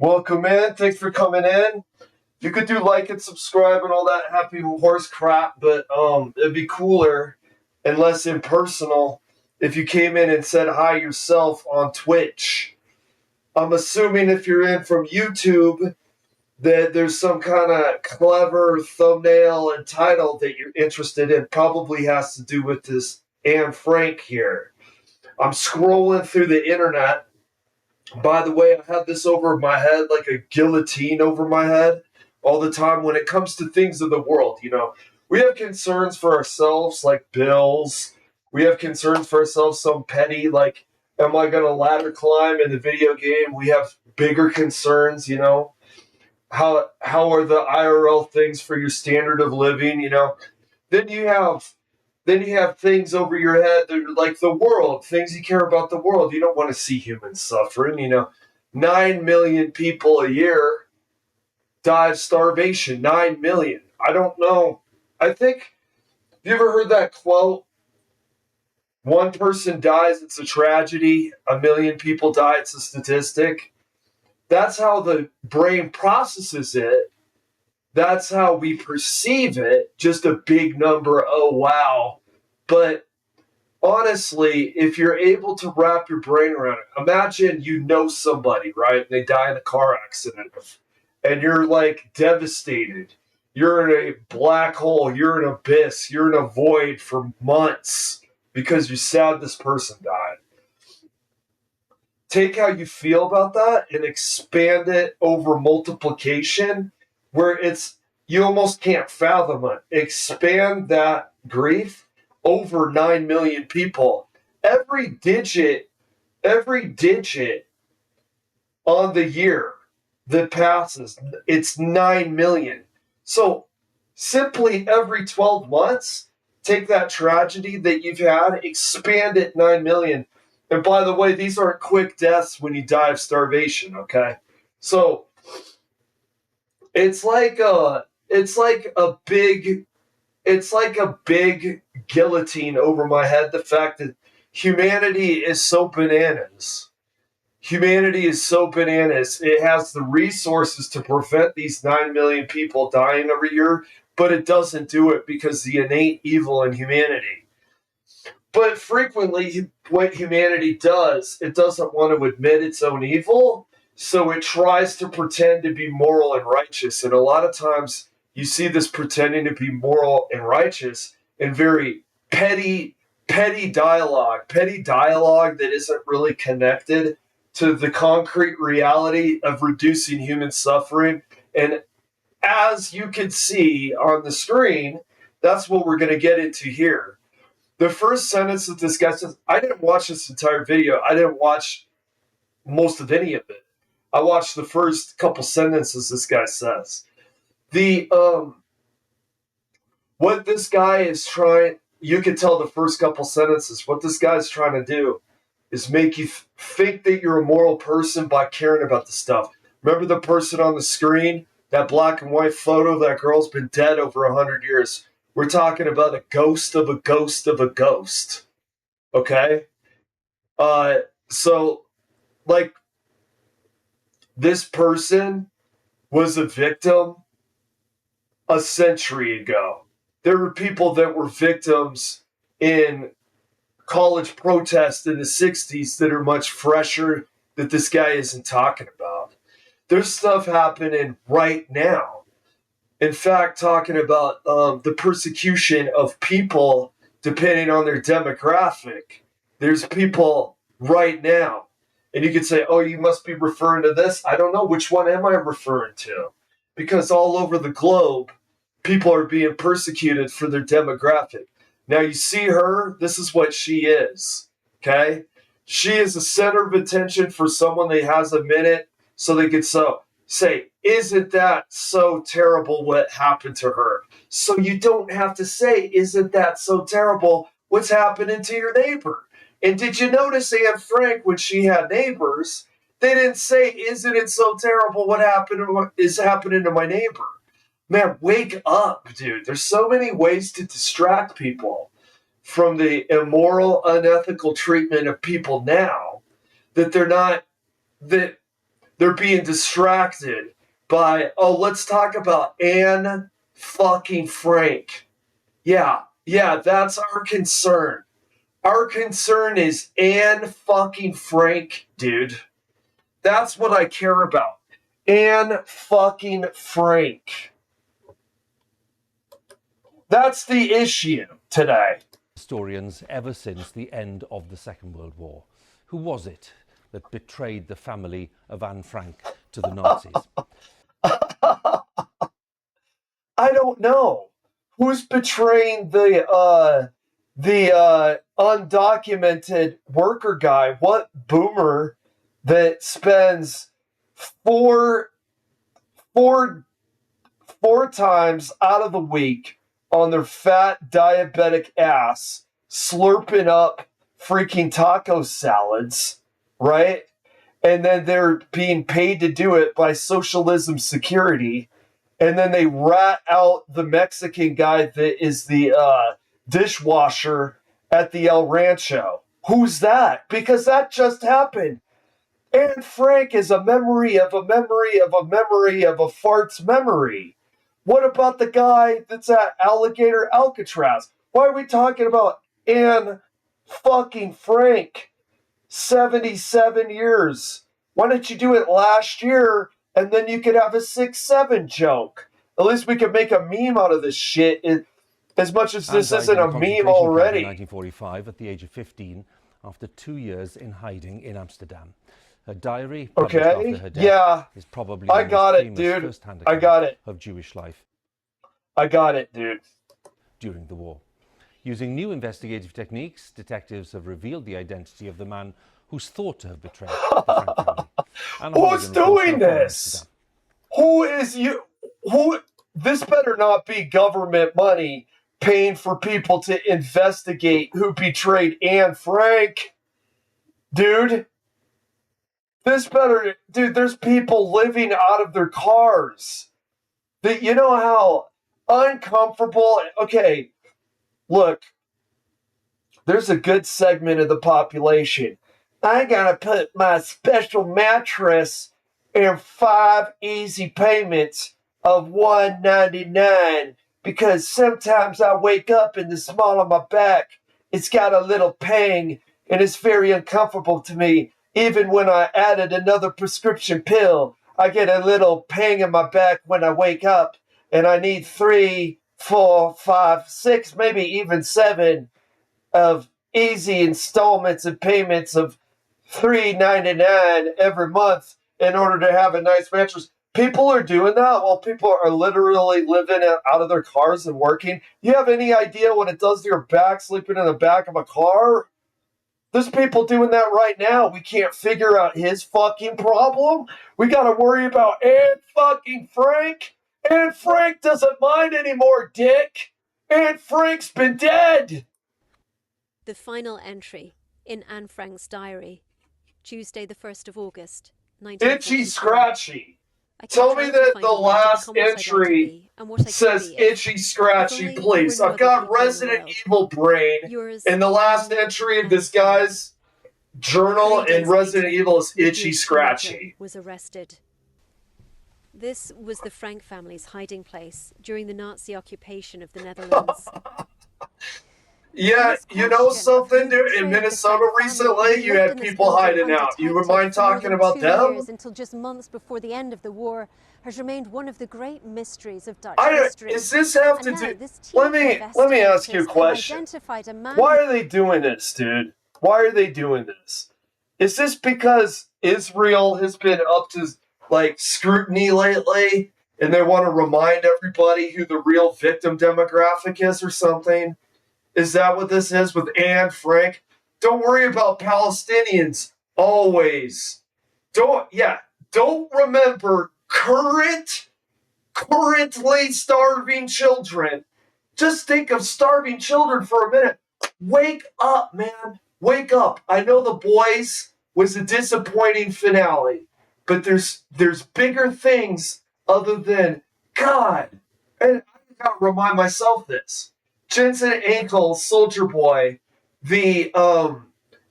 Welcome in. Thanks for coming in. You could do like and subscribe and all that happy horse crap, but it'd be cooler and less impersonal if you came in and said hi yourself on Twitch. I'm assuming if you're in from YouTube that there's some kind of clever thumbnail and title that you're interested in. Probably has to do with this Anne Frank here. I'm scrolling through the internet. By the way, I have this over my head like a guillotine over my head all the time when it comes to things of the world. We have concerns for ourselves like bills. We have concerns for ourselves, some petty, like, am I going to ladder climb in the video game? We have bigger concerns, How are the IRL things for your standard of living? Then you have things over your head that are like the world, things you care about the world. You don't want to see humans suffering. 9 million people a year die of starvation. 9 million. I don't know. I think, have you ever heard that quote? One person dies, it's a tragedy. A million people die, it's a statistic. That's how the brain processes it. That's how we perceive it. Just a big number. Oh, wow. But honestly, if you're able to wrap your brain around it, imagine you know somebody, right? They die in a car accident and you're like devastated. You're in a black hole, you're in an abyss, you're in a void for months because you're sad this person died. Take how you feel about that and expand it over multiplication where you almost can't fathom it. Expand that grief over 9 million people. Every digit on the year that passes, it's 9 million. So simply every 12 months, take that tragedy that you've had, expand it 9 million. And by the way, these aren't quick deaths when you die of starvation, okay? So it's like a big guillotine over my head, the fact that humanity is so bananas. Humanity is so bananas. It has the resources to prevent these 9 million people dying every year, but it doesn't do it because the innate evil in humanity. But frequently, what humanity does, it doesn't want to admit its own evil, so it tries to pretend to be moral and righteous. And a lot of times, you see this pretending to be moral and righteous in very petty dialogue that isn't really connected to the concrete reality of reducing human suffering. And as you can see on the screen, that's what we're going to get into here. The first sentence that this guy says, I didn't watch this entire video. I didn't watch most of any of it. I watched the first couple sentences this guy says. What this guy is trying, you can tell the first couple sentences, what this guy is trying to do is make you think that you're a moral person by caring about the stuff. Remember the person on the screen? That black and white photo, that girl's been dead over 100 years. We're talking about a ghost of a ghost of a ghost. Okay? So, like, this person was a victim a century ago. There were people that were victims in college protests in the 60s that are much fresher that this guy isn't talking about. There's stuff happening right now. In fact, talking about the persecution of people depending on their demographic. There's people right now. And you could say, oh, you must be referring to this. I don't know. Which one am I referring to? Because all over the globe, people are being persecuted for their demographic. Now, you see her. This is what she is. Okay? She is a center of attention for someone that has a minute so they could say, isn't that so terrible what happened to her? So you don't have to say, isn't that so terrible what's happening to your neighbor? And did you notice Anne Frank, when she had neighbors, they didn't say, isn't it so terrible what is happening to my neighbor? Man, wake up, dude. There's so many ways to distract people from the immoral, unethical treatment of people now that they're being distracted by, oh, let's talk about Anne fucking Frank. Yeah, that's our concern. Our concern is Anne fucking Frank, dude. That's what I care about. Anne fucking Frank. That's the issue today. Historians ever since the end of the Second World War. Who was it that betrayed the family of Anne Frank to the Nazis? I don't know. Who's betraying the undocumented worker guy? What boomer that spends four times out of the week on their fat diabetic ass slurping up freaking taco salads, right? And then they're being paid to do it by socialism security. And then they rat out the Mexican guy that is the dishwasher at the El Rancho. Who's that? Because that just happened. Anne Frank is a memory of a memory of a memory of a fart's memory. What about the guy that's at Alligator Alcatraz? Why are we talking about Anne fucking Frank? 77 years. Why didn't you do it last year and then you could have a 6-7 joke? At least we could make a meme out of this shit, as much as this isn't a meme already. In 1945 at the age of 15 after 2 years in hiding in Amsterdam. Her diary, published after her death, is probably the most famous first-hand account of Jewish life. I got it, dude. During the war. Using new investigative techniques, detectives have revealed the identity of the man who's thought to have betrayed the Frank family. Who's doing this? Who is you? Who? This better not be government money paying for people to investigate who betrayed Anne Frank. Dude. There's people living out of their cars. You know how uncomfortable, okay, look, there's a good segment of the population. I gotta put my special mattress in 5 easy payments of $199 because sometimes I wake up and the small of my back, it's got a little pang and it's very uncomfortable to me. Even when I added another prescription pill, I get a little pang in my back when I wake up, and I need 3, 4, 5, 6, maybe even 7 of easy installments and payments of $3.99 every month in order to have a nice mattress. People are doing that while people are literally living out of their cars and working. You have any idea what it does to your back sleeping in the back of a car? There's people doing that right now. We can't figure out his fucking problem. We gotta worry about Anne fucking Frank. Anne Frank doesn't mind anymore, dick. Anne Frank's been dead. The final entry in Anne Frank's diary, Tuesday the 1st of August, 1944. Itchy Scratchy. Tell me that the last entry says Itchy Scratchy, please. I've got Resident Evil brain, and the last entry in this guy's journal in Resident Evil is Itchy Scratchy. Was arrested. This was the Frank family's hiding place during the Nazi occupation of the Netherlands. Yeah, you know something, dude? In Minnesota recently, you had people hiding out. You would mind talking about them? Until just months before the end of the war, has remained one of the great mysteries of Dutch history. Does this have to do? Let me ask you a question. Why are they doing this, dude? Why are they doing this? Is this because Israel has been up to scrutiny lately, and they want to remind everybody who the real victim demographic is, or something? Is that what this is with Anne Frank? Don't worry about Palestinians. Always. Don't remember currently starving children. Just think of starving children for a minute. Wake up, man. Wake up. I know The Boys was a disappointing finale, but there's bigger things other than God. And I gotta remind myself this. Jensen Ackles, Soldier Boy, the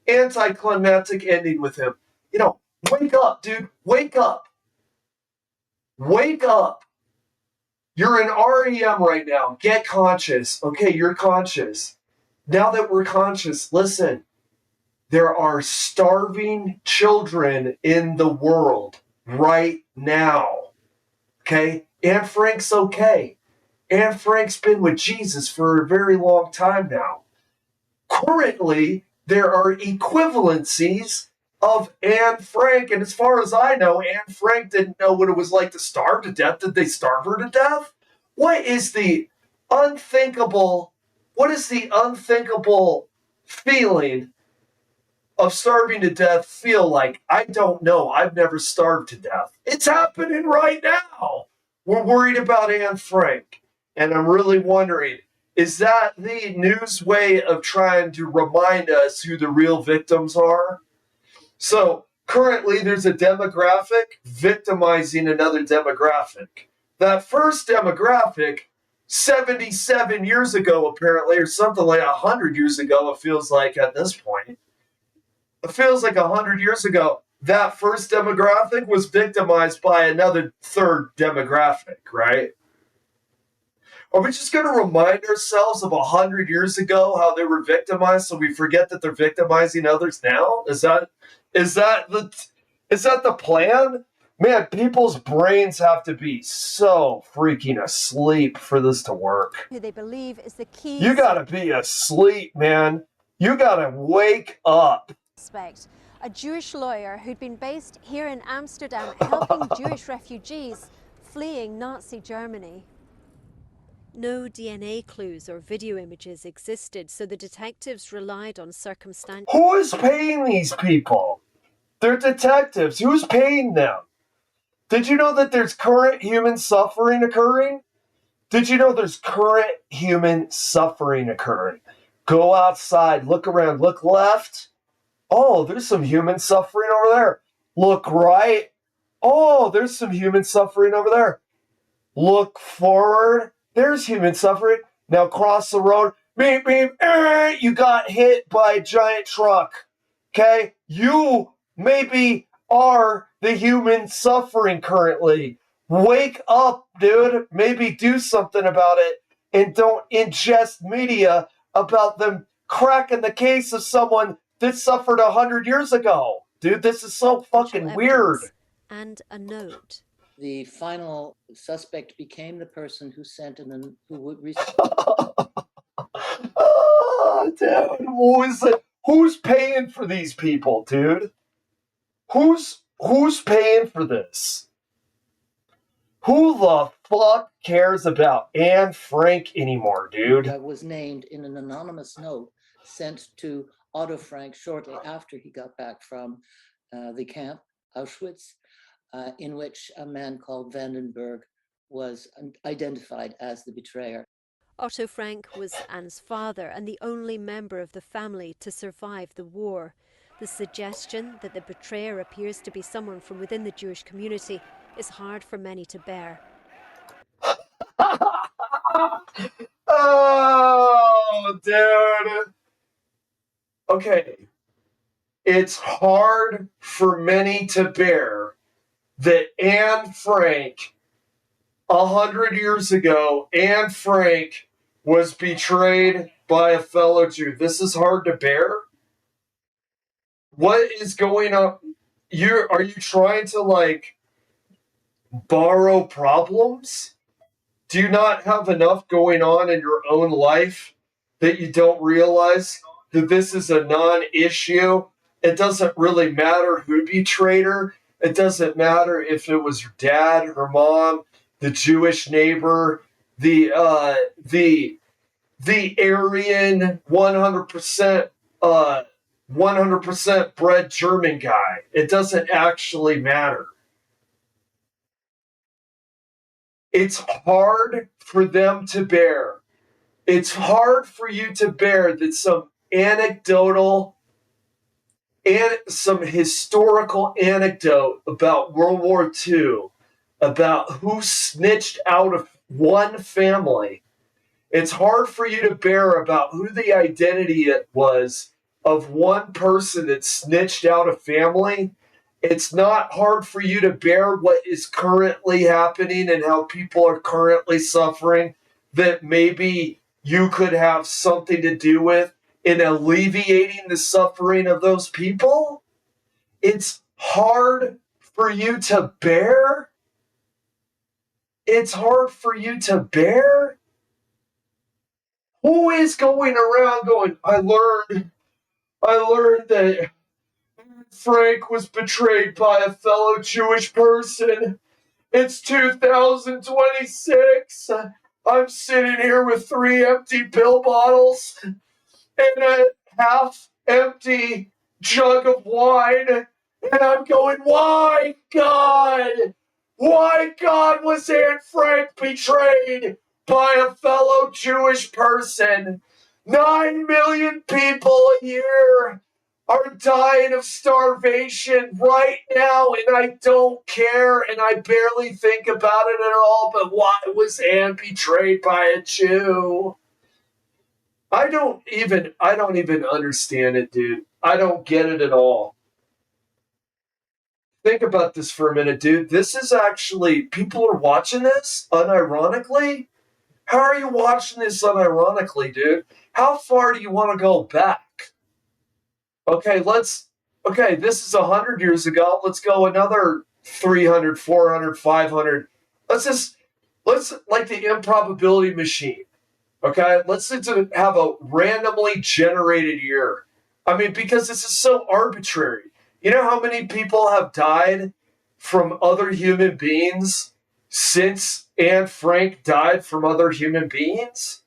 anticlimactic ending with him. Wake up, dude. Wake up. Wake up. You're in REM right now. Get conscious. Okay, you're conscious. Now that we're conscious, listen. There are starving children in the world right now. Okay? Anne Frank's okay. Anne Frank's been with Jesus for a very long time now. Currently, there are equivalencies of Anne Frank, and as far as I know, Anne Frank didn't know what it was like to starve to death. Did they starve her to death? What is the unthinkable feeling of starving to death feel like? I don't know. I've never starved to death. It's happening right now. We're worried about Anne Frank. And I'm really wondering, is that the news way of trying to remind us who the real victims are? So currently there's a demographic victimizing another demographic. That first demographic, 77 years ago apparently, or something like 100 years ago, it feels like at this point, it feels like 100 years ago, that first demographic was victimized by another third demographic, right? Are we just going to remind ourselves of 100 years ago how they were victimized so we forget that they're victimizing others now? Is that the plan? Man, people's brains have to be so freaking asleep for this to work. Who they believe is the key. You got to be asleep, man. You got to wake up. A Jewish lawyer who'd been based here in Amsterdam helping Jewish refugees fleeing Nazi Germany. No DNA clues or video images existed, so the detectives relied on circumstantial. Who is paying these people? They're detectives. Who's paying them? Did you know that there's current human suffering occurring? Did you know there's current human suffering occurring? Go outside, look around, look left. Oh, there's some human suffering over there. Look right. Oh, there's some human suffering over there. Look forward. There's human suffering. Now cross the road. Beep, beep. You got hit by a giant truck. Okay? You maybe are the human suffering currently. Wake up, dude. Maybe do something about it. And don't ingest media about them cracking the case of someone that suffered 100 years ago. Dude, this is so fucking weird. And a note. The final suspect became the person who sent who would oh, dude, who's paying for these people, dude? Who's paying for this? Who the fuck cares about Anne Frank anymore, dude? That was named in an anonymous note sent to Otto Frank shortly after he got back from the camp, Auschwitz, in which a man called Vandenberg was identified as the betrayer. Otto Frank was Anne's father and the only member of the family to survive the war. The suggestion that the betrayer appears to be someone from within the Jewish community is hard for many to bear. Oh, dude. Okay. It's hard for many to bear that Anne Frank, 100 years ago, Anne Frank was betrayed by a fellow Jew. This is hard to bear? What is going on? Are you trying to, borrow problems? Do you not have enough going on in your own life that you don't realize that this is a non-issue? It doesn't really matter who betrayed her. It doesn't matter if it was her dad, her mom, the Jewish neighbor, the Aryan 100% bred German guy. It doesn't actually matter. It's hard for them to bear. It's hard for you to bear that some anecdotal and some historical anecdote about World War II, about who snitched out of one family. It's hard for you to bear about who the identity was of one person that snitched out a family It's not hard for you to bear what is currently happening and how people are currently suffering that maybe you could have something to do with in alleviating the suffering of those people. It's hard for you to bear. It's hard for you to bear. Who is going around going, I learned that Frank was betrayed by a fellow Jewish person. It's 2026. I'm sitting here with 3 empty pill bottles and a half empty jug of wine. And I'm going, why, God? Why, God, was Anne Frank betrayed by a fellow Jewish person? 9 million people a year are dying of starvation right now, and I don't care, and I barely think about it at all, but why was Anne betrayed by a Jew? I don't even understand it, dude. I don't get it at all. Think about this for a minute, dude. This is actually, people are watching this unironically. How are you watching this unironically, dude? How far do you want to go back? Okay, this is 100 years ago. Let's go another 300, 400, 500. Let's like the improbability machine. Okay, let's have a randomly generated year. I mean, because this is so arbitrary. You know how many people have died from other human beings since Anne Frank died from other human beings?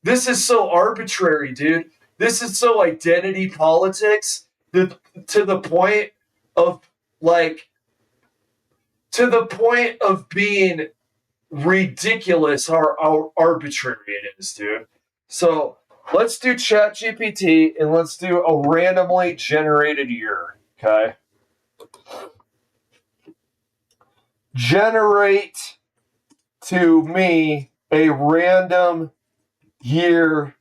This is so arbitrary, dude. This is so identity politics to the point of being ridiculous how arbitrary it is, dude. So let's do ChatGPT and let's do a randomly generated year. Okay. Generate to me a random year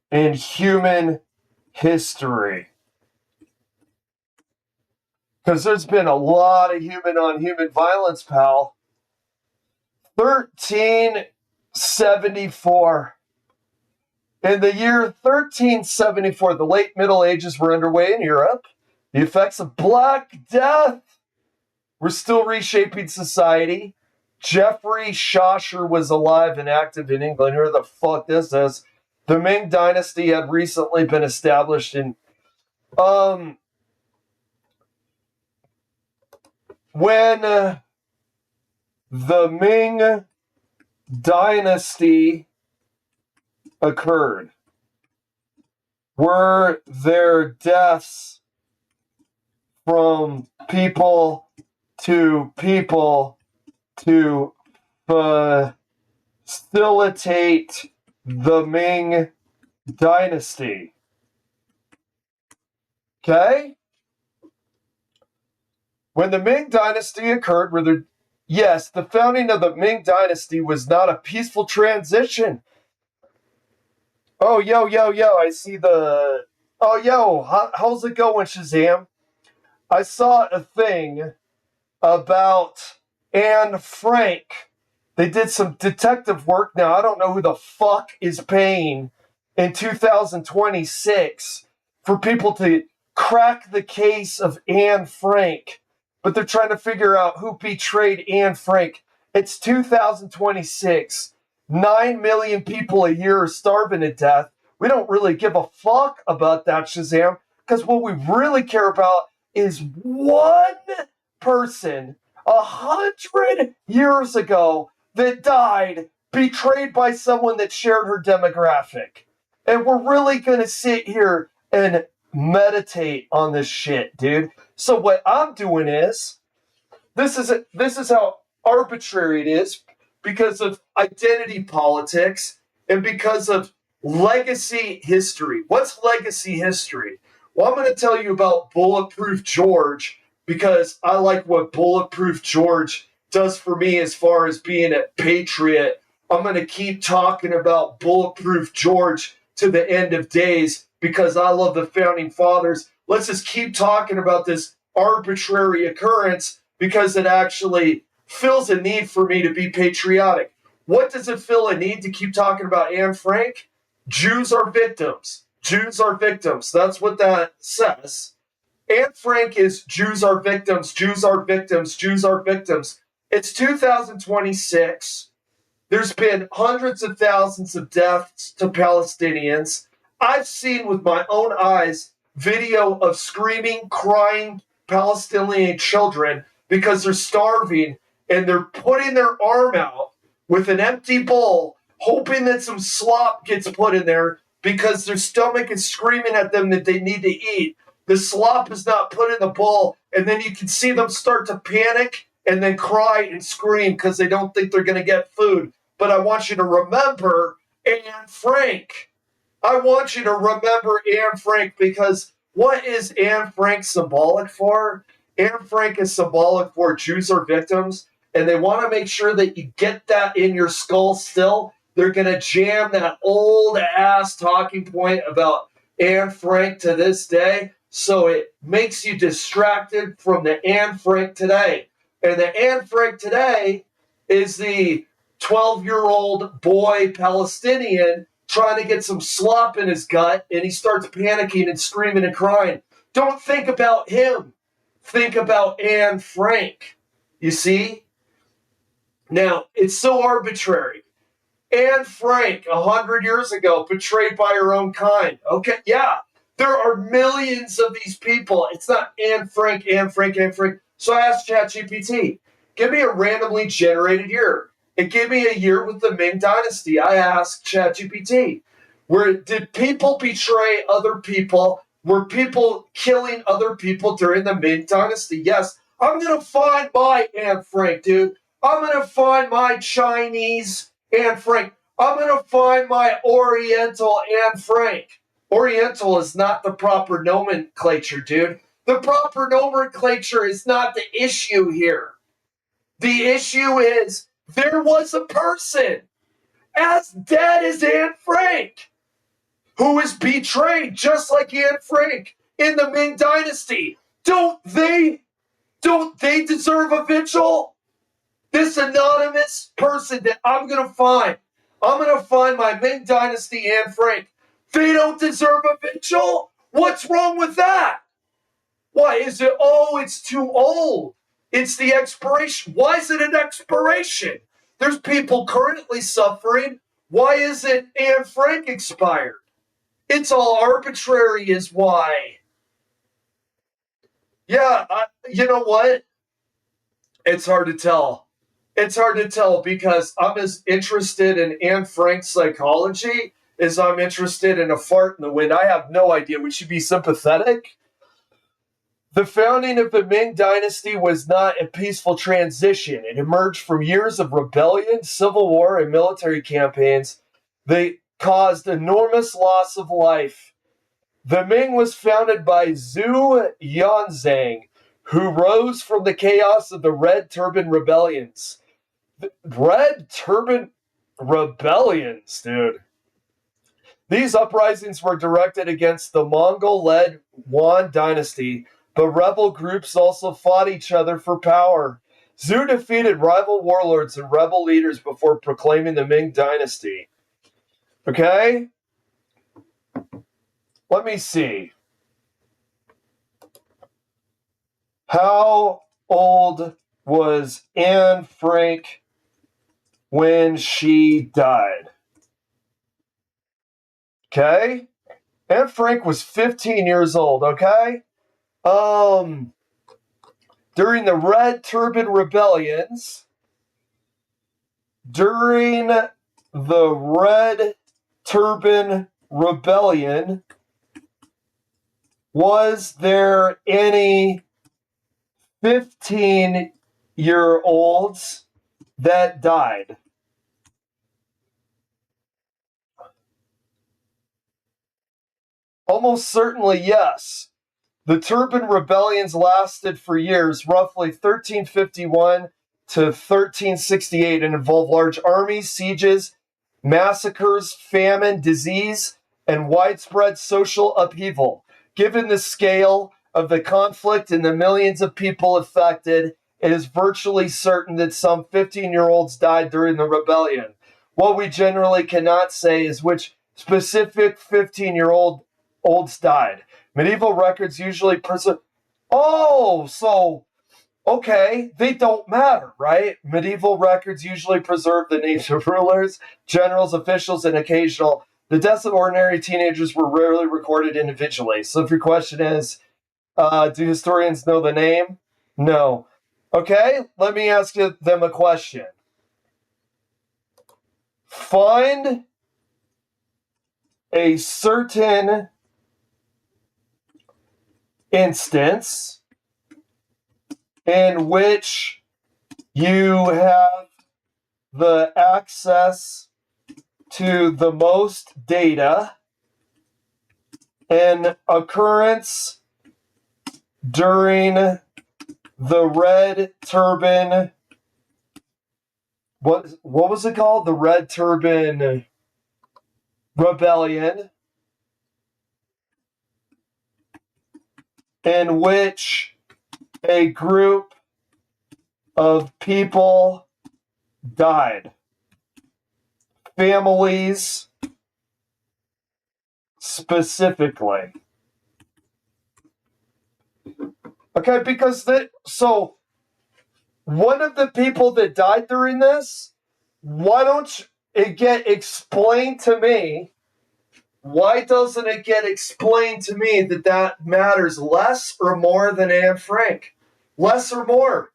in human history. Because there's been a lot of human on human violence, pal. 1374. In the year 1374, the late Middle Ages were underway in Europe. The effects of Black Death were still reshaping society. Geoffrey Chaucer was alive and active in England. Who the fuck this is? The Ming Dynasty had recently been established in when the Ming Dynasty occurred, were there deaths from people to facilitate the Ming Dynasty? Okay? When the Ming Dynasty occurred, the founding of the Ming Dynasty was not a peaceful transition. Oh, yo, I see the... Oh, yo, how's it going, Shazam? I saw a thing about Anne Frank. They did some detective work. Now, I don't know who the fuck is paying in 2026 for people to crack the case of Anne Frank, but they're trying to figure out who betrayed Anne Frank. It's 2026. 9 million people a year are starving to death. We don't really give a fuck about that, Shazam, because what we really care about is one person 100 years ago that died betrayed by someone that shared her demographic. And we're really going to sit here and meditate on this shit, dude. So what I'm doing is, this is how arbitrary it is because of identity politics and because of legacy history. What's legacy history? Well, I'm going to tell you about Bulletproof George because I like what Bulletproof George does for me as far as being a patriot. I'm going to keep talking about Bulletproof George to the end of days because I love the founding fathers. Let's just keep talking about this arbitrary occurrence because it actually fills a need for me to be patriotic. What does it fill a need to keep talking about Anne Frank? Jews are victims. Jews are victims. That's what that says. Anne Frank is Jews are victims, Jews are victims, Jews are victims. It's 2026. There's been hundreds of thousands of deaths to Palestinians. I've seen with my own eyes video of screaming, crying Palestinian children because they're starving and they're putting their arm out with an empty bowl, hoping that some slop gets put in there because their stomach is screaming at them that they need to eat. The slop is not put in the bowl, and then you can see them start to panic and then cry and scream because they don't think they're going to get food. But I want you to remember Anne Frank. I want you to remember Anne Frank, because what is Anne Frank symbolic for? Anne Frank is symbolic for Jews are victims, and they want to make sure that you get that in your skull still. They're going to jam that old-ass talking point about Anne Frank to this day, so it makes you distracted from the Anne Frank today. And the Anne Frank today is the 12-year-old boy Palestinian trying to get some slop in his gut, and he starts panicking and screaming and crying. Don't think about him. Think about Anne Frank. You see? Now, it's so arbitrary. Anne Frank, 100 years ago, betrayed by her own kind. Okay, yeah. There are millions of these people. It's not Anne Frank, Anne Frank, Anne Frank. So I asked ChatGPT, give me a randomly generated year. It gave me a year with the Ming Dynasty. I asked ChatGPT, did people betray other people? Were people killing other people during the Ming Dynasty? Yes. I'm going to find my Anne Frank, dude. I'm going to find my Chinese Anne Frank. I'm going to find my Oriental Anne Frank. Oriental is not the proper nomenclature, dude. The proper nomenclature is not the issue here. The issue is there was a person as dead as Anne Frank who was betrayed just like Anne Frank in the Ming Dynasty. Don't they deserve a vigil? This anonymous person that I'm going to find my Ming Dynasty Anne Frank. They don't deserve a vigil? What's wrong with that? Why is it, it's too old. It's the expiration. Why is it an expiration? There's people currently suffering. Why isn't Anne Frank expired? It's all arbitrary is why. Yeah, you know what? It's hard to tell. It's hard to tell because I'm as interested in Anne Frank's psychology as I'm interested in a fart in the wind. I have no idea. We should be sympathetic. The founding of the Ming Dynasty was not a peaceful transition. It emerged from years of rebellion, civil war, and military campaigns. They caused enormous loss of life. The Ming was founded by Zhu Yanzang, who rose from the chaos of the Red Turban Rebellions. Red Turban Rebellions, dude. These uprisings were directed against the Mongol-led Yuan dynasty, but rebel groups also fought each other for power. Zhu defeated rival warlords and rebel leaders before proclaiming the Ming Dynasty. Okay? Let me see. How old was Anne Frank when she died? Okay? Anne Frank was 15 years old, okay? During the Red Turban Rebellions, was there any 15-year-olds that died? Almost certainly yes. The Turban rebellions lasted for years, roughly 1351 to 1368, and involved large armies, sieges, massacres, famine, disease, and widespread social upheaval. Given the scale of the conflict and the millions of people affected, it is virtually certain that some 15-year-olds died during the rebellion. What we generally cannot say is which specific 15-year-olds died. Medieval records usually okay, they don't matter, right? Medieval records usually preserve the names of rulers, generals, officials, and occasional. The deaths of ordinary teenagers were rarely recorded individually. So if your question is, do historians know the name? No. Okay, let me ask them a question. Find a certain instance in which you have the access to the most data, an occurrence during the Red Turban. What was it called? The Red Turban Rebellion, in which a group of people died. Families specifically. Okay, because one of the people that died during this, why don't it get explained to me? Why doesn't it get explained to me that matters less or more than Anne Frank? Less or more?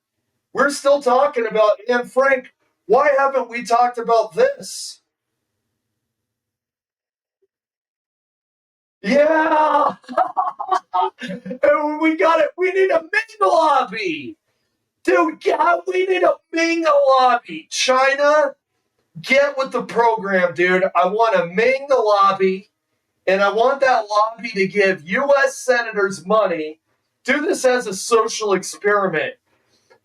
We're still talking about Anne Frank. Why haven't we talked about this? Yeah! We got it. We need a Ming lobby. Dude, God, we need a Ming lobby. China, get with the program, dude. I want a Ming lobby, and I want that lobby to give U.S. senators money. Do this as a social experiment.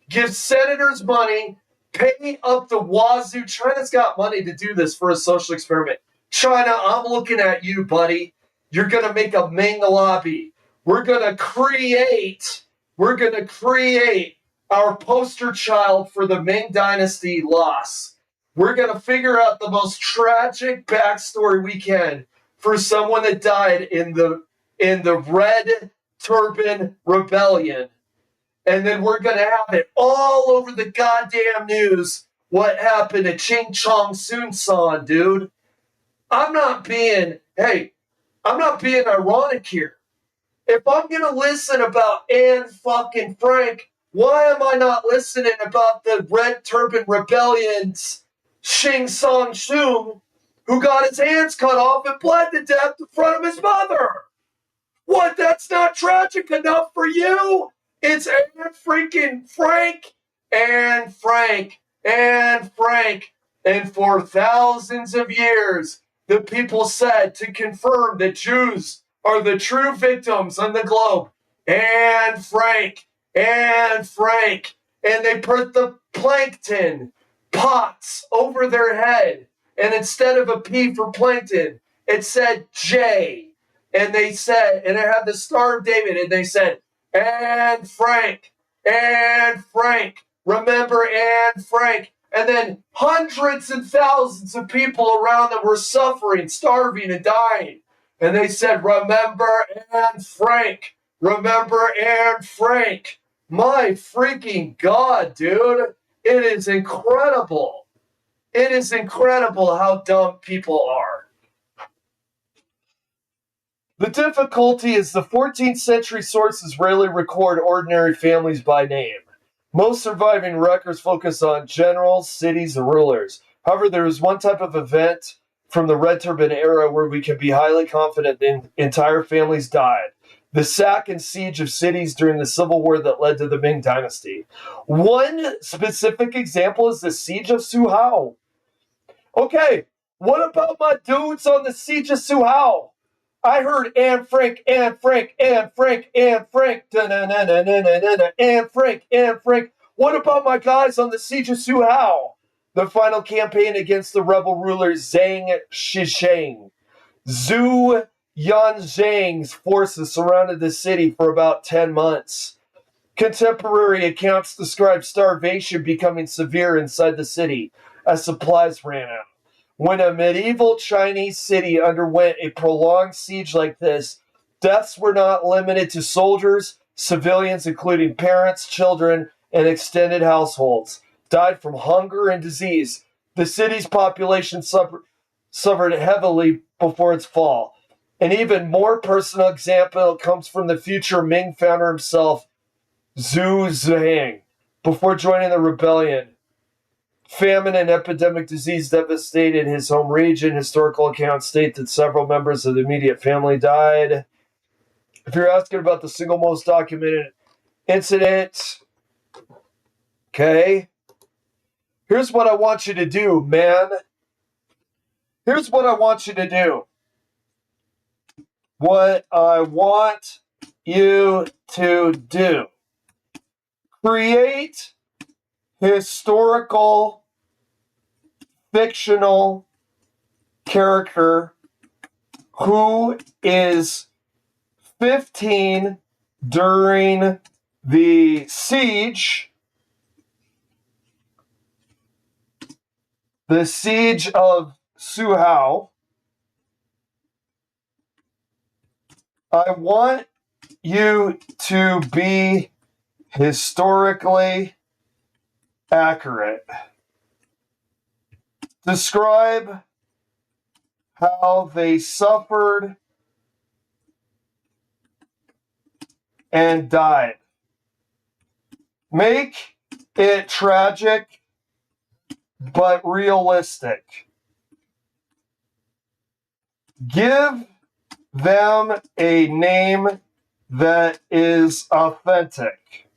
Give senators money, pay up the wazoo. China's got money to do this for a social experiment. China, I'm looking at you, buddy. You're going to make a Ming lobby. We're going to create our poster child for the Ming Dynasty loss. We're going to figure out the most tragic backstory we can for someone that died in the Red Turban Rebellion. And then we're going to have it all over the goddamn news what happened to Ching Chong Soon San, dude. I'm not being ironic here. If I'm going to listen about Anne fucking Frank, why am I not listening about the Red Turban Rebellion's Ching Song Soon, who got his hands cut off and bled to death in front of his mother? What, that's not tragic enough for you? It's Anne freaking Frank, Anne Frank, Anne Frank. And for thousands of years, the people said to confirm that Jews are the true victims on the globe. Anne Frank, Anne Frank. And they put the plankton pots over their head. And instead of a P for plankton, it said J. And they said, and it had the Star of David, and they said, Anne Frank, remember Anne Frank. And then hundreds and thousands of people around them were suffering, starving, and dying. And they said, remember Anne Frank, remember Anne Frank. My freaking God, dude. It is incredible. It is incredible how dumb people are. The difficulty is the 14th century sources rarely record ordinary families by name. Most surviving records focus on generals, cities, and rulers. However, there is one type of event from the Red Turban era where we can be highly confident that entire families died. The sack and siege of cities during the civil war that led to the Ming Dynasty. One specific example is the siege of Suhao. Okay, what about my dudes on the siege of Suhao? I heard Anne Frank, Anne Frank, Anne Frank, Anne Frank, Anne Frank, Anne Frank. What about my guys on the siege of Suhao? The final campaign against the rebel ruler Zhang Shisheng. Zhu Yan Zhang's forces surrounded the city for about 10 months. Contemporary accounts describe starvation becoming severe inside the city as supplies ran out. When a medieval Chinese city underwent a prolonged siege like this, deaths were not limited to soldiers. Civilians, including parents, children, and extended households, died from hunger and disease. The city's population suffered heavily before its fall. An even more personal example comes from the future Ming founder himself, Zhu Zhang. Before joining the rebellion, famine and epidemic disease devastated his home region. Historical accounts state that several members of the immediate family died. If you're asking about the single most documented incident, okay, here's what I want you to do, man. Here's what I want you to do. What I want you to do. Create historical, fictional character who is 15 during the siege of Suhao. I want you to be historically accurate. Describe how they suffered and died. Make it tragic but realistic. Give them a name that is authentic.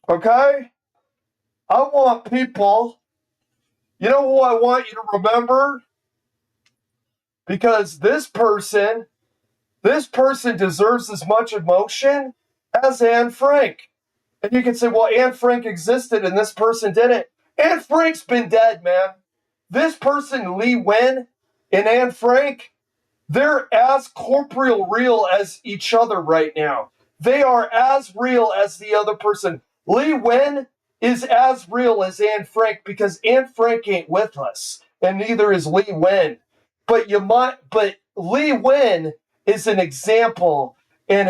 Okay? I want people, you know who I want you to remember? Because this person deserves as much emotion as Anne Frank. And you can say, well, Anne Frank existed and this person didn't. Anne Frank's been dead, man. This person, Lee Wen, and Anne Frank, they're as corporeal real as each other right now. They are as real as the other person. Lee Wen is as real as Anne Frank because Anne Frank ain't with us, and neither is Lee Wen. But Lee Wen is an example and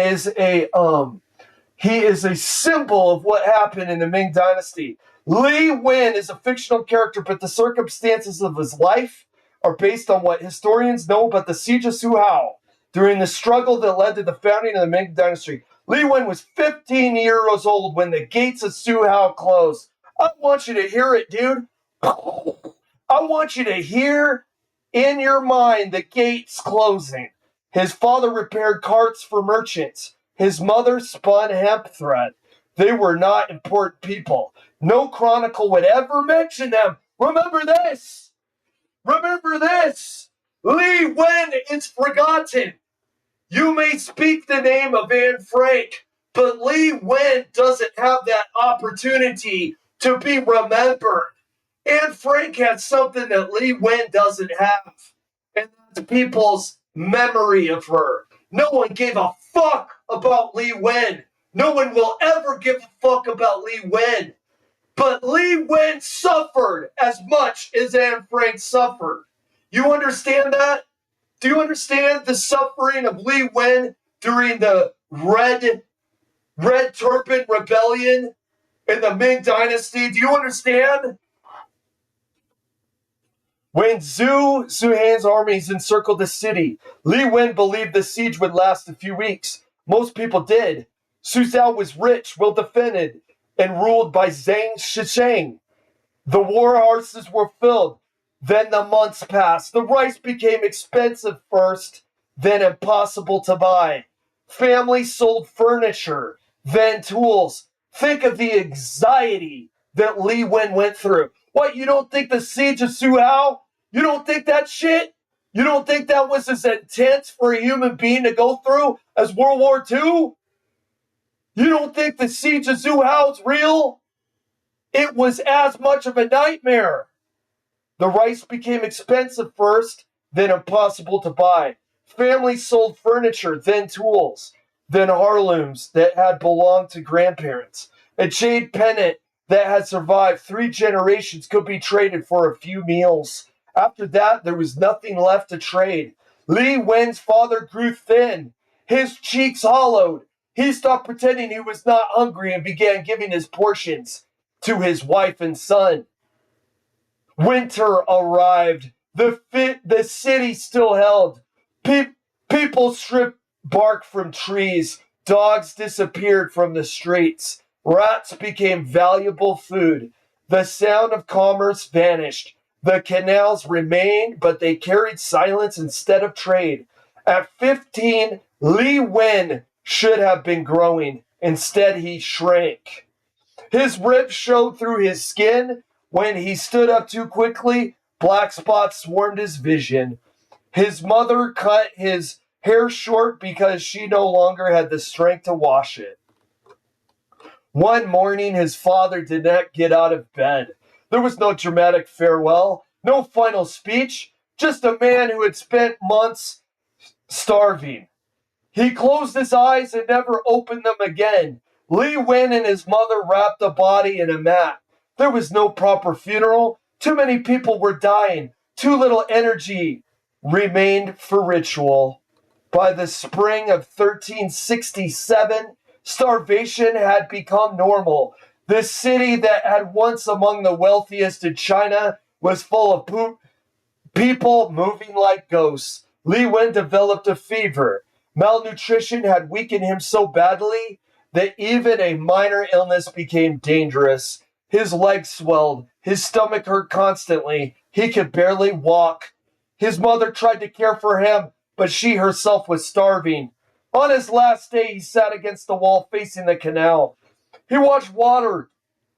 he is a symbol of what happened in the Ming Dynasty. Li Wen is a fictional character, but the circumstances of his life are based on what historians know about the siege of Suhao during the struggle that led to the founding of the Ming Dynasty. Li Wen was 15 years old when the gates of Suhao closed. I want you to hear it, dude. I want you to hear in your mind the gates closing. His father repaired carts for merchants. His mother spun hemp thread. They were not important people. No chronicle would ever mention them. Remember this. Remember this. Li Wen is forgotten. You may speak the name of Anne Frank, but Li Wen doesn't have that opportunity to be remembered. Anne Frank had something that Li Wen doesn't have, and that's people's memory of her. No one gave a fuck about Li Wen. No one will ever give a fuck about Li Wen. But Li Wen suffered as much as Anne Frank suffered. You understand that? Do you understand the suffering of Li Wen during the Red Turban Rebellion in the Ming Dynasty? Do you understand? When Zhu Zuhan's armies encircled the city, Li Wen believed the siege would last a few weeks. Most people did. Suzhou was rich, well defended, and ruled by Zhang Shisheng. The war horses were filled. Then the months passed. The rice became expensive first, then impossible to buy. Families sold furniture, then tools. Think of the anxiety that Li Wen went through. What, you don't think the siege of Suhao? You don't think that shit? You don't think that was as intense for a human being to go through as World War II? You don't think the siege of Suhao is real? It was as much of a nightmare. The rice became expensive first, then impossible to buy. Families sold furniture, then tools, then heirlooms that had belonged to grandparents. A jade pendant that had survived 3 generations could be traded for a few meals. After that, there was nothing left to trade. Li Wen's father grew thin, his cheeks hollowed. He stopped pretending he was not hungry and began giving his portions to his wife and son. Winter arrived. The city still held. People stripped bark from trees. Dogs disappeared from the streets. Rats became valuable food. The sound of commerce vanished. The canals remained, but they carried silence instead of trade. At 15, Li Wen should have been growing. Instead, he shrank. His ribs showed through his skin. When he stood up too quickly, black spots swarmed his vision. His mother cut his hair short because she no longer had the strength to wash it. One morning, his father did not get out of bed. There was no dramatic farewell, no final speech, just a man who had spent months starving. He closed his eyes and never opened them again. Li Wen and his mother wrapped the body in a mat. There was no proper funeral. Too many people were dying. Too little energy remained for ritual. By the spring of 1367, starvation had become normal. The city that had once among the wealthiest in China was full of people moving like ghosts. Li Wen developed a fever. Malnutrition had weakened him so badly that even a minor illness became dangerous. His legs swelled. His stomach hurt constantly. He could barely walk. His mother tried to care for him, but she herself was starving. On his last day, he sat against the wall facing the canal. He watched water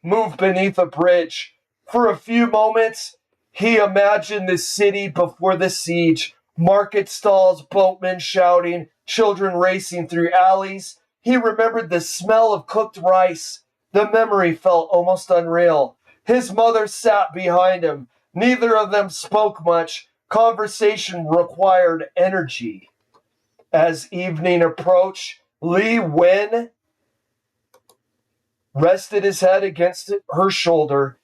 move beneath a bridge. For a few moments, he imagined the city before the siege. Market stalls, boatmen shouting, children racing through alleys. He remembered the smell of cooked rice. The memory felt almost unreal. His mother sat behind him. Neither of them spoke much. Conversation required energy. As evening approached, Li Wen rested his head against her shoulder.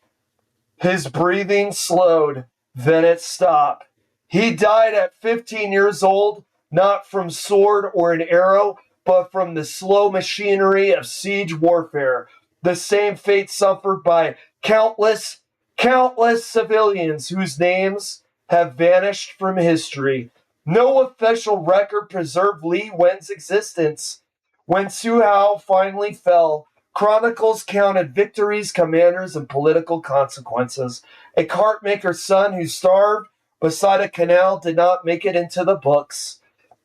His breathing slowed, then it stopped. He died at 15 years old, not from sword or an arrow, but from the slow machinery of siege warfare. The same fate suffered by countless civilians whose names have vanished from history. No official record preserved Li Wen's existence. When Su Hao finally fell, chronicles counted victories, commanders, and political consequences. A cart maker's son who starved beside a canal did not make it into the books.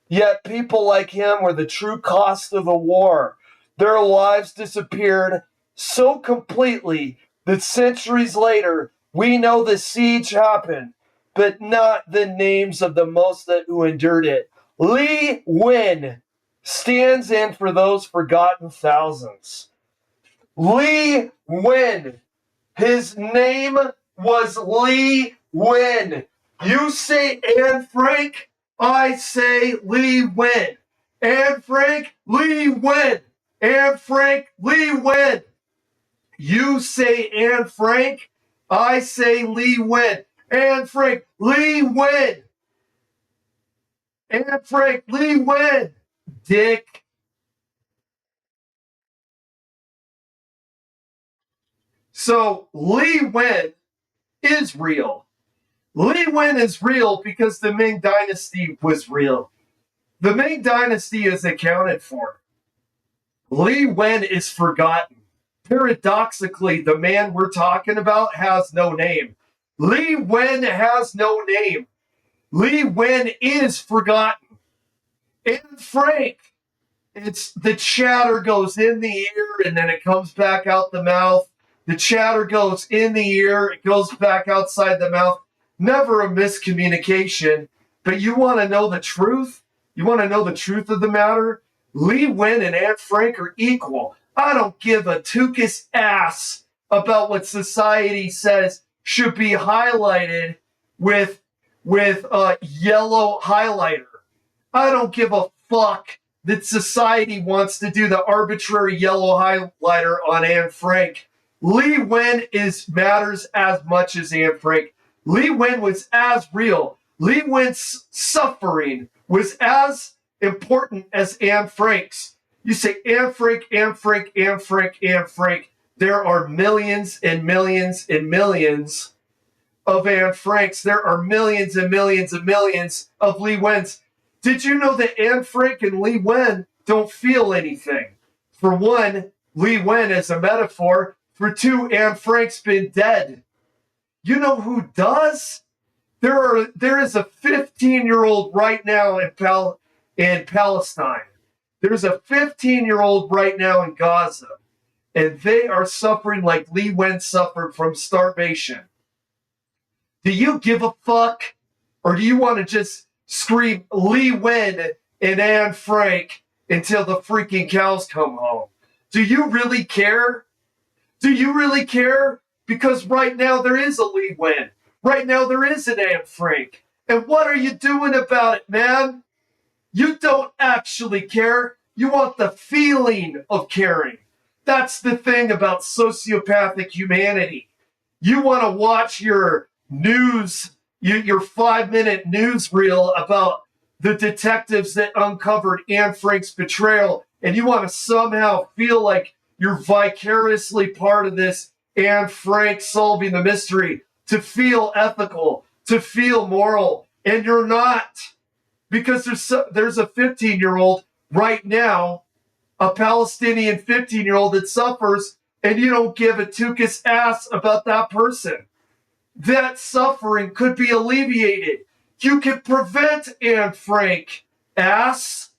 Yet people like him were the true cost of the war. Their lives disappeared so completely that centuries later, we know the siege happened, but not the names of the most who endured it. Li Wen stands in for those forgotten thousands. Li Wen. His name was Li Wen. You say Anne Frank, I say Li Wen. Anne Frank, Li Wen. Anne Frank, Li Wen. You say Anne Frank, I say Li Wen. Anne Frank, Li Wen. Anne Frank, Li Wen. Dick. So Li Wen is real. Li Wen is real because the Ming Dynasty was real. The Ming Dynasty is accounted for. Li Wen is forgotten. Paradoxically, the man we're talking about has no name. Li Wen has no name. Li Wen is forgotten. And Frank, it's the chatter goes in the ear and then it comes back out the mouth. The chatter goes in the ear, it goes back outside the mouth. Never a miscommunication. But you want to know the truth? You want to know the truth of the matter? Li Wen and Anne Frank are equal. I don't give a Tukis ass about what society says should be highlighted with a yellow highlighter. I don't give a fuck that society wants to do the arbitrary yellow highlighter on Anne Frank. Lee Wen matters as much as Anne Frank. Lee Wen was as real. Lee Wen's suffering was as important as Anne Frank's. You say Anne Frank, Anne Frank, Anne Frank, Anne Frank. There are millions and millions and millions of Anne Franks. There are millions and millions and millions of Lee Wens. Did you know that Anne Frank and Lee Wen don't feel anything? For one, Lee Wen is a metaphor. For two, Anne Frank's been dead. You know who does? There is a 15-year-old right now in Palestine. There's a 15-year-old right now in Gaza, and they are suffering like Lee Wen suffered from starvation. Do you give a fuck? Or do you want to just scream Lee Wen and Anne Frank until the freaking cows come home? Do you really care? Do you really care? Because right now there is a Lee Wen. Right now there is an Anne Frank. And what are you doing about it, man? You don't actually care. You want the feeling of caring. That's the thing about sociopathic humanity. You want to watch your news, your 5-minute newsreel about the detectives that uncovered Anne Frank's betrayal, and you want to somehow feel like you're vicariously part of this Anne Frank solving the mystery, to feel ethical, to feel moral, and you're not. Because there's a 15-year-old right now, a Palestinian 15-year-old that suffers, and you don't give a tuchus ass about that person. That suffering could be alleviated. You can prevent Anne Frank, ass.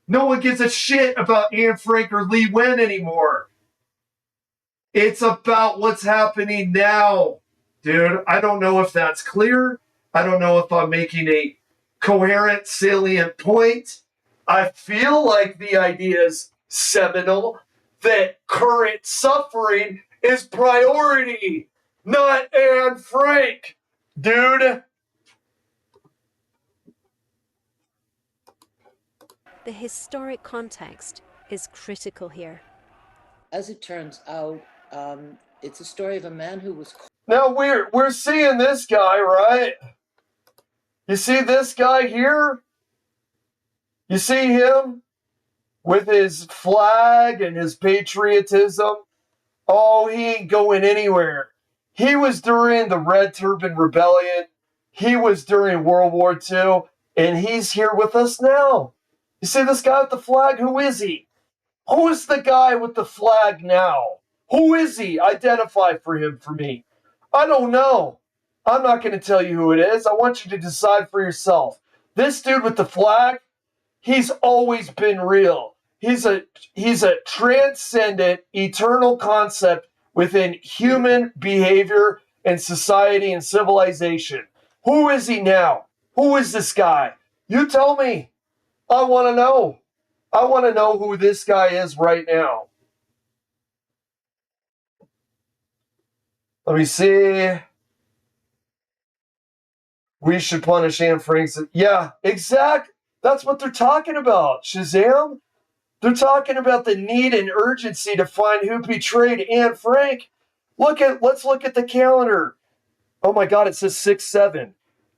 No one gives a shit about Anne Frank or Lee Wen anymore. It's about what's happening now, dude. I don't know if that's clear. I don't know if I'm making a coherent, salient point. I feel like the idea is seminal, that current suffering is priority, not Anne Frank, dude. The historic context is critical here. As it turns out, it's a story of a man who was... Now we're seeing this guy, right? You see this guy here? You see him with his flag and his patriotism? Oh, he ain't going anywhere. He was during the Red Turban Rebellion. He was during World War II, and he's here with us now. You see this guy with the flag? Who is he? Who is the guy with the flag now? Who is he? Identify for me. I don't know. I'm not going to tell you who it is. I want you to decide for yourself. This dude with the flag, he's always been real. He's a transcendent, eternal concept within human behavior and society and civilization. Who is he now? Who is this guy? You tell me. I want to know. I want to know who this guy is right now. Let me see. We should punish Anne Frank. Yeah, exact. That's what they're talking about. Shazam. They're talking about the need and urgency to find who betrayed Anne Frank. Let's look at the calendar. Oh my God, it says 6/7.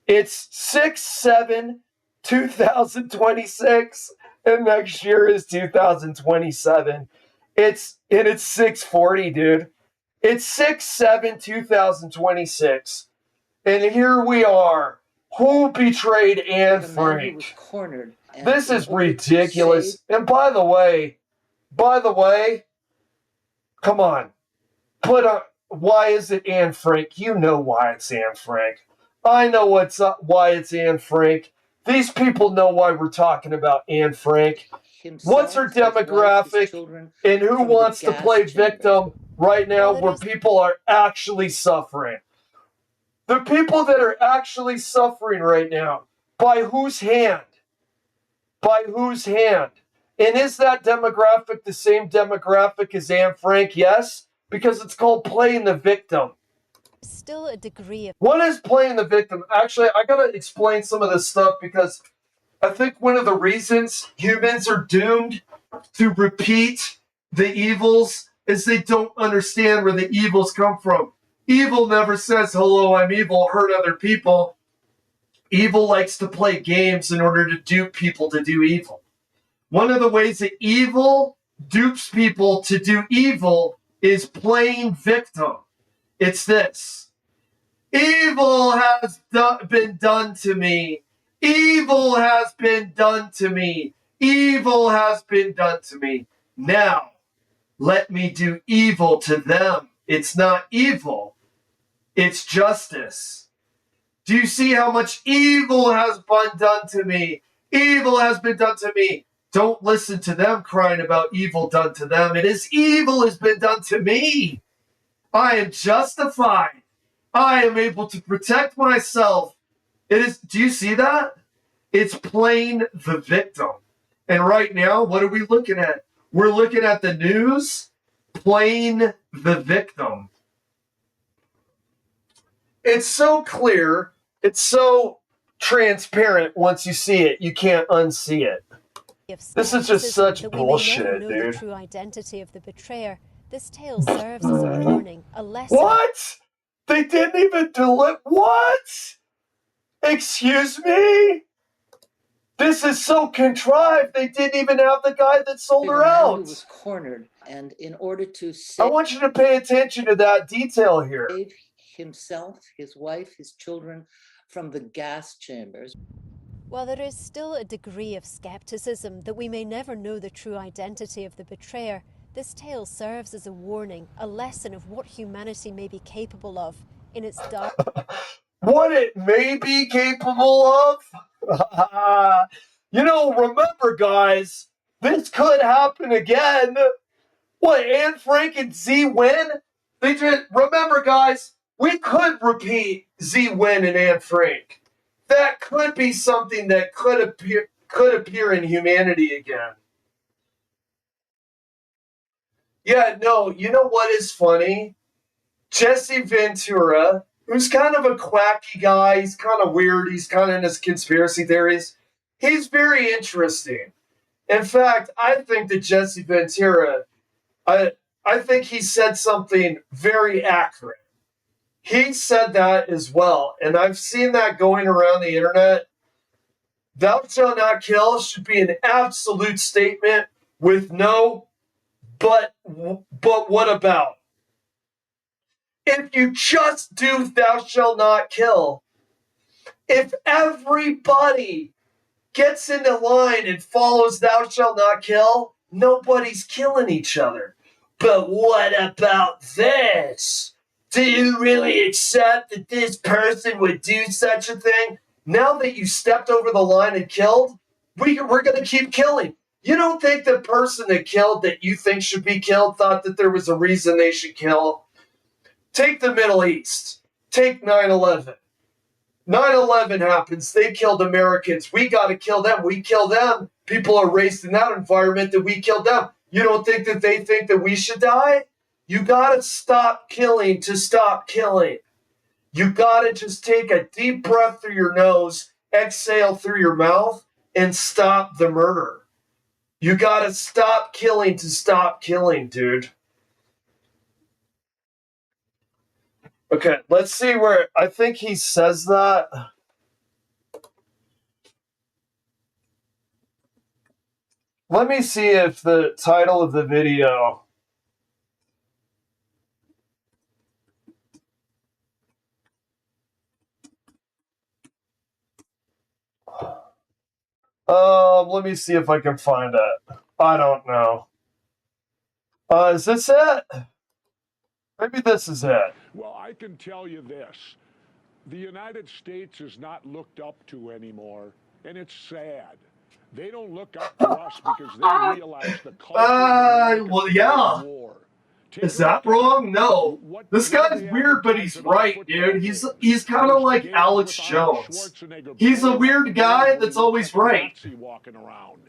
It's 6/7, 2026, and next year is 2027. It's 640, dude. It's 6/7, 2026. And here we are. Who betrayed Anne Frank? Was cornered. This is ridiculous. And by the way, come on. Why is it Anne Frank? You know why it's Anne Frank. I know why it's Anne Frank. These people know why we're talking about Anne Frank. What's her demographic, and who wants to play victim right now where people are actually suffering? The people that are actually suffering right now, by whose hand? By whose hand? And is that demographic the same demographic as Anne Frank? Yes, because it's called playing the victim. Still a degree of... What is playing the victim? Actually, I gotta explain some of this stuff because I think one of the reasons humans are doomed to repeat the evils is they don't understand where the evils come from. Evil never says, hello, I'm evil, hurt other people. Evil likes to play games in order to dupe people to do evil. One of the ways that evil dupes people to do evil is playing victim. It's this. Evil has been done to me. Evil has been done to me. Evil has been done to me. Now, let me do evil to them. It's not evil. It's justice. Do you see how much evil has been done to me? Evil has been done to me. Don't listen to them crying about evil done to them. It is evil has been done to me. I am justified. I am able to protect myself. It is. Do you see that? It's playing the victim. And right now, what are we looking at? We're looking at the news playing the victim. It's so clear. It's so transparent once you see it. You can't unsee it. This is just such bullshit, dude. The true identity of the betrayer. This tale serves as a warning, a lesson. What? They didn't even do it. What? Excuse me? This is so contrived. They didn't even have the guy that sold her out. He was cornered, and in order to I want you to pay attention to that detail here. Save himself, his wife, his children from the gas chambers. While there is still a degree of skepticism that we may never know the true identity of the betrayer, this tale serves as a warning, a lesson of what humanity may be capable of in its dark. What it may be capable of? Remember, guys, this could happen again. What, Anne Frank and Z Win? Remember, guys, we could repeat Z Win and Anne Frank. That could be something that could appear in humanity again. Yeah, no, you know what is funny? Jesse Ventura, who's kind of a quacky guy, he's kind of weird, he's kind of in his conspiracy theories. He's very interesting. In fact, I think that Jesse Ventura, I think he said something very accurate. He said that as well, and I've seen that going around the internet. Thou shalt not kill should be an absolute statement with no but what about? If you just do thou shalt not kill, if everybody gets into line and follows thou shalt not kill, nobody's killing each other. But what about this? Do you really accept that this person would do such a thing? Now that you stepped over the line and killed, we're going to keep killing. You don't think the person that killed that you think should be killed thought that there was a reason they should kill? Take the Middle East. Take 9/11. 9/11 happens. They killed Americans. We got to kill them. We kill them. People are raised in that environment that we killed them. You don't think that they think that we should die? You got to stop killing to stop killing. You got to just take a deep breath through your nose, exhale through your mouth, and stop the murder. You got to stop killing to stop killing, dude. Okay, let's see where I think he says that. Let me see if the title of the video. Let me see if I can find it. I don't know. Is this it? Maybe this is it. Well, I can tell you this. The United States is not looked up to anymore, and it's sad. They don't look up to us because they realize the culture well, yeah. war. Is that wrong? No. This guy's weird, but he's right, dude. He's kind of like Alex Jones. He's a weird guy that's always right. Walking around.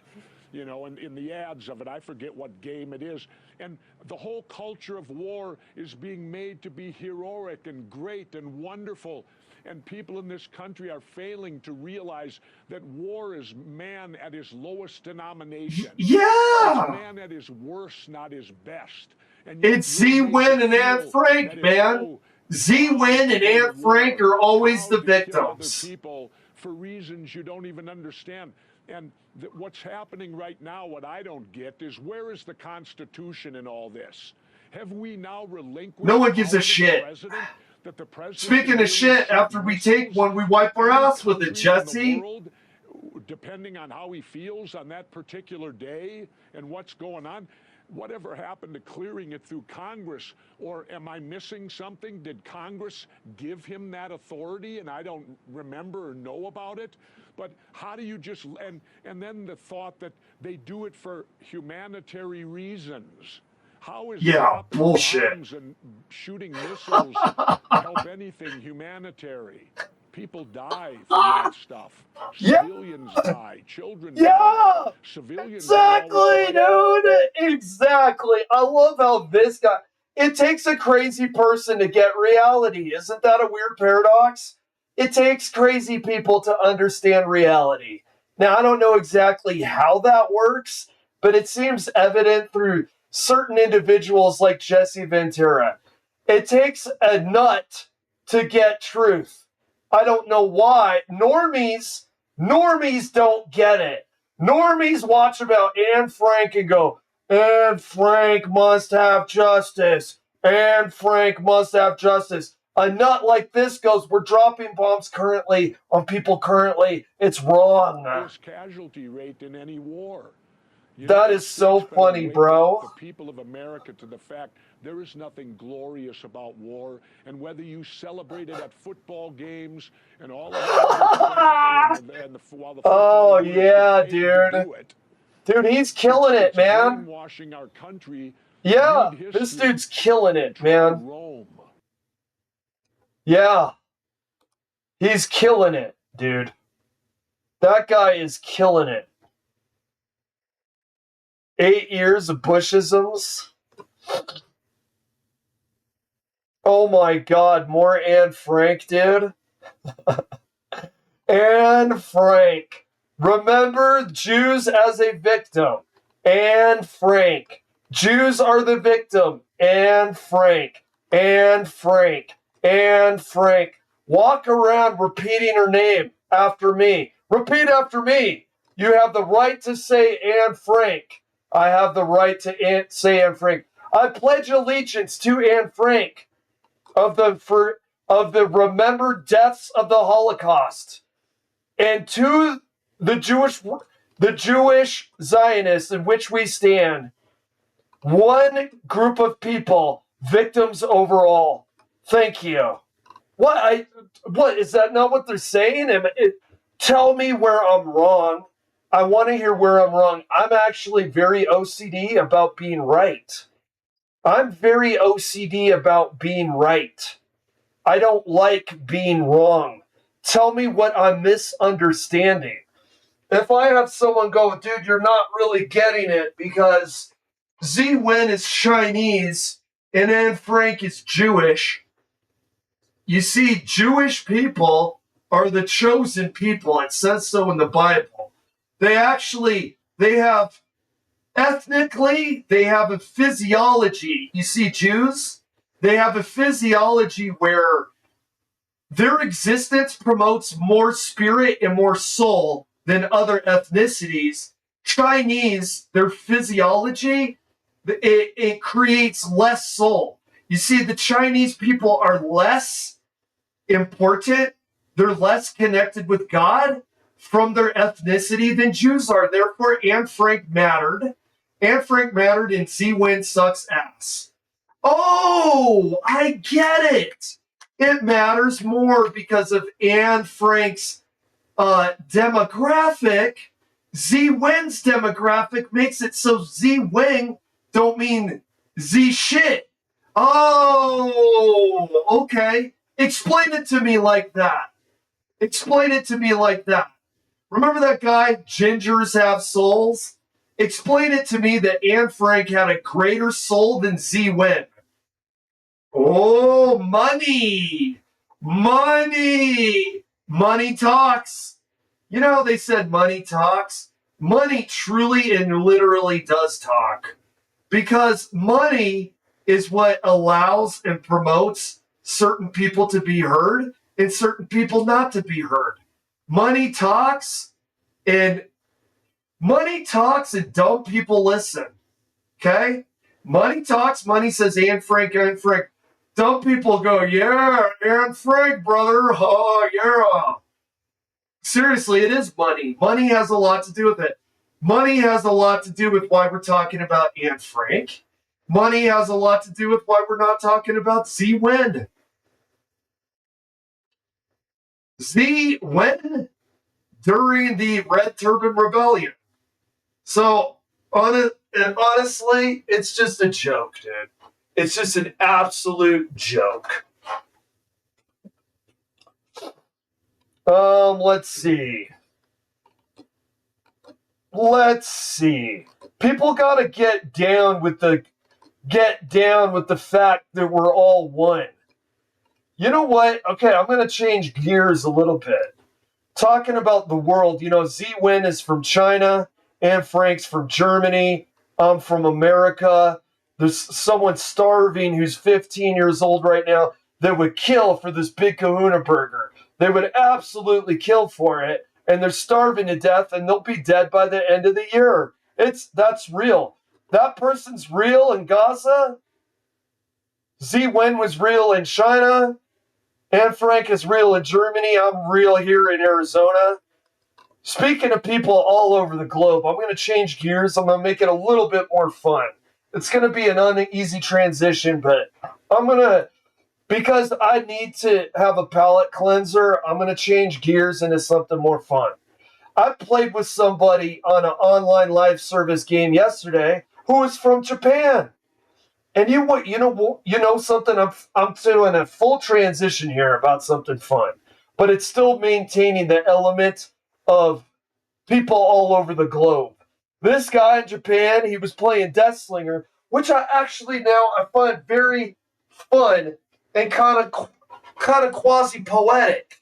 you know, and in the ads of it, I forget what game it is. And the whole culture of war is being made to be heroic and great and wonderful. And people in this country are failing to realize that war is man at his lowest denomination. Yeah. It's man at his worst, not his best. And it's Z-Win and Anne Frank, man. Z-Win and Anne Frank are always the victims. People for reasons you don't even understand. And what's happening right now, what I don't get, is where is the Constitution in all this? Have we now relinquished? No one gives a shit. That the president Speaking of shit, after we take one, we wipe our ass with it, Jesse. Depending on how he feels on that particular day and what's going on. Whatever happened to clearing it through Congress? Or am I missing something? Did Congress give him that authority and I don't remember or know about it? But how do you just, and then the thought that they do it for humanitarian reasons. How is bullshit. bombs and shooting missiles help anything humanitarian? People die from that stuff. Civilians die. Children die. Civilians exactly, dude. Exactly. I love how this guy. It takes a crazy person to get reality. Isn't that a weird paradox? It takes crazy people to understand reality. Now, I don't know exactly how that works, but it seems evident through certain individuals like Jesse Ventura. It takes a nut to get truth. I don't know why. Normies don't get it. Normies watch about Anne Frank and go, Anne Frank must have justice. Anne Frank must have justice. A nut like this goes, we're dropping bombs currently on people currently. It's wrong. Highest casualty rate in any war. That is so funny, bro. The people of America to the fact there is nothing glorious about war, and whether you celebrate it at football games and all of that, oh yeah, dude. Dude, he's killing it, man. Brainwashing our country. Yeah, this dude's killing it, man. Rome. Yeah, he's killing it, dude. That guy is killing it. 8 years of Bushisms. Oh my god, more Anne Frank, dude. Anne Frank. Remember Jews as a victim. Anne Frank. Jews are the victim. Anne Frank. Anne Frank. Anne Frank. Walk around repeating her name after me. Repeat after me. You have the right to say Anne Frank. I have the right to say Anne Frank. I pledge allegiance to Anne Frank of the remembered deaths of the Holocaust, and to the Jewish Zionists in which we stand. One group of people, victims overall. Thank you. What is that not what they're saying? Tell me where I'm wrong. I want to hear where I'm wrong. I'm actually very OCD about being right. I'm very OCD about being right. I don't like being wrong. Tell me what I'm misunderstanding. If I have someone go, dude, you're not really getting it because Z-Wen is Chinese and Anne Frank is Jewish. You see, Jewish people are the chosen people. It says so in the Bible. They have ethnically, they have a physiology. You see, Jews, they have a physiology where their existence promotes more spirit and more soul than other ethnicities. Chinese, their physiology, it creates less soul. You see, the Chinese people are less important. They're less connected with God from their ethnicity than Jews are. Therefore, Anne Frank mattered. Anne Frank mattered and Z-Wen sucks ass. Oh, I get it. It matters more because of Anne Frank's demographic. Z-Wen's demographic makes it so Z-Wen don't mean Z-shit. Oh, okay. Explain it to me like that. Explain it to me like that. Remember that guy, Gingers Have Souls? Explain it to me that Anne Frank had a greater soul than Z Wen. Oh, money. Money. Money talks. You know how they said money talks? Money truly and literally does talk. Because money is what allows and promotes certain people to be heard and certain people not to be heard. Money talks and dumb people listen. Okay? Money talks, money says Anne Frank, Anne Frank. Dumb people go, yeah, Anne Frank, brother. Oh, yeah. Seriously, it is money. Money has a lot to do with it. Money has a lot to do with why we're talking about Anne Frank. Money has a lot to do with why we're not talking about Z Wen. Z Wen during the Red Turban Rebellion. So, honestly, it's just a joke, dude. It's just an absolute joke. Let's see. People gotta get down with the fact that we're all one. You know what? Okay, I'm gonna change gears a little bit. Talking about the world, Z Wen is from China, Anne Frank's from Germany, I'm from America. There's someone starving who's 15 years old right now that would kill for this big kahuna burger. They would absolutely kill for it, and they're starving to death, and they'll be dead by the end of the year. That's real. That person's real in Gaza. Z Wen was real in China. Anne Frank is real in Germany. I'm real here in Arizona. Speaking of people all over the globe, I'm going to change gears. I'm going to make it a little bit more fun. It's going to be an uneasy transition, but because I need to have a palate cleanser, I'm going to change gears into something more fun. I played with somebody on an online live service game yesterday who was from Japan. And you know something. I'm doing a full transition here about something fun, but it's still maintaining the element of people all over the globe. This guy in Japan, he was playing Deathslinger, which I find very fun and kind of quasi poetic,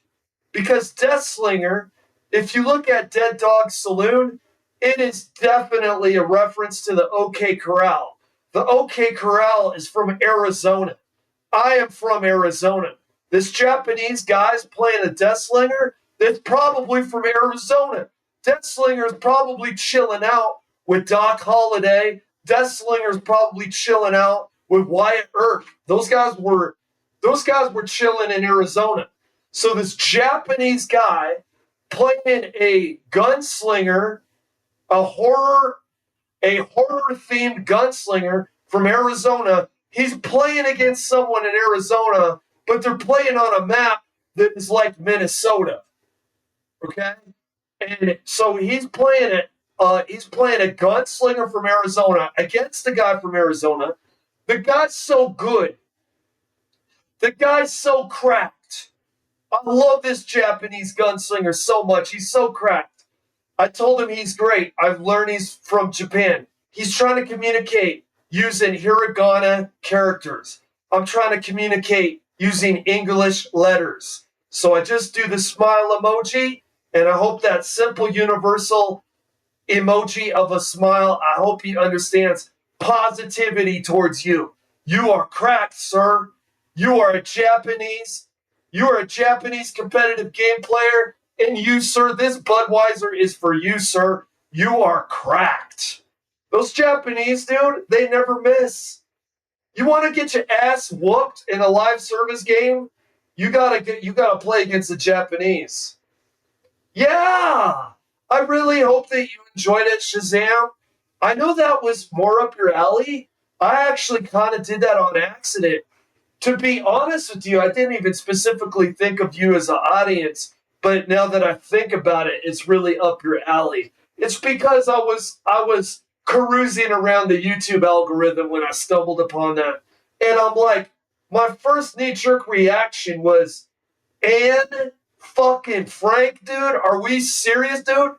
because Deathslinger, if you look at Dead Dog Saloon, it is definitely a reference to the OK Corral. The OK Corral is from Arizona. I am from Arizona. This Japanese guy's playing a Deathslinger that's probably from Arizona. Deathslinger's probably chilling out with Doc Holliday. Deathslinger's probably chilling out with Wyatt Earp. Those guys were chilling in Arizona. So this Japanese guy playing a gunslinger, a horror themed gunslinger from Arizona. He's playing against someone in Arizona, but they're playing on a map that is like Minnesota. Okay? And so he's playing it. He's playing a gunslinger from Arizona against the guy from Arizona. The guy's so good. The guy's so cracked. I love this Japanese gunslinger so much. He's so cracked. I told him he's great. I've learned he's from Japan. He's trying to communicate using hiragana characters. I'm trying to communicate using English letters. So I just do the smile emoji, and I hope that simple universal emoji of a smile, I hope he understands positivity towards you. You are cracked, sir. You are a Japanese competitive game player, and you, sir, this Budweiser is for you, sir. You are cracked. Those Japanese, dude, they never miss. You want to get your ass whooped in a live service game? You gotta play against the Japanese. Yeah! I really hope that you enjoyed it, Shazam. I know that was more up your alley. I actually kind of did that on accident. To be honest with you, I didn't even specifically think of you as an audience, but now that I think about it, it's really up your alley. It's because I was carousing around the YouTube algorithm when I stumbled upon that. And I'm like, my first knee-jerk reaction was, Anne fucking Frank, dude? Are we serious, dude?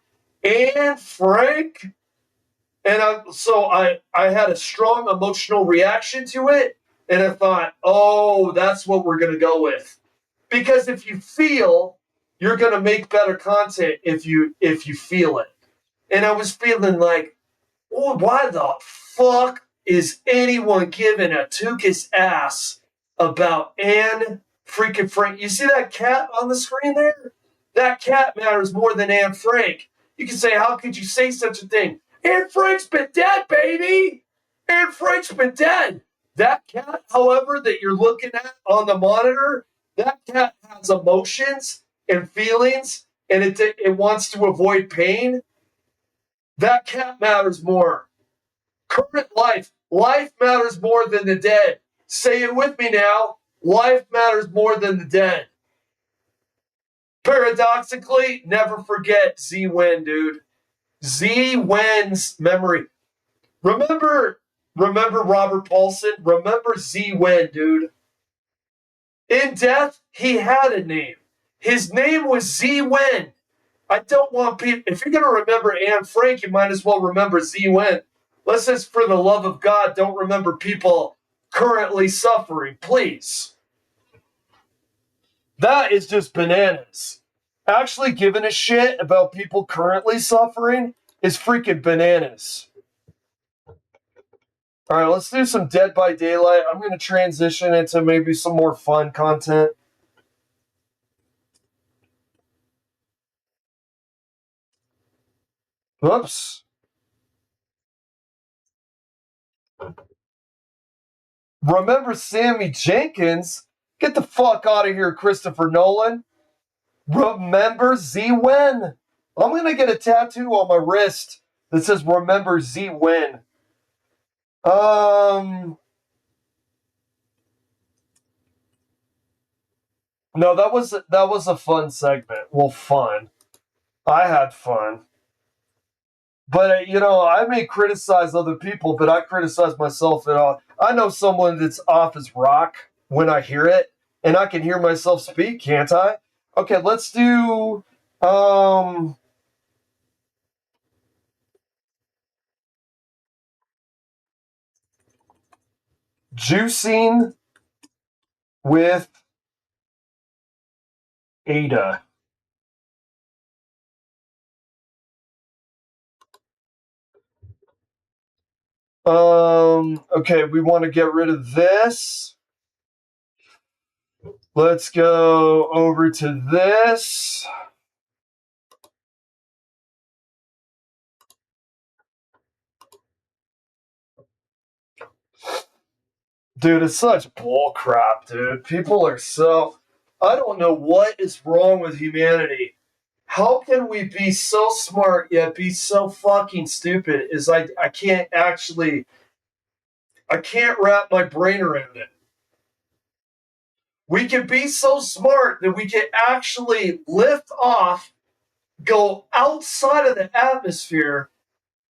Anne Frank? And so I had a strong emotional reaction to it, and I thought, oh, that's what we're going to go with. Because if you feel, you're going to make better content if you feel it. And I was feeling like, oh, why the fuck is anyone giving a Tukis ass about Anne freaking Frank? You see that cat on the screen there? That cat matters more than Anne Frank. You can say, how could you say such a thing? Anne Frank's been dead, baby! Anne Frank's been dead. That cat, however, that you're looking at on the monitor, that cat has emotions and feelings, and it wants to avoid pain. That cat matters more. Current life. Life matters more than the dead. Say it with me now. Life matters more than the dead. Paradoxically, never forget Z Wen, dude. Z Wen's memory. Remember Robert Paulson? Remember Z Wen, dude. In death, he had a name. His name was Z Wen. I don't want people. If you're going to remember Anne Frank, you might as well remember Z Wen. Let's just, for the love of God, don't remember people currently suffering, please. That is just bananas. Actually giving a shit about people currently suffering is freaking bananas. All right, let's do some Dead by Daylight. I'm going to transition into maybe some more fun content. Whoops. Remember Sammy Jenkins? Get the fuck out of here, Christopher Nolan. Remember Z Wen? I'm going to get a tattoo on my wrist that says Remember Z Wen. No, that was a fun segment. Well, fun. I had fun. But, I may criticize other people, but I criticize myself at all. I know someone that's off as rock when I hear it, and I can hear myself speak, can't I? Okay, let's do, juicing with Ada. Okay, we want to get rid of this. Let's go over to this. Dude, it's such bull crap, dude. People are so... I don't know what is wrong with humanity. How can we be so smart yet be so fucking stupid? I can't actually... I can't wrap my brain around it. We can be so smart that we can actually lift off, go outside of the atmosphere,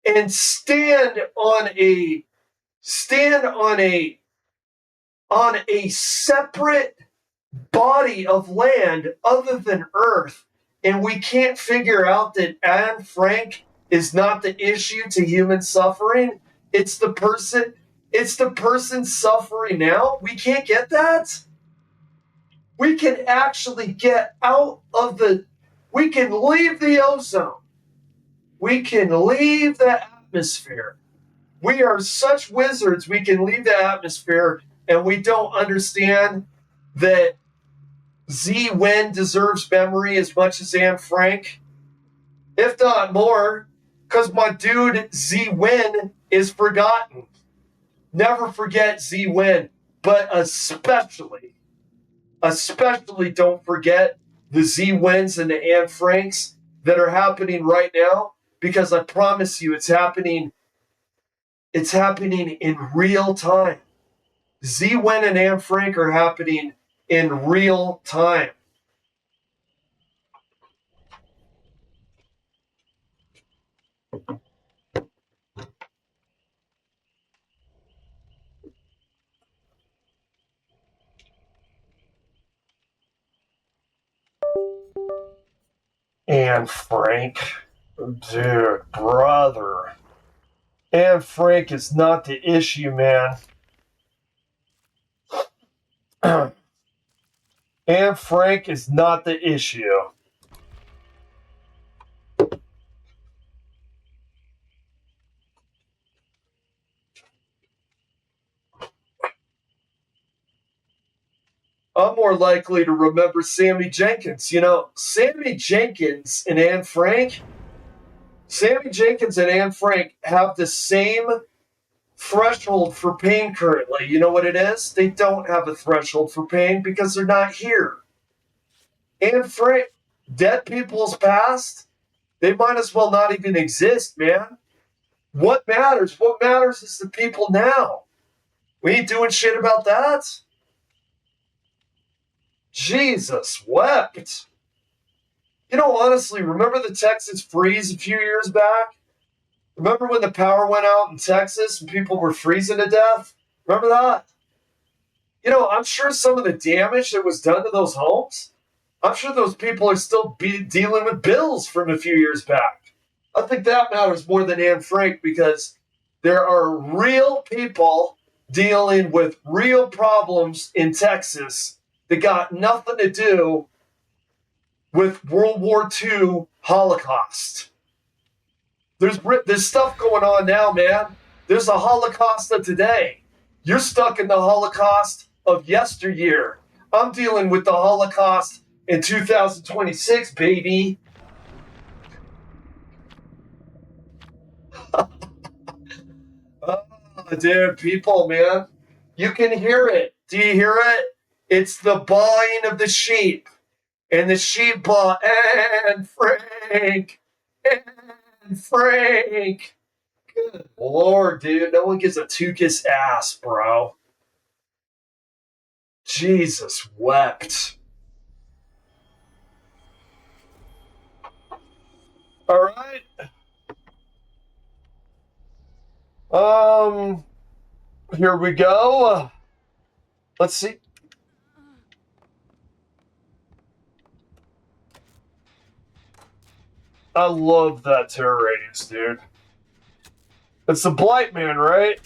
and stand on a separate body of land other than Earth, and we can't figure out that Anne Frank is not the issue to human suffering. It's the person suffering now. We can't get that. We can actually get out of we can leave the ozone. We can leave the atmosphere. We are such wizards, we can leave the atmosphere, and we don't understand that Z Wen deserves memory as much as Anne Frank, if not more, because my dude Z Wen is forgotten. Never forget Z Wen, but especially don't forget the Z Wens and the Anne Franks that are happening right now, because I promise you it's happening in real time. Z Wen and Anne Frank are happening in real time. Anne Frank, dude, brother. Anne Frank is not the issue, man. Anne Frank is not the issue. I'm more likely to remember Sammy Jenkins. You know, Sammy Jenkins and Anne Frank have the same threshold for pain currently. You know what it is? They don't have a threshold for pain because they're not here. Anne Frank, dead people's past, they might as well not even exist, man. What matters? What matters is the people now. We ain't doing shit about that. Jesus wept. You know, honestly, remember the Texas freeze a few years back? Remember when the power went out in Texas and people were freezing to death? Remember that? You know, I'm sure some of the damage that was done to those homes, I'm sure those people are still dealing with bills from a few years back. I think that matters more than Anne Frank because there are real people dealing with real problems in Texas that got nothing to do with World War II Holocaust. There's stuff going on now, man. There's a Holocaust of today. You're stuck in the Holocaust of yesteryear. I'm dealing with the Holocaust in 2026, baby. Oh, dude, people, man. You can hear it. Do you hear it? It's the bawing of the sheep. And the sheep baw, and Frank, and Frank. Good Lord, dude. No one gives a Tukis ass, bro. Jesus wept. All right. Here we go. Let's see. I love that terror radius, dude. It's the Blight Man, right?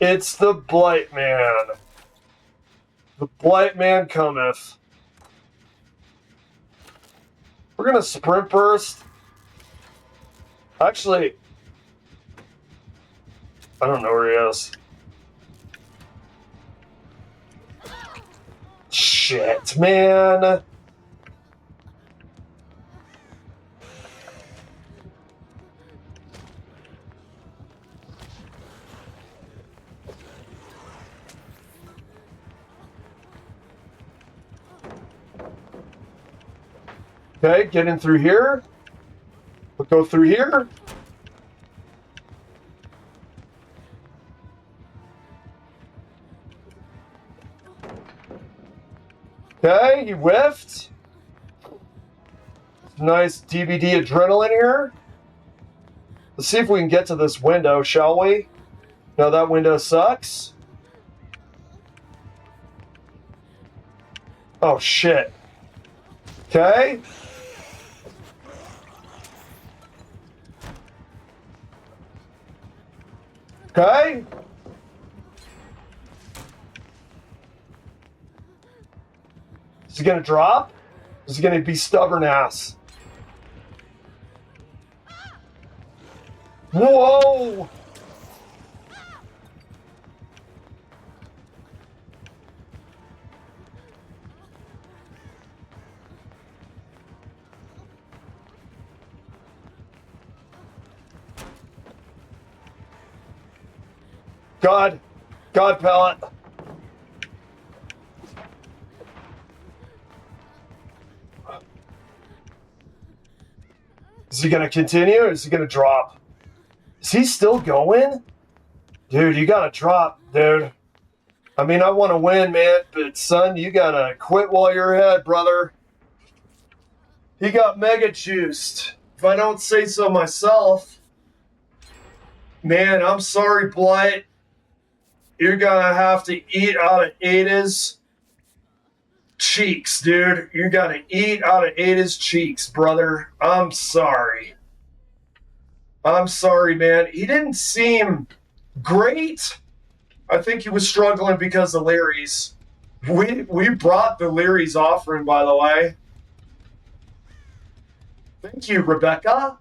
It's the Blight Man. The Blight Man cometh. We're gonna sprint burst. Actually, I don't know where he is. Shit, man. Okay, get in through here. We'll go through here. Okay, he whiffed. Nice DVD adrenaline here. Let's see if we can get to this window, shall we? No, that window sucks. Oh, shit. Okay. Okay. Is he going to drop? Is he going to be stubborn ass? Whoa! God pellet. Is he going to continue or is he going to drop? Is he still going? Dude, you got to drop, dude. I mean, I want to win, man, but son, you got to quit while you're ahead, brother. He got mega juiced. If I don't say so myself. Man, I'm sorry, Blight. You're going to have to eat out of Ada's cheeks, dude. You gotta eat out of Ada's cheeks, brother. I'm sorry. I'm sorry, man. He didn't seem great. I think he was struggling because of Larry's. We brought the Leary's offering, by the way. Thank you, Rebecca.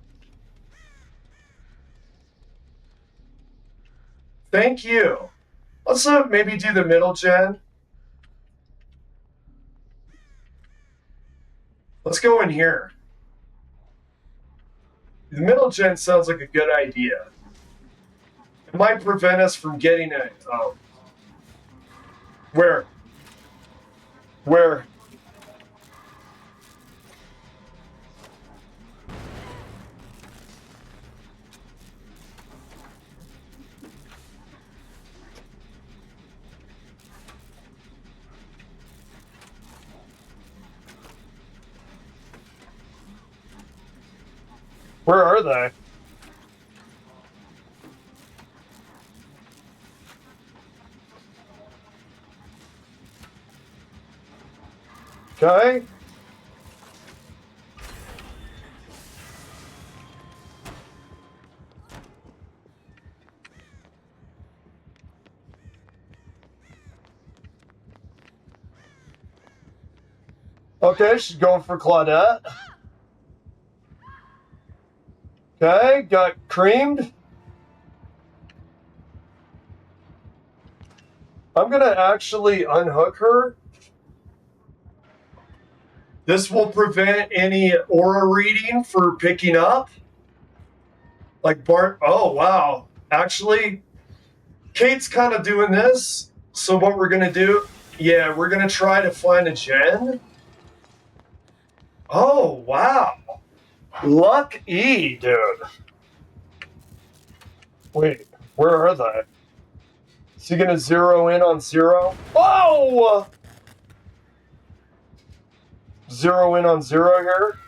Thank you. Let's maybe do the middle gen. Let's go in here. The middle gen sounds like a good idea. It might prevent us from getting it. Where? Where? Where are they? Okay. Okay, she's going for Claudette. Okay, got creamed. I'm going to actually unhook her. This will prevent any aura reading for picking up. Like Bart. Oh, wow. Actually, Kate's kind of doing this. So what we're going to do, yeah, we're going to try to find a gen. Oh, wow. Luck E, dude. Wait, where are they? Is he going to zero in on 0? Oh! Zero in on 0 here.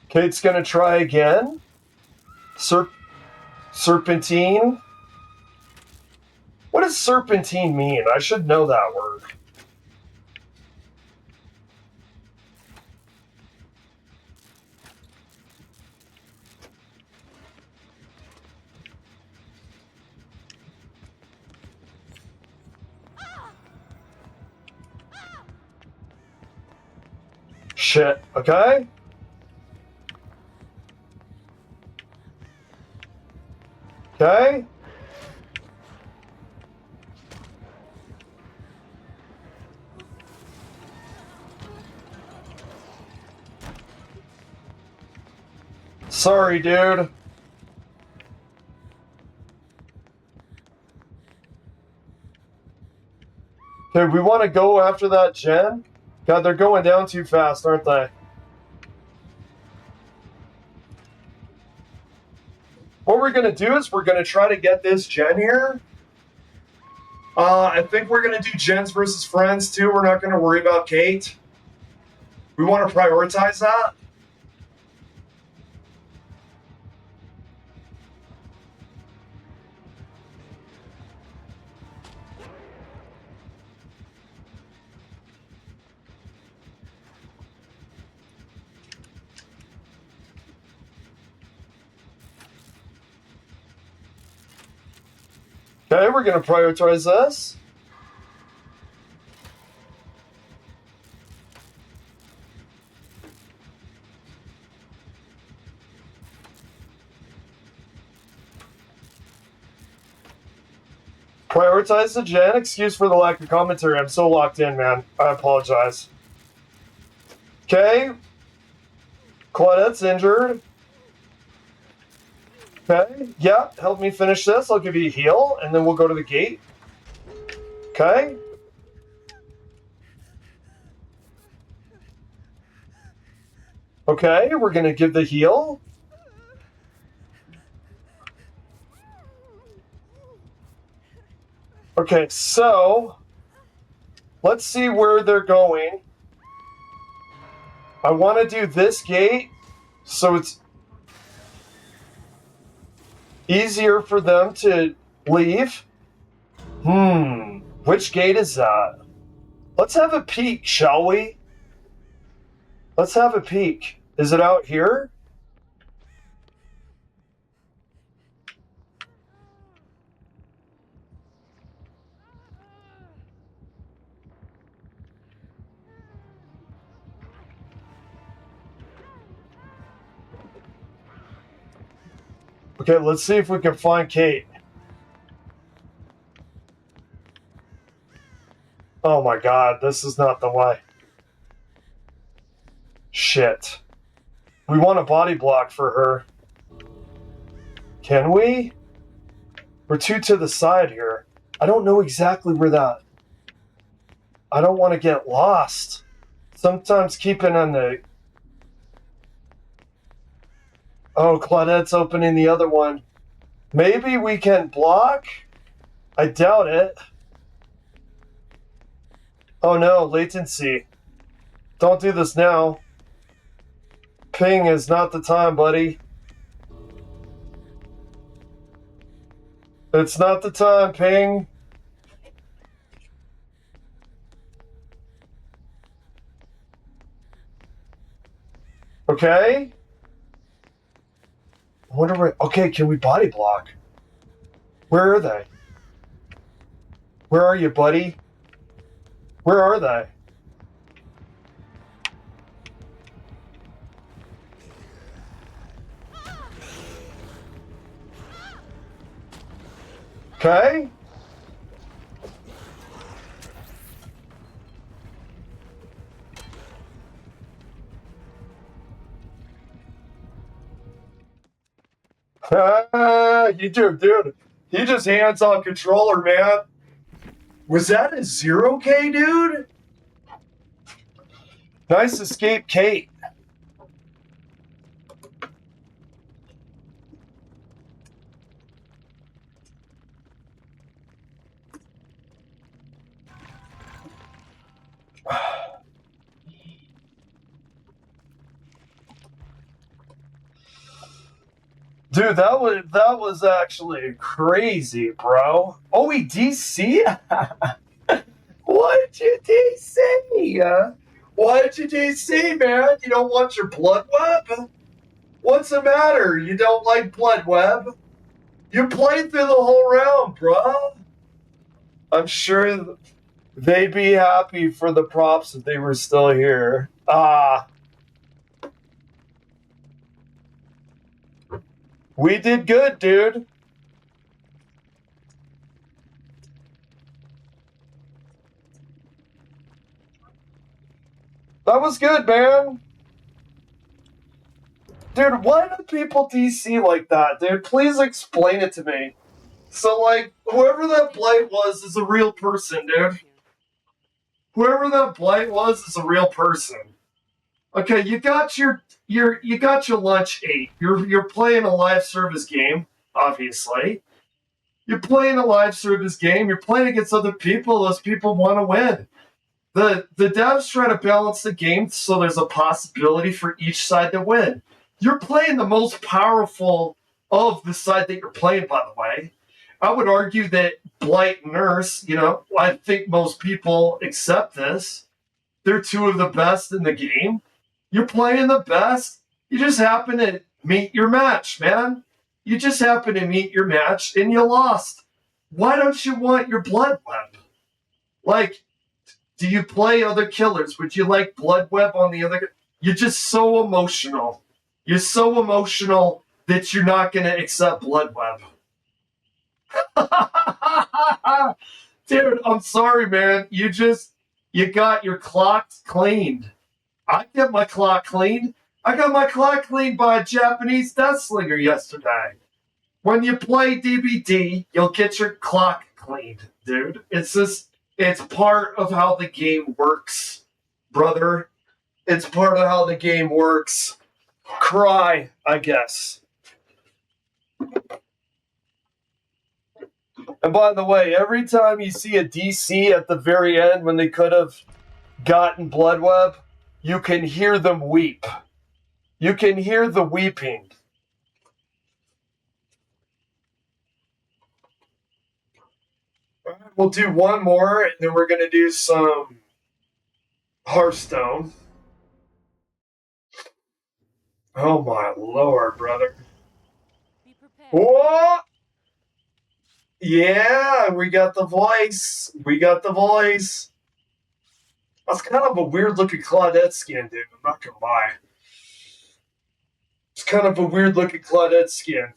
Kate's going to try again. Serpentine. What does serpentine mean? I should know that word. Shit, okay? Okay? Sorry, dude. Okay, we want to go after that gen? God, they're going down too fast, aren't they? What we're going to do is we're going to try to get this gen here. I think we're going to do gens versus friends, too. We're not going to worry about Kate. We want to prioritize that. Okay, we're going to prioritize this. Prioritize the gen. Excuse for the lack of commentary. I'm so locked in, man. I apologize. Okay. Claudette's injured. Okay. Yeah, help me finish this. I'll give you a heal, and then we'll go to the gate. Okay. Okay, we're going to give the heal. Okay, so let's see where they're going. I want to do this gate so it's easier for them to leave. Which gate is that? Let's have a peek, shall we? Let's have a peek. Is it out here? Okay, let's see if we can find Kate. Oh my god, this is not the way. Shit. We want a body block for her. Can we? We're too to the side here. I don't know exactly where that... I don't want to get lost. Sometimes keeping on the... Oh, Claudette's opening the other one. Maybe we can block? I doubt it. Oh no, latency. Don't do this now. Ping is not the time, buddy. It's not the time, Ping. Okay. I wonder where... Okay, can we body block? Where are they? Where are you, buddy? Where are they? Okay. Dude. He just hands-on controller, man. Was that a 0K, dude? Nice escape, Kate. Dude, that was actually crazy, bro. Oh, we DC? What'd you DC? What'd you DC, man? You don't want your blood web? What's the matter? You don't like blood web? You played through the whole round, bro. I'm sure they'd be happy for the props if they were still here. We did good, dude. That was good, man. Dude, why do people DC like that, dude? Please explain it to me. So, like, whoever that blight was is a real person, dude. Whoever that blight was is a real person. Okay, you got your lunch ate. You're playing a live service game, obviously. You're playing a live service game. You're playing against other people. Those people want to win. The devs try to balance the game so there's a possibility for each side to win. You're playing the most powerful of the side that you're playing, by the way. I would argue that Blight Nurse, I think most people accept this. They're two of the best in the game. You're playing the best. You just happen to meet your match, man. You just happen to meet your match and you lost. Why don't you want your blood web? Like, do you play other killers? Would you like blood web on the other? You're just so emotional. You're so emotional that you're not going to accept blood web. Dude, I'm sorry, man. You got your clock cleaned. I get my clock cleaned. I got my clock cleaned by a Japanese deathslinger yesterday. When you play DBD, you'll get your clock cleaned, dude. It's part of how the game works, brother. It's part of how the game works. Cry, I guess. And by the way, every time you see a DC at the very end when they could have gotten blood web, you can hear them weep. You can hear the weeping. We'll do one more, and then we're going to do some Hearthstone. Oh my lord, brother. Be prepared. What? Yeah, we got the voice. We got the voice. That's kind of a weird looking Claudette skin, dude. I'm not going to lie. It's kind of a weird looking Claudette skin.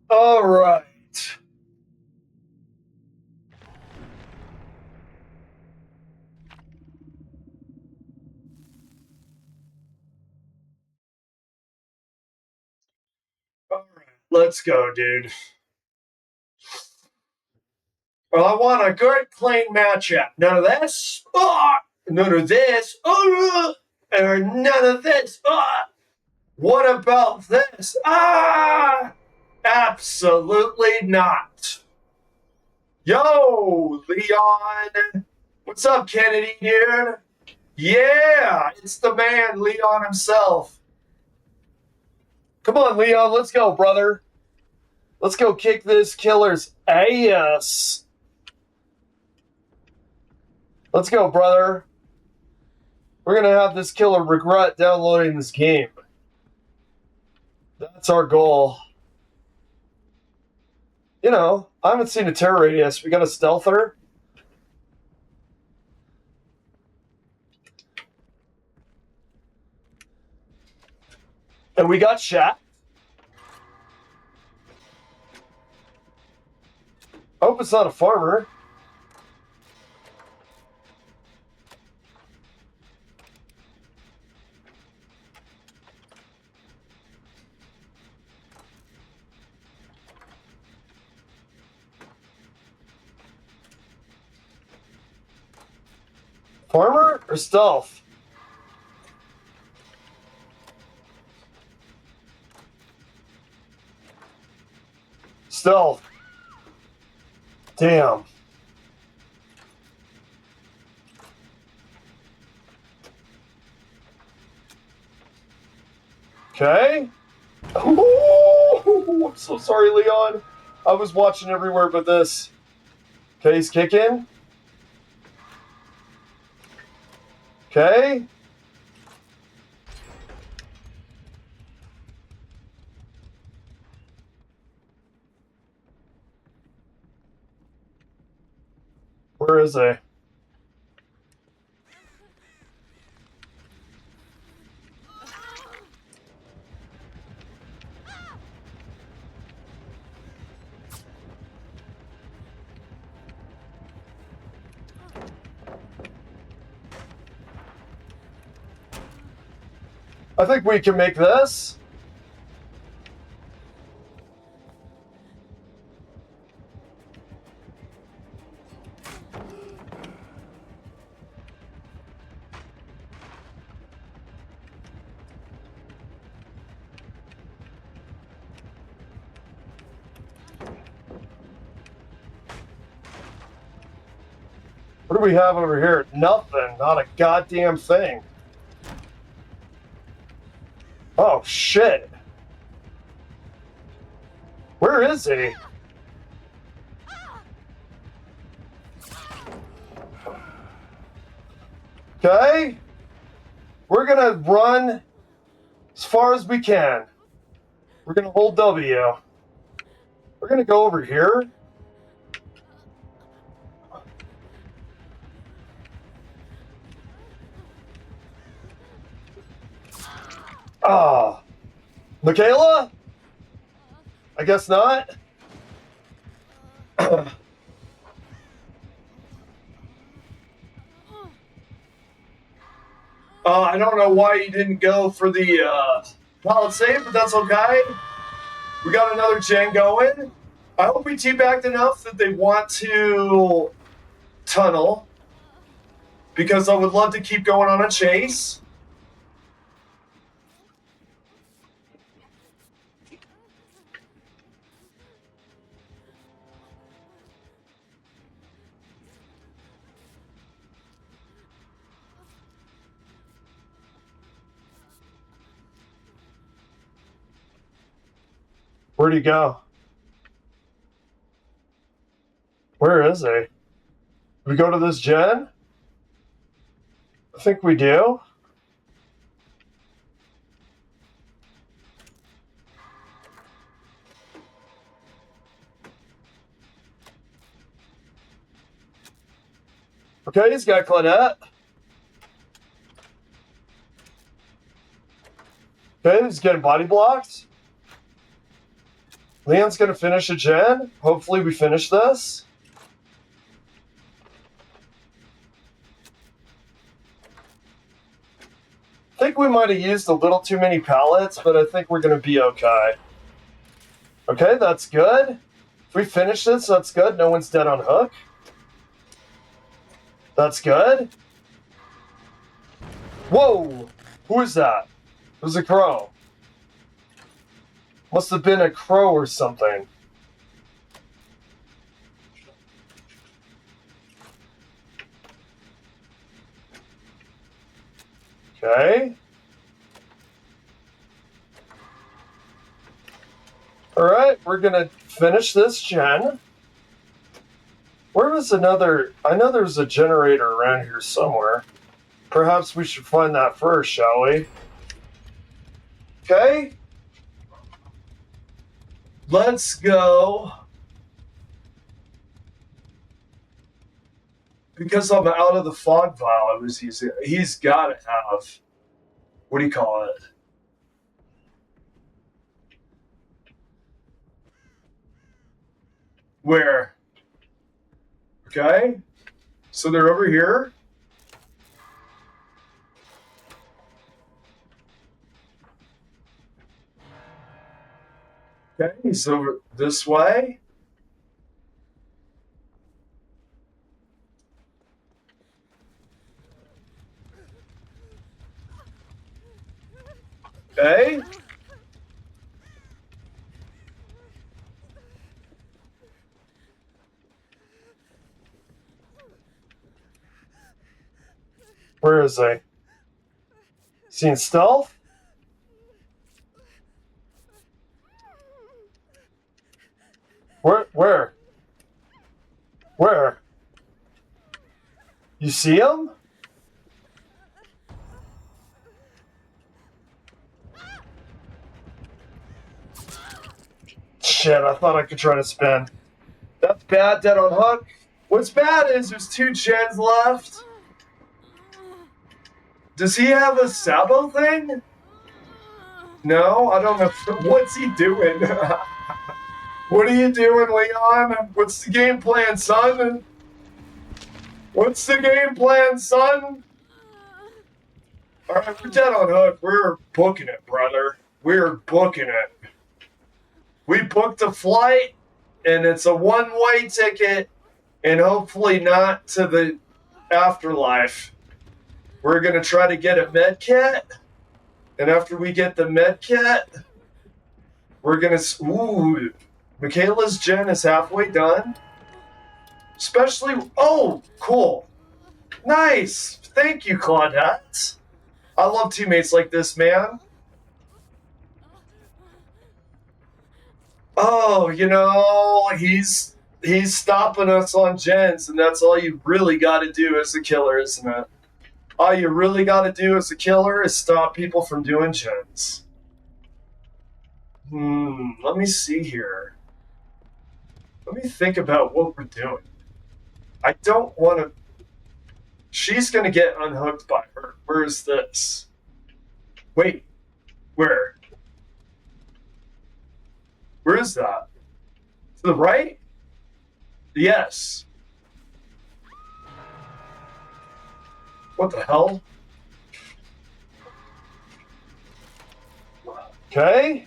All right. All right. Let's go, dude. Well, I want a good, clean matchup. None of this. None of this. Or none of this. What about this? Absolutely not. Yo, Leon. What's up, Kennedy, dude? Yeah, it's the man, Leon himself. Come on, Leon, let's go, brother. Let's go kick this killer's ass. Let's go, brother. We're going to have this killer regret downloading this game. That's our goal. You know, I haven't seen a terror radius. We got a stealther. And we got Shat. I hope it's not a farmer. Farmer or stealth? Stealth. Damn. Okay. Oh, I'm so sorry, Leon. I was watching everywhere but this. Okay, he's kicking. Okay. Where is he? I think we can make this. What do we have over here? Nothing. Not a goddamn thing. Oh, shit. Where is he? Okay. We're going to run as far as we can. We're going to hold W. We're going to go over here. Ah. Michaela? I guess not. I don't know why you didn't go for the pallet save, but that's okay. We got another gen going. I hope we teabagged enough that they want to tunnel, because I would love to keep going on a chase. Where'd he go? Where is he? Did we go to this gen? I think we do. Okay, he's got Claudette. Okay, he's getting body blocked. Leon's gonna finish a gen. Hopefully we finish this. I think we might have used a little too many pallets, but I think we're gonna be okay. Okay, that's good. If we finish this, that's good. No one's dead on hook. That's good. Whoa! Who is that? It was a crow. Must have been a crow or something. Okay. Alright, we're gonna finish this gen. Where was another? I know there's a generator around here somewhere. Perhaps we should find that first, shall we? Okay. Let's go. Because I'm out of the fog vial I was using, he's got to have, what do you call it? Where? Okay. So they're over here. Okay, he's over this way. Okay. Where is he? Seen stealth? Where? Where? You see him? Shit, I thought I could try to spin. That's bad, dead on hook. What's bad is there's 2 gens left. Does he have a Sabo thing? No, I don't know. What's he doing? What are you doing, Leon? What's the game plan, son? What's the game plan, son? Alright, we're dead on hook. We're booking it, brother. We're booking it. We booked a flight, and it's a one-way ticket, and hopefully not to the afterlife. We're going to try to get a med kit, and after we get the med kit, we're going to... Ooh, Michaela's gen is halfway done. Especially... Oh, cool. Nice. Thank you, Claudette. I love teammates like this, man. Oh, you know, he's stopping us on gens, and that's all you really got to do as a killer, isn't it? All you really got to do as a killer is stop people from doing gens. Let me see here. Let me think about what we're doing. I don't want to... She's going to get unhooked by her. Where is this? Wait. Where? Where is that? To the right? Yes. What the hell? Okay.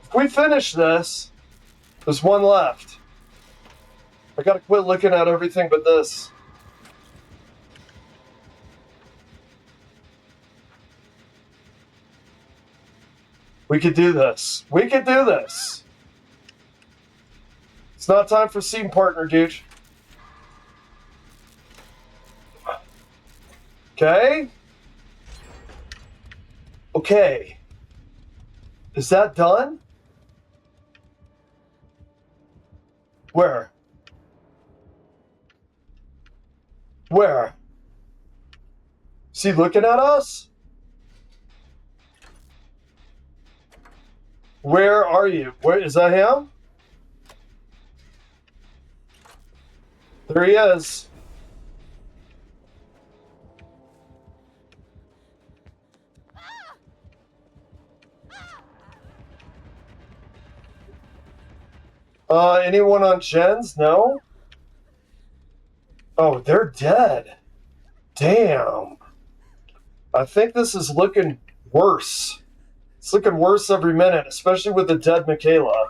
If we finish this, there's one left. I gotta quit looking at everything but this. We could do this. We could do this. It's not time for scene partner, dude. Okay. Okay. Is that done? Where? Where? Is he looking at us? Where are you? Where is that him? There he is. Anyone on Jen's? No? Oh, they're dead. Damn. I think this is looking worse. It's looking worse every minute, especially with the dead Michaela.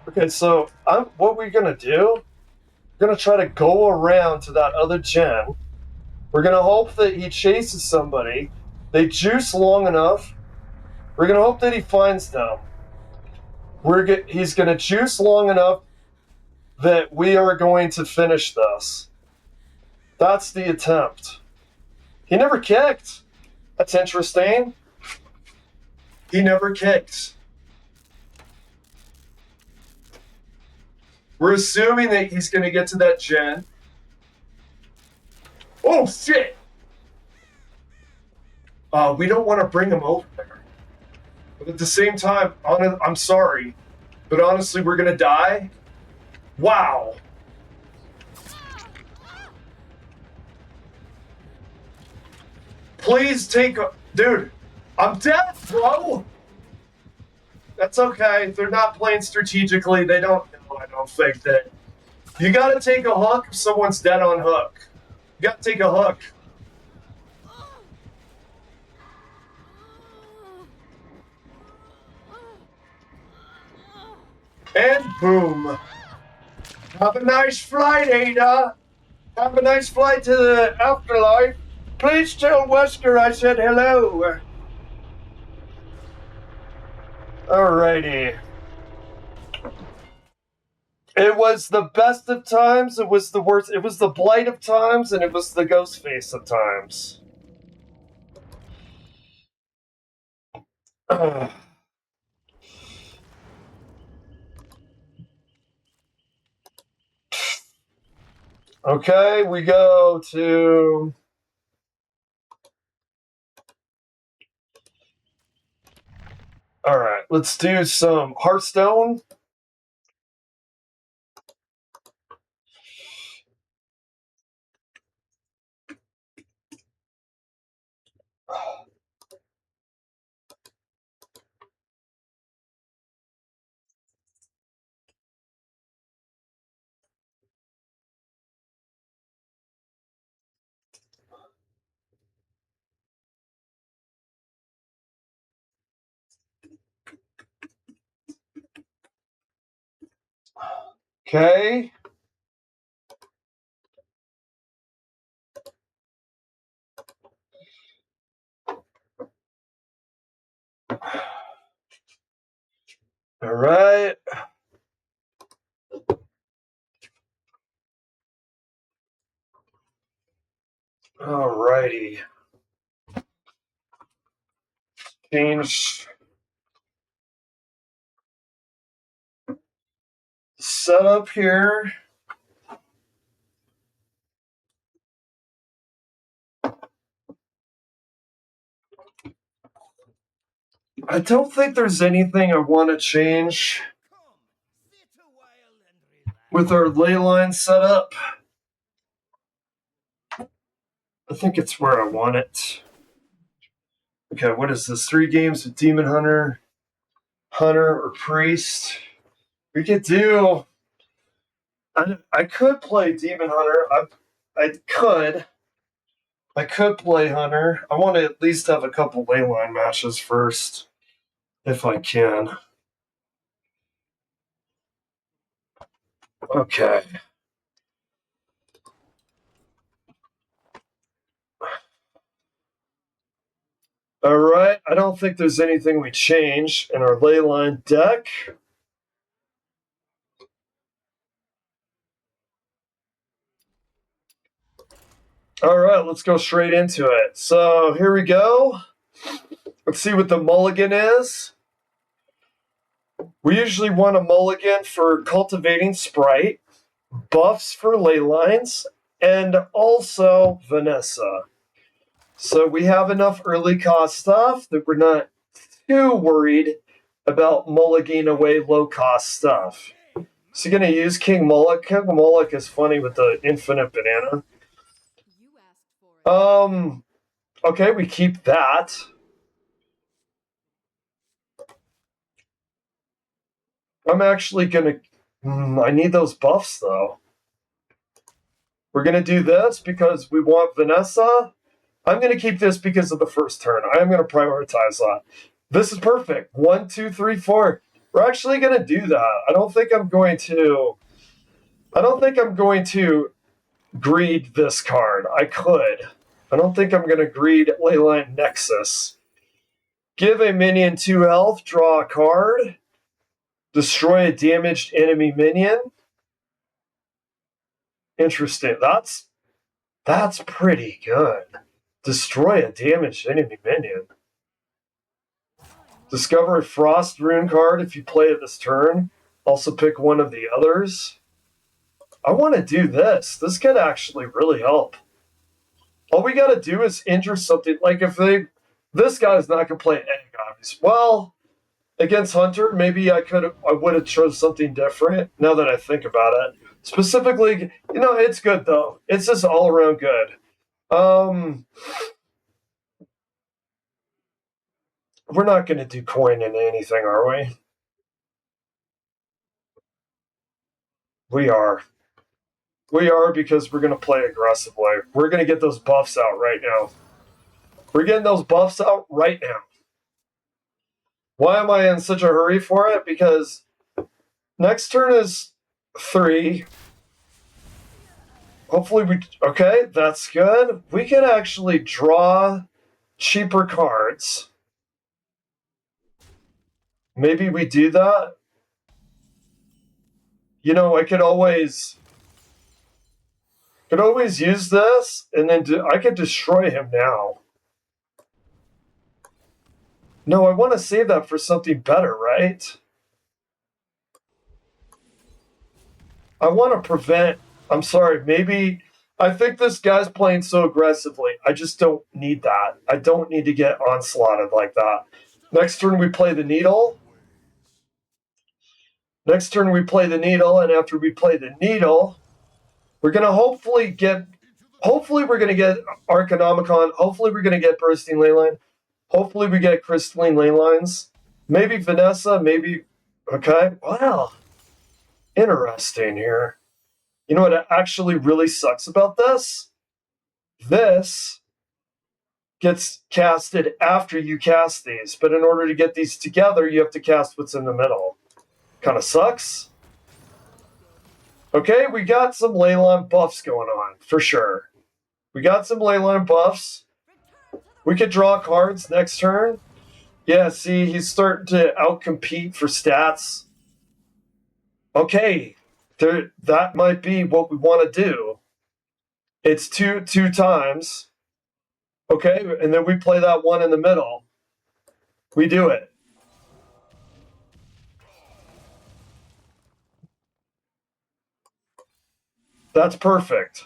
Okay, so what we're going to do, we're going to try to go around to that other Jen. We're going to hope that he chases somebody. They juice long enough. We're going to hope that he finds them. He's going to juice long enough that we are going to finish this. That's the attempt. He never kicked. That's interesting. He never kicked. We're assuming that he's going to get to that Gen. Oh, shit! We don't want to bring him over there. But at the same time, I'm sorry, but honestly, we're going to die. Wow. Please take a... Dude, I'm dead, bro! That's okay. They're not playing strategically. They don't know, I don't think, that... You gotta take a hook if someone's dead on hook. You gotta take a hook. And boom. Have a nice flight, Ada. Have a nice flight to the afterlife. Please tell Wesker I said hello. Alrighty. It was the best of times, it was the worst. It was the blight of times, and it was the ghost face of times. Okay, we go to... Alright, let's do some Hearthstone. Okay. Alright. Alrighty. Change setup here. I don't think there's anything I want to change with our ley line setup. I think it's where I want it. Okay, what is this? 3 games with Demon Hunter, Hunter, or Priest. We could do... I could play Demon Hunter. I could play Hunter. I want to at least have a couple ley line matches first, if I can. Okay. All right. I don't think there's anything we change in our Leyline deck. All right, let's go straight into it. So here we go. Let's see what the mulligan is. We usually want a mulligan for Cultivating Sprite, buffs for ley lines, and also Vanessa. So we have enough early cost stuff that we're not too worried about mulliganing away low cost stuff. So you're going to use King Mullick. King Mullick is funny with the infinite banana. Okay, we keep that. I'm actually going to... I need those buffs, though. We're going to do this because we want Vanessa. I'm going to keep this because of the first turn. I'm going to prioritize that. This is perfect. 1, 2, 3, 4. We're actually going to do that. I don't think I'm going to greed this card. I could. I don't think I'm going to greed Leyline Nexus. Give a minion 2 health, draw a card. Destroy a damaged enemy minion. Interesting. That's pretty good. Destroy a damaged enemy minion. Discover a Frost Rune card if you play it this turn. Also pick one of the others. I want to do this. This could actually really help. All we got to do is injure something. Like if this guy's not going to play Egg, obviously. Well, against Hunter, maybe I would have chose something different now that I think about it. Specifically, it's good though. It's just all around good. We're not going to do coin into anything, are we? We are. We are because we're going to play aggressively. We're going to get those buffs out right now. We're getting those buffs out right now. Why am I in such a hurry for it? Because next turn is 3. Hopefully okay, that's good. We can actually draw cheaper cards. Maybe we do that. I could always use this, and then I could destroy him now. No, I want to save that for something better, right? I want to prevent... I'm sorry, maybe... I think this guy's playing so aggressively. I just don't need that. I don't need to get onslaughted like that. Next turn, we play the Needle. Next turn, we play the Needle, and after we play the Needle, we're going to hopefully get... Hopefully, we're going to get Arcanomicon. Hopefully, we're going to get Bursting Leyline. Hopefully, we get Crystalline Leylines. Maybe Vanessa, maybe... Okay, wow. Interesting here. You know what actually really sucks about this? This gets casted after you cast these, but in order to get these together, you have to cast what's in the middle. Kind of sucks. Okay, we got some Leyline buffs going on, for sure. We got some Leyline buffs. We could draw cards next turn. Yeah, see, he's starting to outcompete for stats. Okay, that might be what we want to do. It's two times. Okay, and then we play that one in the middle. We do it. That's perfect.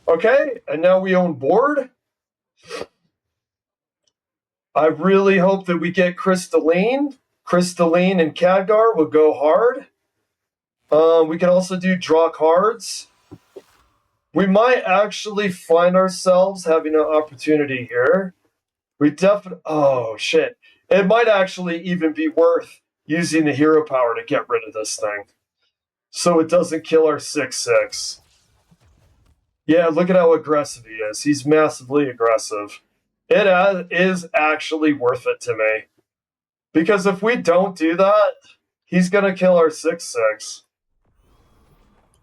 Okay, and now we own board. I really hope that we get Crystalline. Crystalline and Khadgar will go hard. We can also do draw cards. We might actually find ourselves having an opportunity here. We definitely... Oh, shit. It might actually even be worth using the hero power to get rid of this thing. So it doesn't kill our 6/6. Yeah, look at how aggressive he is. He's massively aggressive. It is actually worth it to me. Because if we don't do that, he's going to kill our 6/6.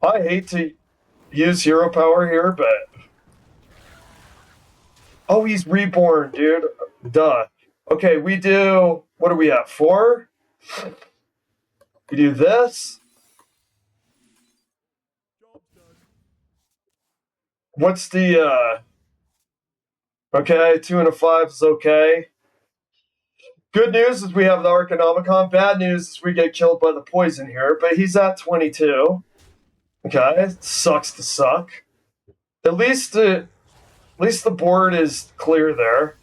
I hate to use hero power here, but... Oh, he's reborn, dude. Duh. Okay, we do... What are we at? 4? We do this. What's the... Okay, 2 and a 5 is okay. Good news is we have the Arcanomicon. Bad news is we get killed by the poison here, but he's at 22. Okay, sucks to suck. At least the board is clear there.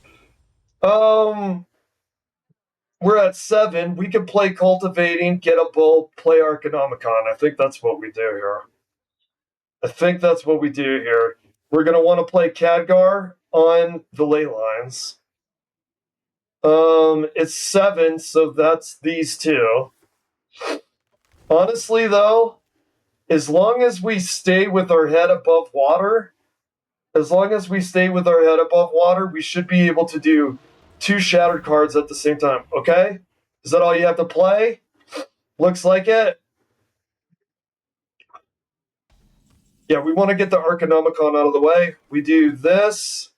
We're at 7. We can play Cultivating, get a bull, play Arcanomicon. I think that's what we do here. We're going to want to play Khadgar on the ley lines. It's 7, so that's these two. Honestly, though, as long as we stay with our head above water, we should be able to do 2 shattered cards at the same time, okay? Is that all you have to play? Looks like it. Yeah, we want to get the Arcanomicon out of the way. We do this.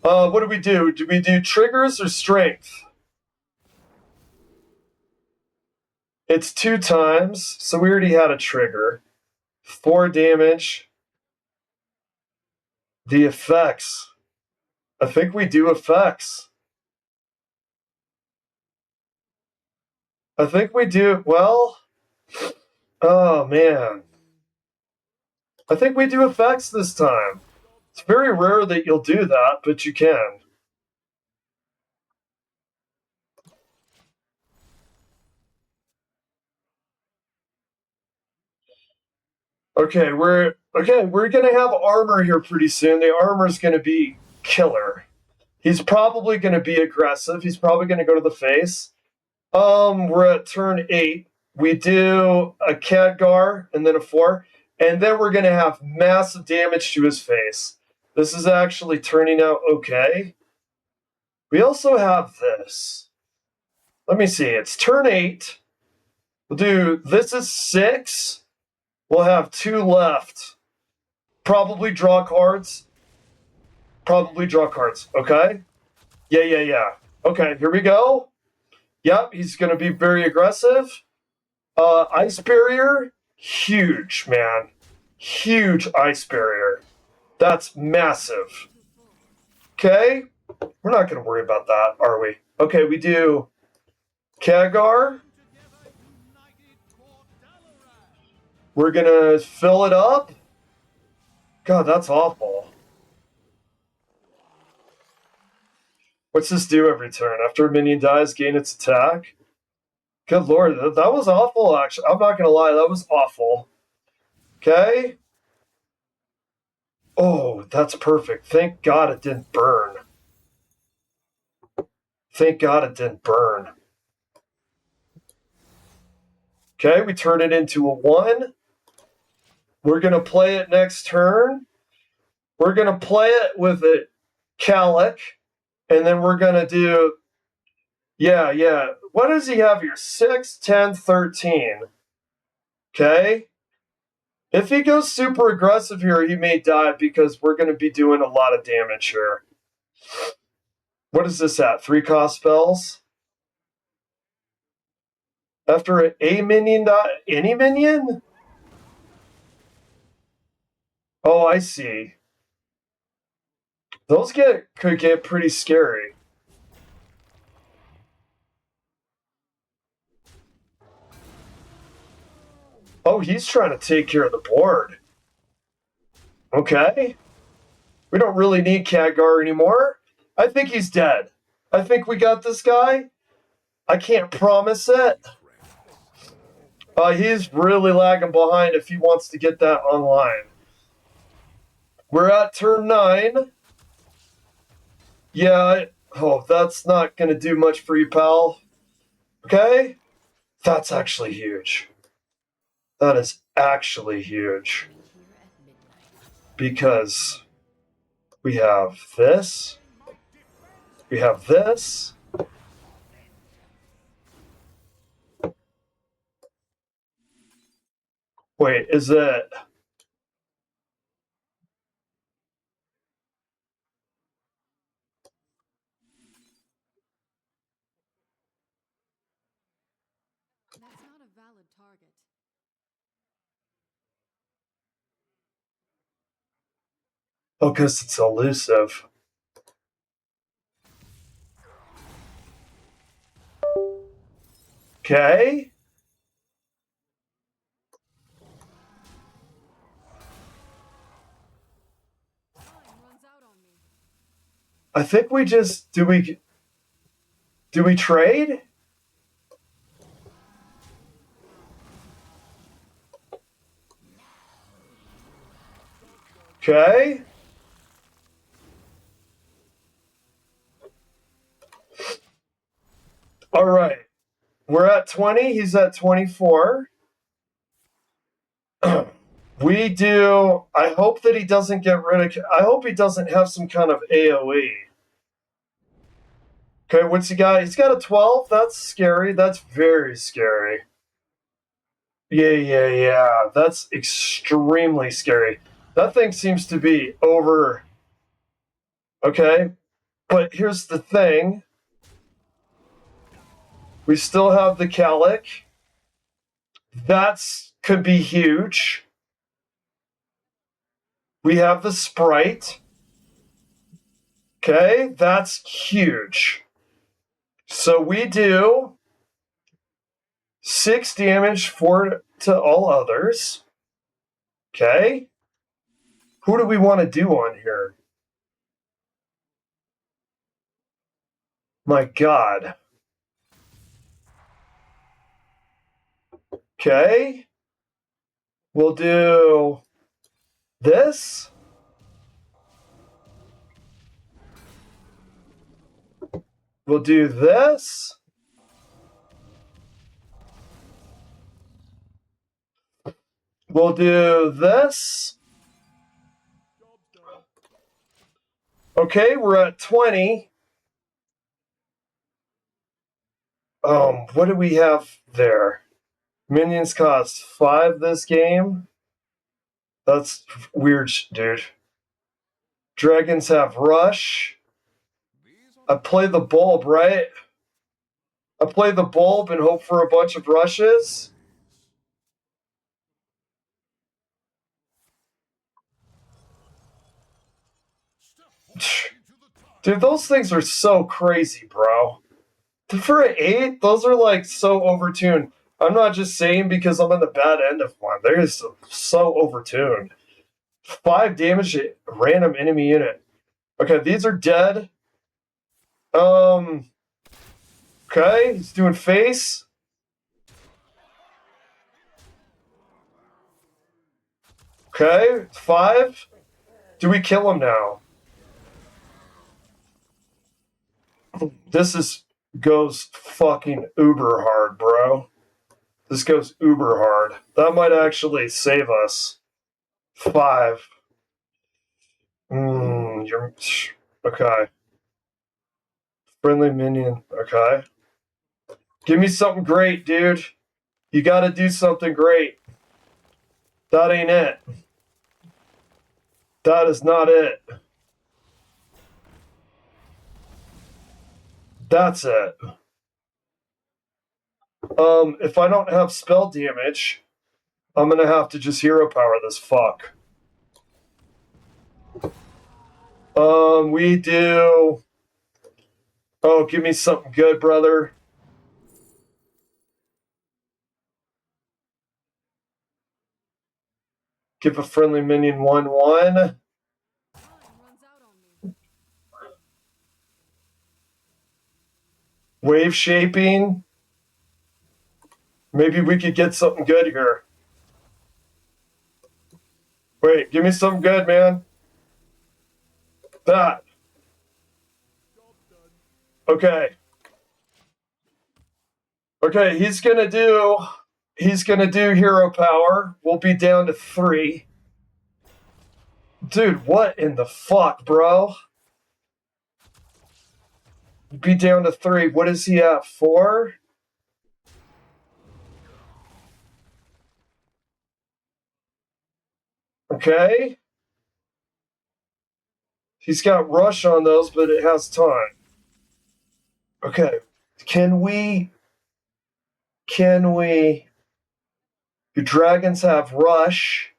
What do we do? Do we do triggers or strength? It's 2 times, so we already had a trigger. 4 damage. The effects. I think we do effects. I think we do, well... Oh, man. I think we do effects this time. It's very rare that you'll do that, but you can. Okay, we're gonna have armor here pretty soon. The armor's gonna be killer. He's probably gonna be aggressive. He's probably gonna go to the face. We're at turn 8. We do a Khadgar and then a 4, and then we're gonna have massive damage to his face. This is actually turning out okay. We also have this. Let me see. It's turn 8. We'll do this is 6. We'll have 2 left. Probably draw cards. Okay? Yeah. Okay, here we go. Yep, he's going to be very aggressive. Ice barrier. Huge, man. Huge ice barrier. That's massive. Okay? We're not going to worry about that, are we? Okay, we do Khadgar. We're going to fill it up. God, that's awful. What's this do every turn? After a minion dies, gain its attack? Good lord, that was awful, actually. I'm not going to lie, that was awful. Okay. Oh, that's perfect. Thank God it didn't burn. Okay, we turn it into a 1. We're going to play it next turn. We're going to play it with a Calic. And then we're going to do... Yeah. What does he have here? 6, 10, 13. Okay. If he goes super aggressive here, he may die because we're going to be doing a lot of damage here. What is this at? 3 cost spells? After a minion die? Any minion? Oh, I see. Those could get pretty scary. Oh, he's trying to take care of the board. Okay. We don't really need Khadgar anymore. I think he's dead. I think we got this guy. I can't promise it. He's really lagging behind if he wants to get that online. We're at turn 9. Yeah, that's not going to do much for you, pal. Okay? That's actually huge. That is actually huge. Because We have this. We have this. Wait, is it... That's not a valid target. Oh, because it's elusive. Okay. I think we just... Do we trade? Okay. All right. We're at 20. He's at 24. We do... I hope that he doesn't get rid of... I hope he doesn't have some kind of AoE. Okay, what's he got? He's got a 12. That's scary. That's very scary. Yeah. That's extremely scary. That thing seems to be over... Okay, but here's the thing. We still have the Calic. That's could be huge. We have the Sprite. Okay, that's huge. So we do 6 damage, 4 to all others. Okay. Who do we want to do on here? My God. Okay. We'll do this. We'll do this. We'll do this. Okay, we're at 20. What do we have there? Minions cost 5 this game. That's weird, dude. Dragons have rush. I play the bulb, right? I play the bulb and hope for a bunch of rushes. Dude, those things are so crazy, bro. For an 8, those are like so overtuned. I'm not just saying because I'm on the bad end of one. They're just so overtuned. 5 damage to random enemy unit. Okay, these are dead. Okay, he's doing face. Okay, 5. Do we kill him now? This goes fucking uber hard, bro. This goes uber hard. That might actually save us. 5. You're... Okay. Friendly minion. Okay. Give me something great, dude. You gotta do something great. That ain't it. That is not it. That's it. If I don't have spell damage, I'm gonna have to just hero power this fuck. We do... Oh, give me something good, brother. Give a friendly minion 1/1. Wave shaping. Maybe we could get something good here. Wait, give me something good, man. That. Okay. Okay, he's gonna do hero power. We'll be down to 3. Dude, what in the fuck, bro? Be down to 3. What is he at? 4? Okay. He's got rush on those, but it has time. Okay. Can we... The dragons have rush.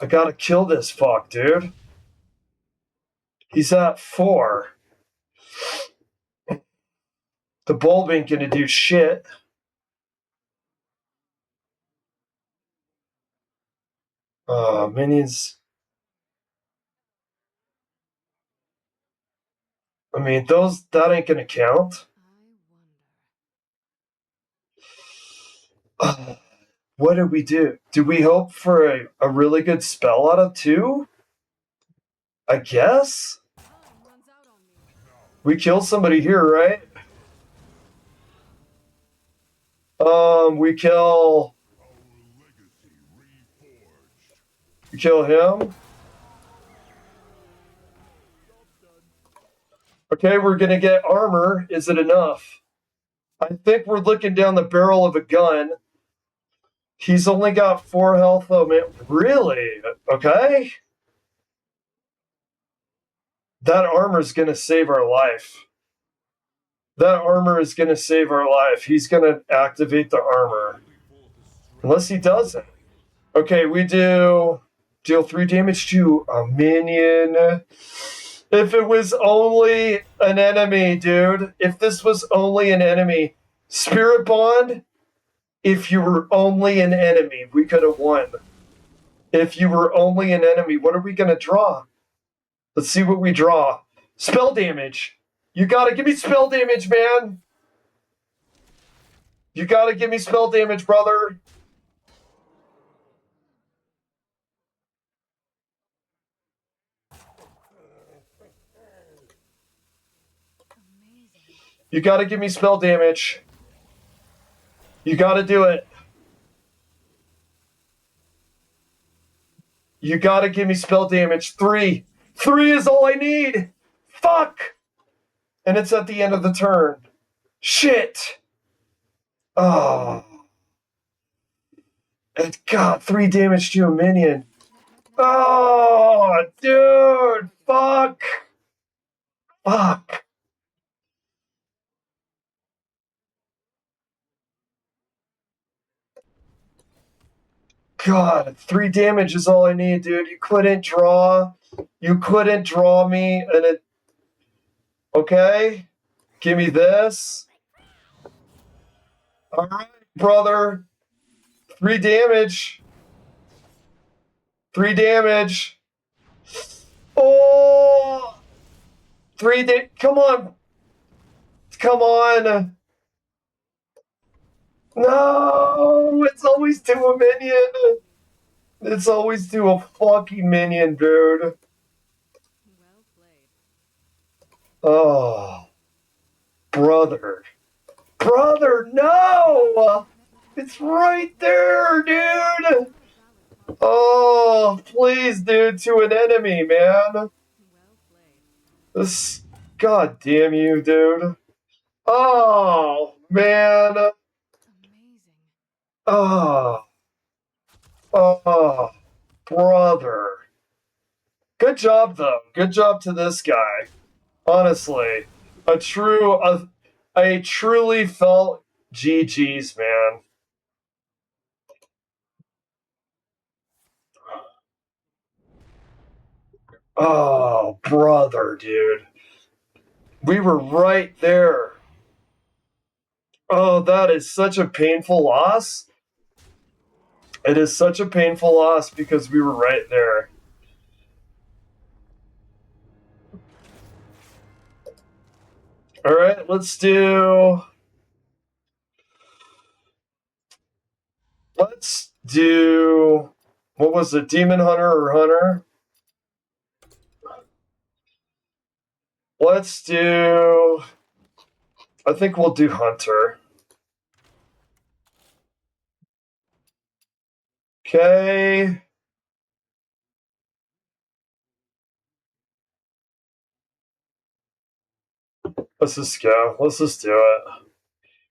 I gotta kill this fuck, dude. He's at 4. The bulb ain't gonna do shit. Minions. I mean, that ain't gonna count. What did we do? Did we hope for a really good spell out of 2? I guess? We kill somebody here, right? We kill him. Okay, we're gonna get armor. Is it enough? I think we're looking down the barrel of a gun. He's only got 4 health though, man. Really? Okay. That armor's gonna save our life. That armor is gonna save our life. He's gonna activate the armor. Unless he doesn't. Okay, we deal 3 damage to a minion. If it was only an enemy, dude. If this was only an enemy. Spirit Bond, if you were only an enemy, we could have won. If you were only an enemy, what are we going to draw? Let's see what we draw. Spell damage. You got to give me spell damage, man. You got to give me spell damage, brother. You got to give me spell damage. You got to do it. You got to give me spell damage. 3. 3 is all I need. Fuck. And it's at the end of the turn. Shit. Oh. It got 3 damage to a minion. Oh, dude. Fuck. Fuck. God, 3 damage is all I need, dude. You couldn't draw me, and it... Okay? Give me this. Alright, brother. 3 damage. 3 damage. Oh! 3 damage. Come on. Come on. No! It's always to a minion. It's always to a fucking minion, dude. Well played. Oh. Brother. Brother, no! It's right there, dude! Oh, please, dude, to an enemy, man. Well played. This... God damn you, dude. Oh, man. Amazing. Oh. Oh, brother. Good job, though. Good job to this guy. Honestly. I truly felt GG's, man. Oh, brother, dude. We were right there. Oh, that is such a painful loss. It is such a painful loss because we were right there. All right, let's do... What was it? Demon Hunter or Hunter? Let's do... I think we'll do Hunter. Okay. Let's just go. Let's just do it.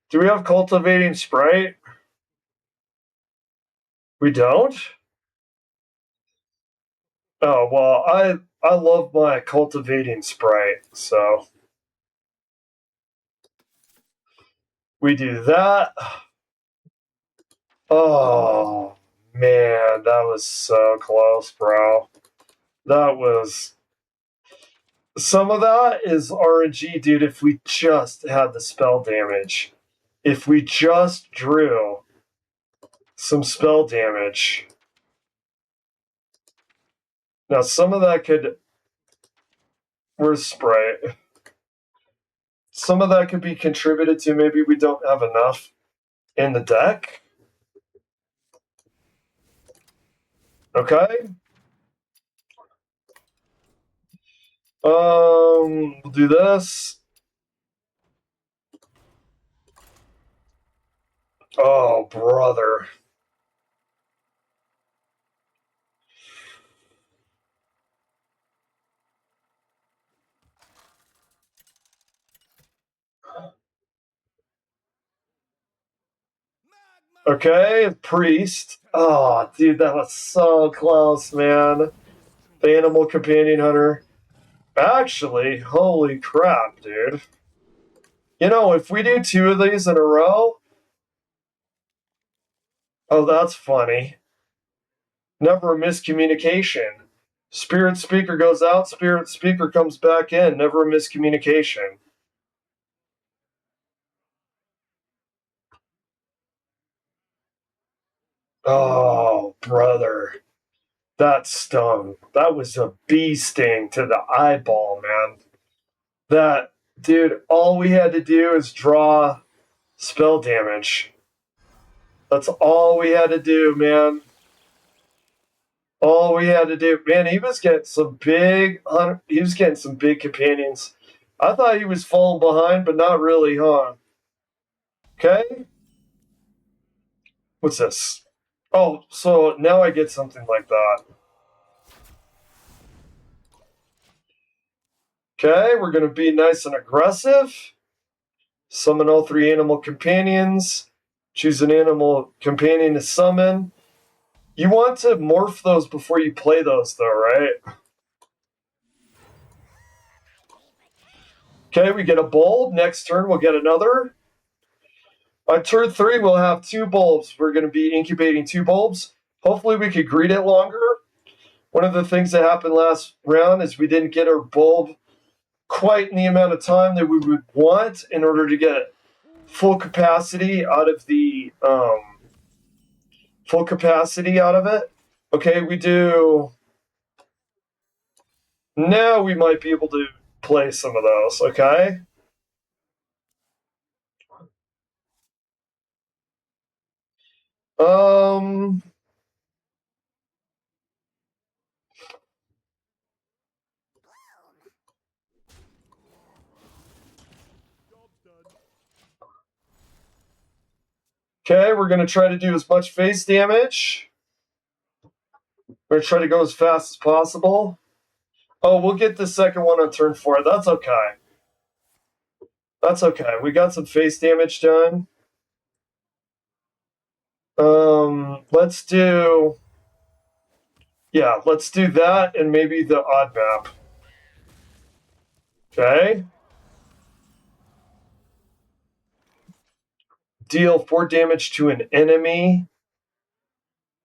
Do we have Cultivating Sprite? We don't? Oh, well, I love my Cultivating Sprite, so... We do that. Oh, man, that was so close, bro. That was... Some of that is RNG, dude, if we just had the spell damage. If we just drew some spell damage. Now, some of that could... Where's Sprite? Some of that could be contributed to maybe we don't have enough in the deck. Okay. We'll do this. Oh, brother. Okay, Priest. Oh, dude, that was so close, man. The Animal Companion Hunter. Actually, holy crap, dude. You know, if we do 2 of these in a row... Oh, that's funny. Never a miscommunication. Spirit Speaker goes out, Spirit Speaker comes back in. Never a miscommunication. Oh, brother. That stung. That was a bee sting to the eyeball, man. That, dude, all we had to do is draw spell damage. That's all we had to do, man. All we had to do. Man, he was getting some big companions. I thought he was falling behind, but not really, huh? Okay. What's this? Oh, so now I get something like that. Okay, we're going to be nice and aggressive. Summon all 3 animal companions. Choose an animal companion to summon. You want to morph those before you play those, though, right? Okay, we get a bulb. Next turn, we'll get another. On turn 3, we'll have 2 bulbs. We're going to be incubating 2 bulbs. Hopefully, we could greed it longer. One of the things that happened last round is we didn't get our bulb quite in the amount of time that we would want in order to get full capacity out of the it. Okay, we do. Now we might be able to play some of those. Okay. Okay, we're going to try to do as much face damage. We're going to try to go as fast as possible. Oh, we'll get the second one on turn 4. That's okay. That's okay. We got some face damage done. Let's do... Yeah, let's do that and maybe the odd map. Okay. Deal 4 damage to an enemy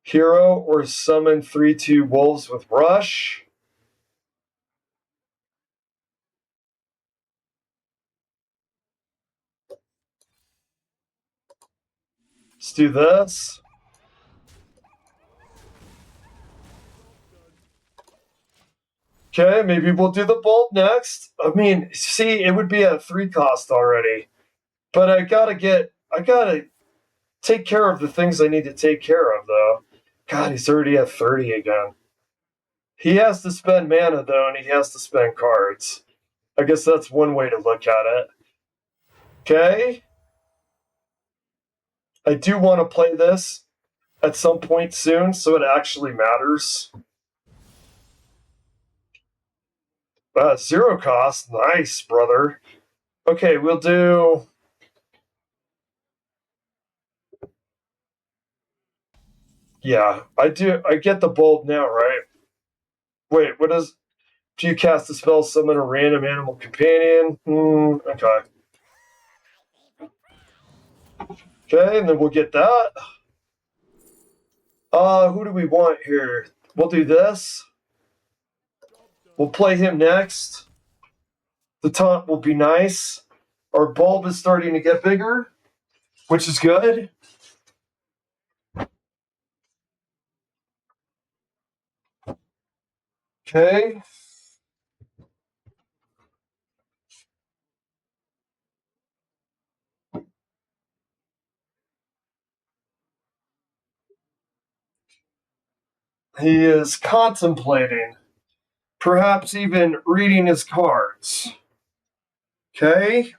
hero or summon 3/2 wolves with rush. Let's do this. Okay, maybe we'll do the bolt next. I mean, see, it would be at 3 cost already. But I gotta take care of the things I need to take care of, though. God, he's already at 30 again. He has to spend mana, though, and he has to spend cards. I guess that's one way to look at it. Okay. I do want to play this at some point soon, so it actually matters. 0 cost. Nice, brother. Okay, we'll do... Yeah, I get the bulb now, right? Wait, what is... Do you cast a spell, summon a random animal companion? Okay. Okay, and then we'll get that. Who do we want here? We'll do this. We'll play him next. The taunt will be nice. Our bulb is starting to get bigger, which is good. Okay. He is contemplating, perhaps even reading his cards. Okay.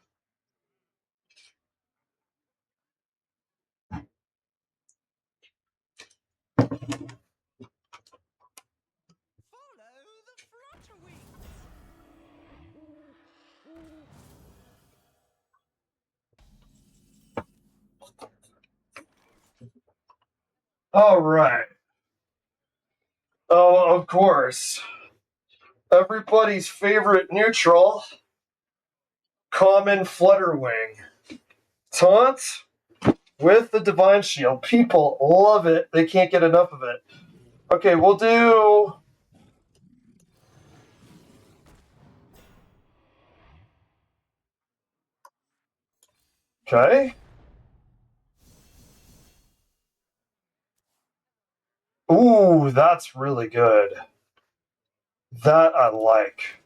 All right. Oh, of course. Everybody's favorite neutral, common Flutterwing. Taunt with the Divine Shield. People love it. They can't get enough of it. Okay, we'll do... Okay. Ooh, that's really good. That I like.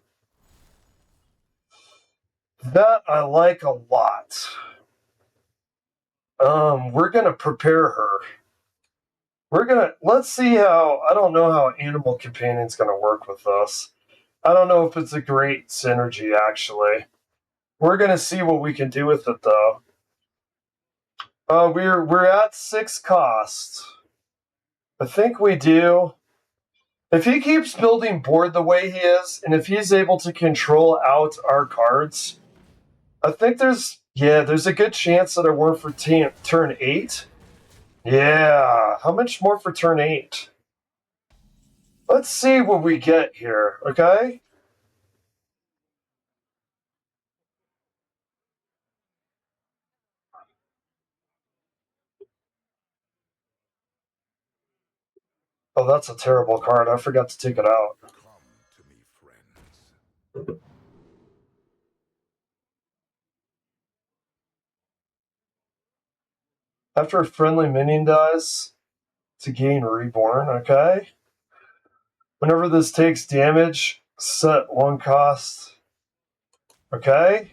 That I like a lot. We're gonna prepare her. Let's see how, I don't know how Animal Companion's gonna work with us. I don't know if it's a great synergy, actually. We're gonna see what we can do with it, though. We're at 6 cost. I think we do. If he keeps building board the way he is, and if he's able to control out our cards, I think there's a good chance that I work for turn 8. Yeah, how much more for turn 8? Let's see what we get here, okay? Oh, that's a terrible card. I forgot to take it out. Come to me, friends. After a friendly minion dies, to gain reborn, okay? Whenever this takes damage, set 1 cost. Okay.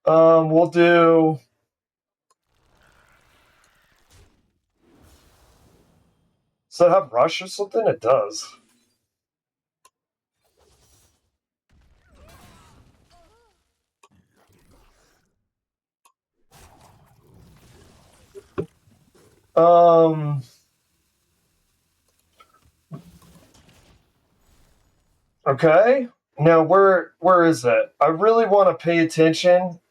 We'll do... Does it have rush or something? It does. Okay. Now, where is it? I really want to pay attention.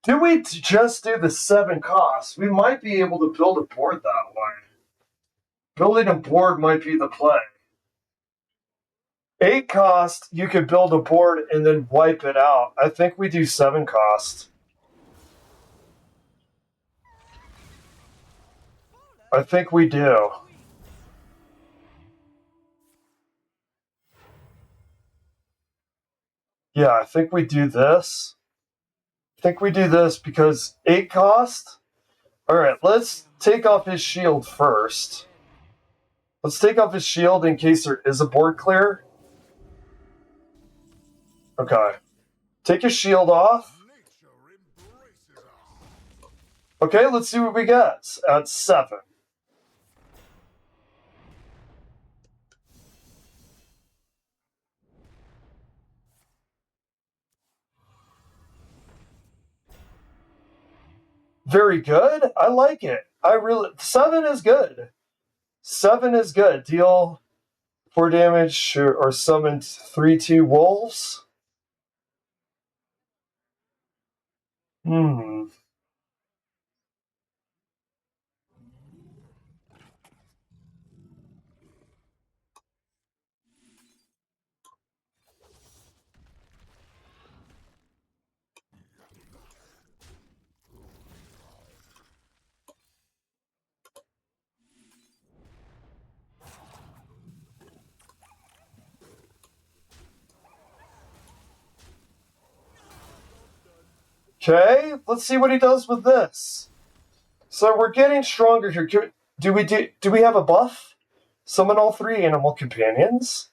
Do we just do the 7 costs? We might be able to build a board that way. Building a board might be the play. 8 cost, you could build a board and then wipe it out. I think we do 7 cost. I think we do. Yeah, I think we do this. I think we do this because 8 cost. Alright, let's take off his shield first. Let's take off his shield in case there is a board clear. Okay. Take his shield off. Okay, let's see what we get at 7. Very good. I like it. 7 is good. 7 is good. Deal 4 damage or summon 3/2 wolves. Hmm. Okay, let's see what he does with this. So we're getting stronger here. Do we have a buff? Summon all 3 animal companions.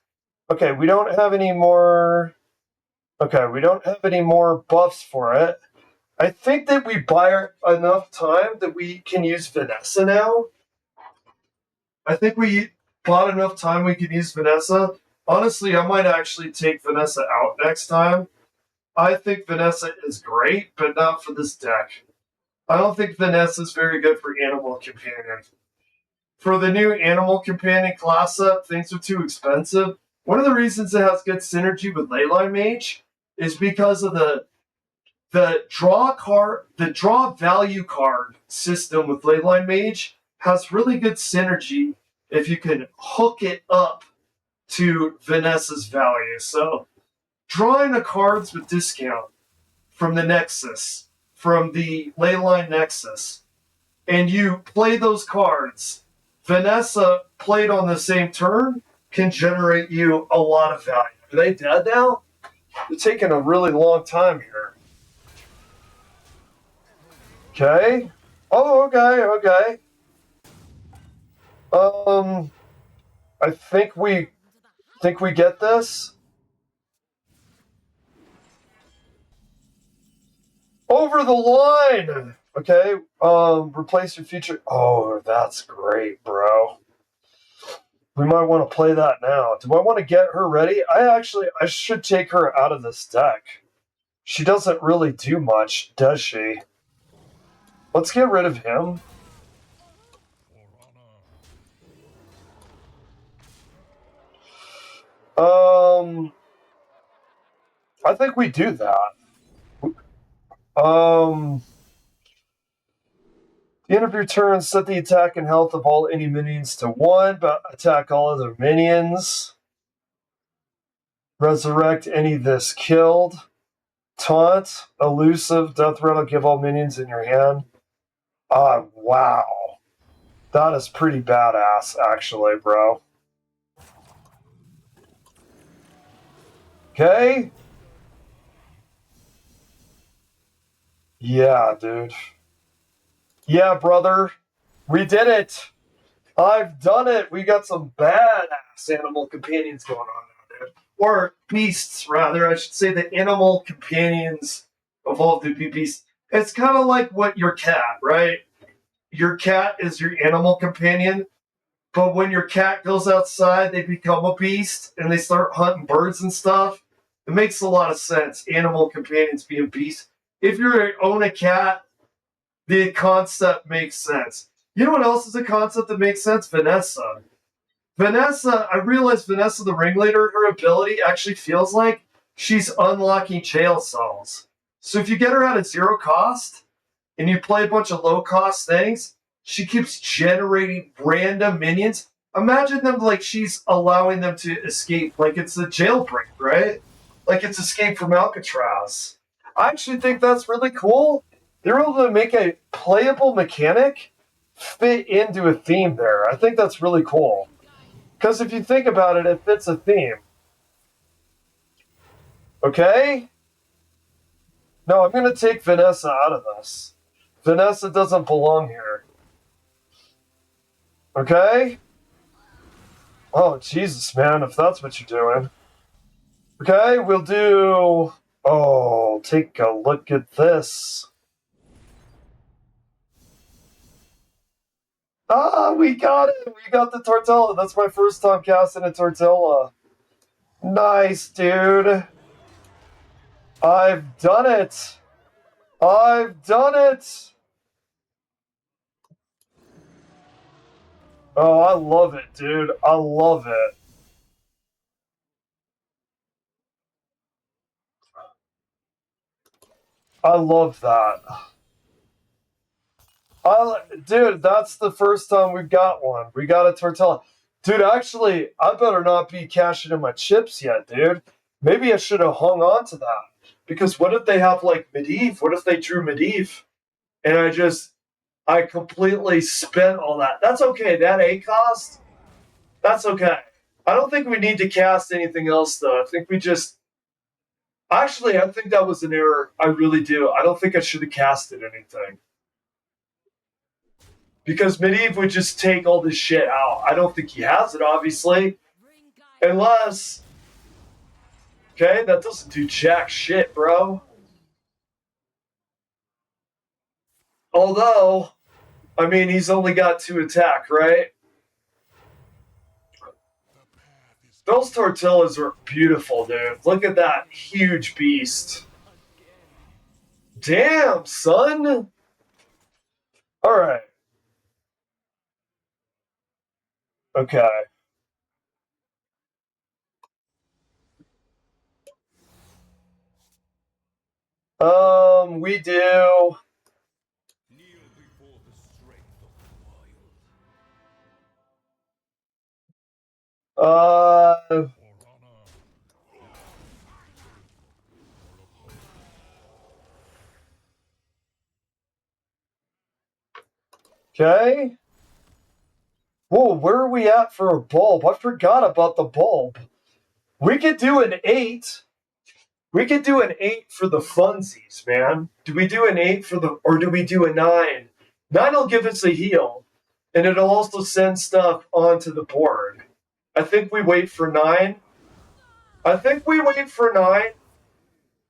Okay, we don't have any more. Okay, we don't have any more buffs for it. I think that we buy enough time that we can use Vanessa now. I think we bought enough time we can use Vanessa. Honestly, I might actually take Vanessa out next time. I think Vanessa is great, but not for this deck. I don't think Vanessa is very good for Animal Companion. For the new Animal Companion class up, things are too expensive. One of the reasons it has good synergy with Leyline Mage is because of the draw value card system with Leyline Mage has really good synergy if you can hook it up to Vanessa's value. So drawing the cards with discount from the Nexus, from the Leyline Nexus, and you play those cards, Vanessa played on the same turn can generate you a lot of value. Are they dead now? They're taking a really long time here. Okay. Oh, okay. I think we get this. Over the line. Okay. Replace your future. Oh, that's great, bro. We might want to play that now. Do I want to get her ready? I should take her out of this deck. She doesn't really do much, does she? Let's get rid of him. I think we do that. The end of your turn, set the attack and health of all any minions to 1, but attack all other minions. Resurrect any this killed. Taunt, elusive, death rattle, give all minions in your hand. Wow. That is pretty badass, actually, bro. Okay? Yeah, dude. Yeah, brother. We did it. I've done it. We got some badass animal companions going on now, dude. Or beasts, rather. I should say the animal companions evolved to be beasts. It's kind of like what your cat, right? Your cat is your animal companion, but when your cat goes outside, they become a beast and they start hunting birds and stuff. It makes a lot of sense. Animal companions being beasts. If you own a cat, the concept makes sense. You know what else is a concept that makes sense? Vanessa. I realized Vanessa the Ringleader, her ability actually feels like she's unlocking jail cells. So if you get her at a 0 cost and you play a bunch of low cost things, she keeps generating random minions. Imagine them like she's allowing them to escape, like it's a jailbreak, right? Like it's Escape from Alcatraz. I actually think that's really cool. They're able to make a playable mechanic fit into a theme there. I think that's really cool. Because if you think about it, it fits a theme. Okay? No, I'm going to take Vanessa out of this. Vanessa doesn't belong here. Okay? Oh, Jesus, man, if that's what you're doing. Okay, we'll do... Oh, take a look at this. We got it! We got the Tortilla. That's my first time casting a Tortilla. Nice, dude. I've done it. Oh, I love it, dude. I love it. I love that. Dude, that's the first time we've got one. We got a tortilla. Dude, actually, I better not be cashing in my chips yet, dude. Maybe I should have hung on to that. Because what if they have, like, Medivh? What if they drew Medivh? And I completely spent all that. That's okay. That A cost, that's okay. I don't think we need to cast anything else, though. I think we just... Actually, I think that was an error. I really do. I don't think I should have casted anything. Because Medivh would just take all this shit out. I don't think he has it, obviously. Unless... Okay, that doesn't do jack shit, bro. Although, I mean, he's only got 2 attack, right? Those tortillas are beautiful, dude. Look at that huge beast. Damn, son. All right. Okay. We do. Uh. Okay. Whoa, where are we at for a bulb? I forgot about the bulb. We could do an 8. We could do an 8 for the funsies, man. Do we do an 8 for the, or do we do a 9? 9 will give us a heal, and it'll also send stuff onto the board. I think we wait for 9. I think we wait for 9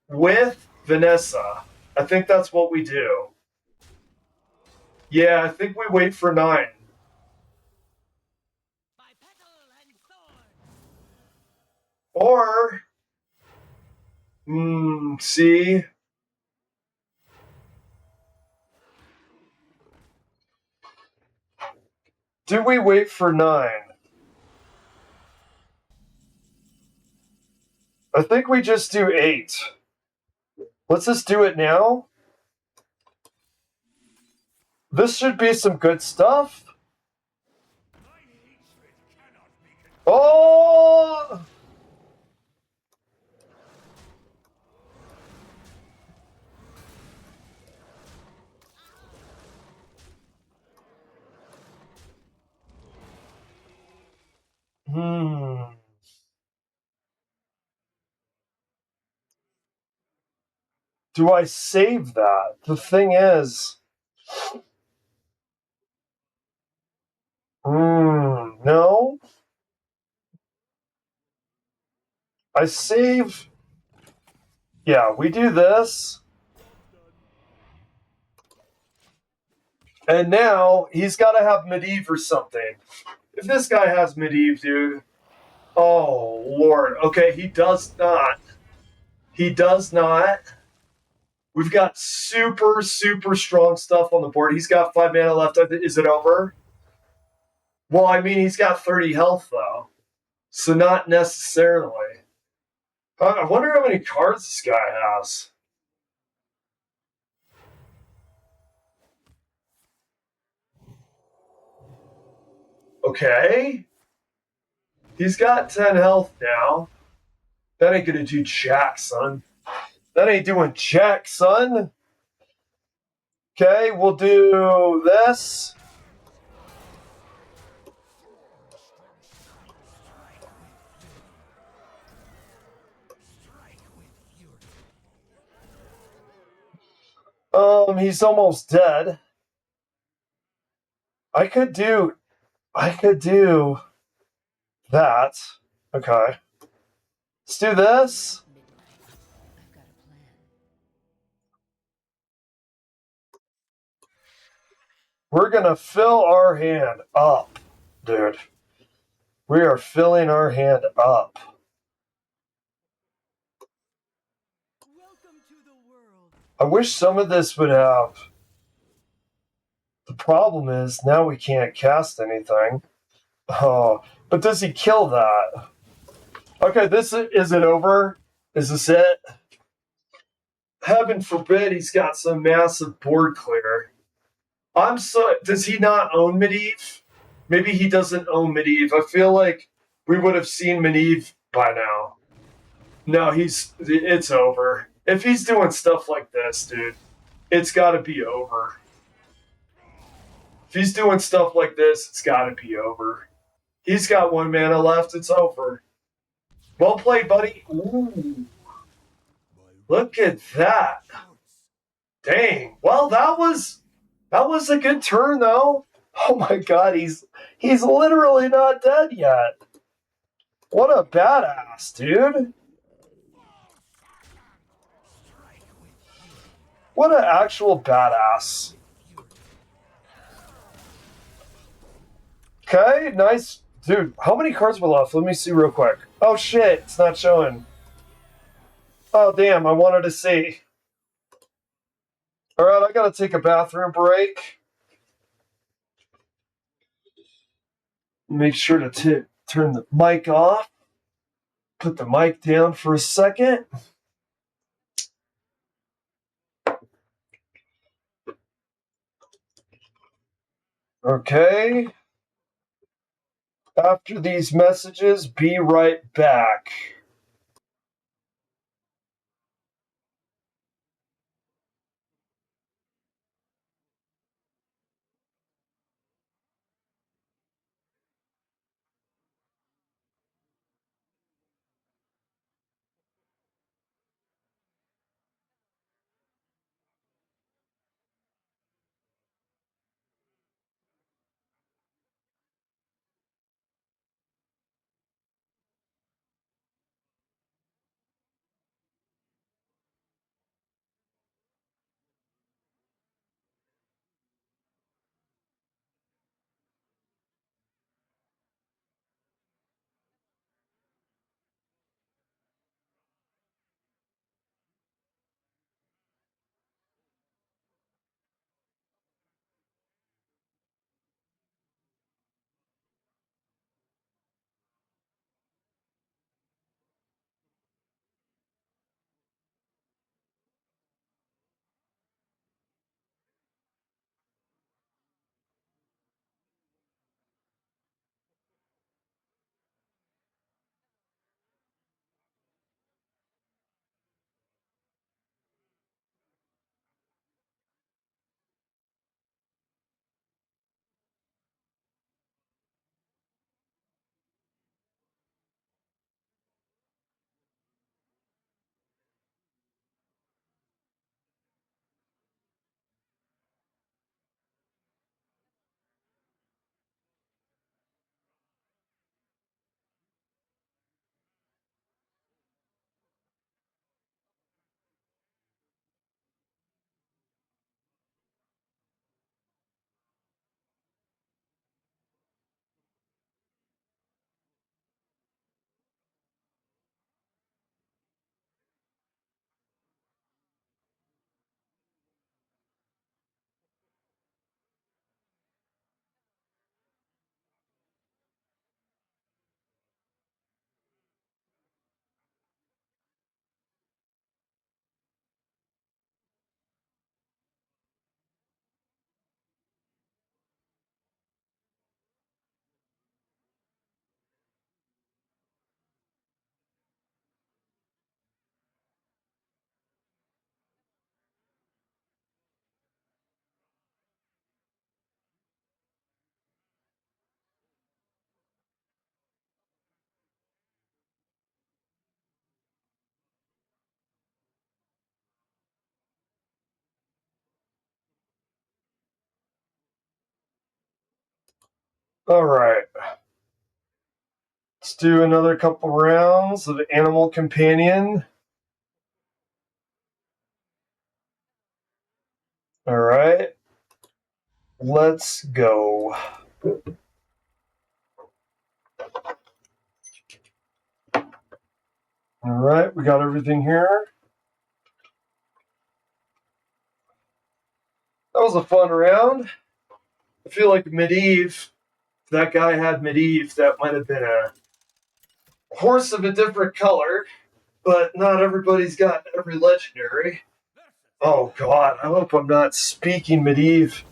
with Vanessa. I think that's what we do. Yeah, I think we wait for 9. Or, see. Do we wait for 9? I think we just do 8. Let's just do it now. This should be some good stuff. Oh! Do I save that? The thing is... no. I save... Yeah, we do this. And now, he's got to have Medivh or something. If this guy has Medivh, dude... Oh, Lord. Okay, he does not. He does not. We've got super, super strong stuff on the board. He's got 5 mana left. Is it over? Well, I mean, he's got 30 health, though. So not necessarily. I wonder how many cards this guy has. Okay. He's got 10 health now. That ain't gonna do jack, son. That ain't doing jack, son. Okay, we'll do this. He's almost dead. I could do that. Okay. Let's do this. We're gonna fill our hand up, dude. We are filling our hand up. I wish some of this would have... The problem is, now we can't cast anything. Oh, but does he kill that? Okay, is it over? Is this it? Heaven forbid he's got some massive board clear. Does he not own Medivh? Maybe he doesn't own Medivh. I feel like we would have seen Medivh by now. No, it's over. If he's doing stuff like this, dude, it's got to be over. If he's doing stuff like this, it's got to be over. He's got 1 mana left. It's over. Well played, buddy. Ooh. Look at that. Dang. Well, that was a good turn, though. Oh my god, he's literally not dead yet. What a badass, dude. What an actual badass. Okay, nice. Dude, how many cards were left? Let me see real quick. Oh shit, it's not showing. Oh damn, I wanted to see. Alright, I gotta take a bathroom break. Make sure to turn the mic off. Put the mic down for a second. Okay. After these messages, be right back. Alright. Let's do another couple rounds of Animal Companion. Alright. Let's go. Alright, we got everything here. That was a fun round. I feel like Medivh that guy had Medivh, that might have been a horse of a different color, but not everybody's got every legendary. Oh god, I hope I'm not speaking Medivh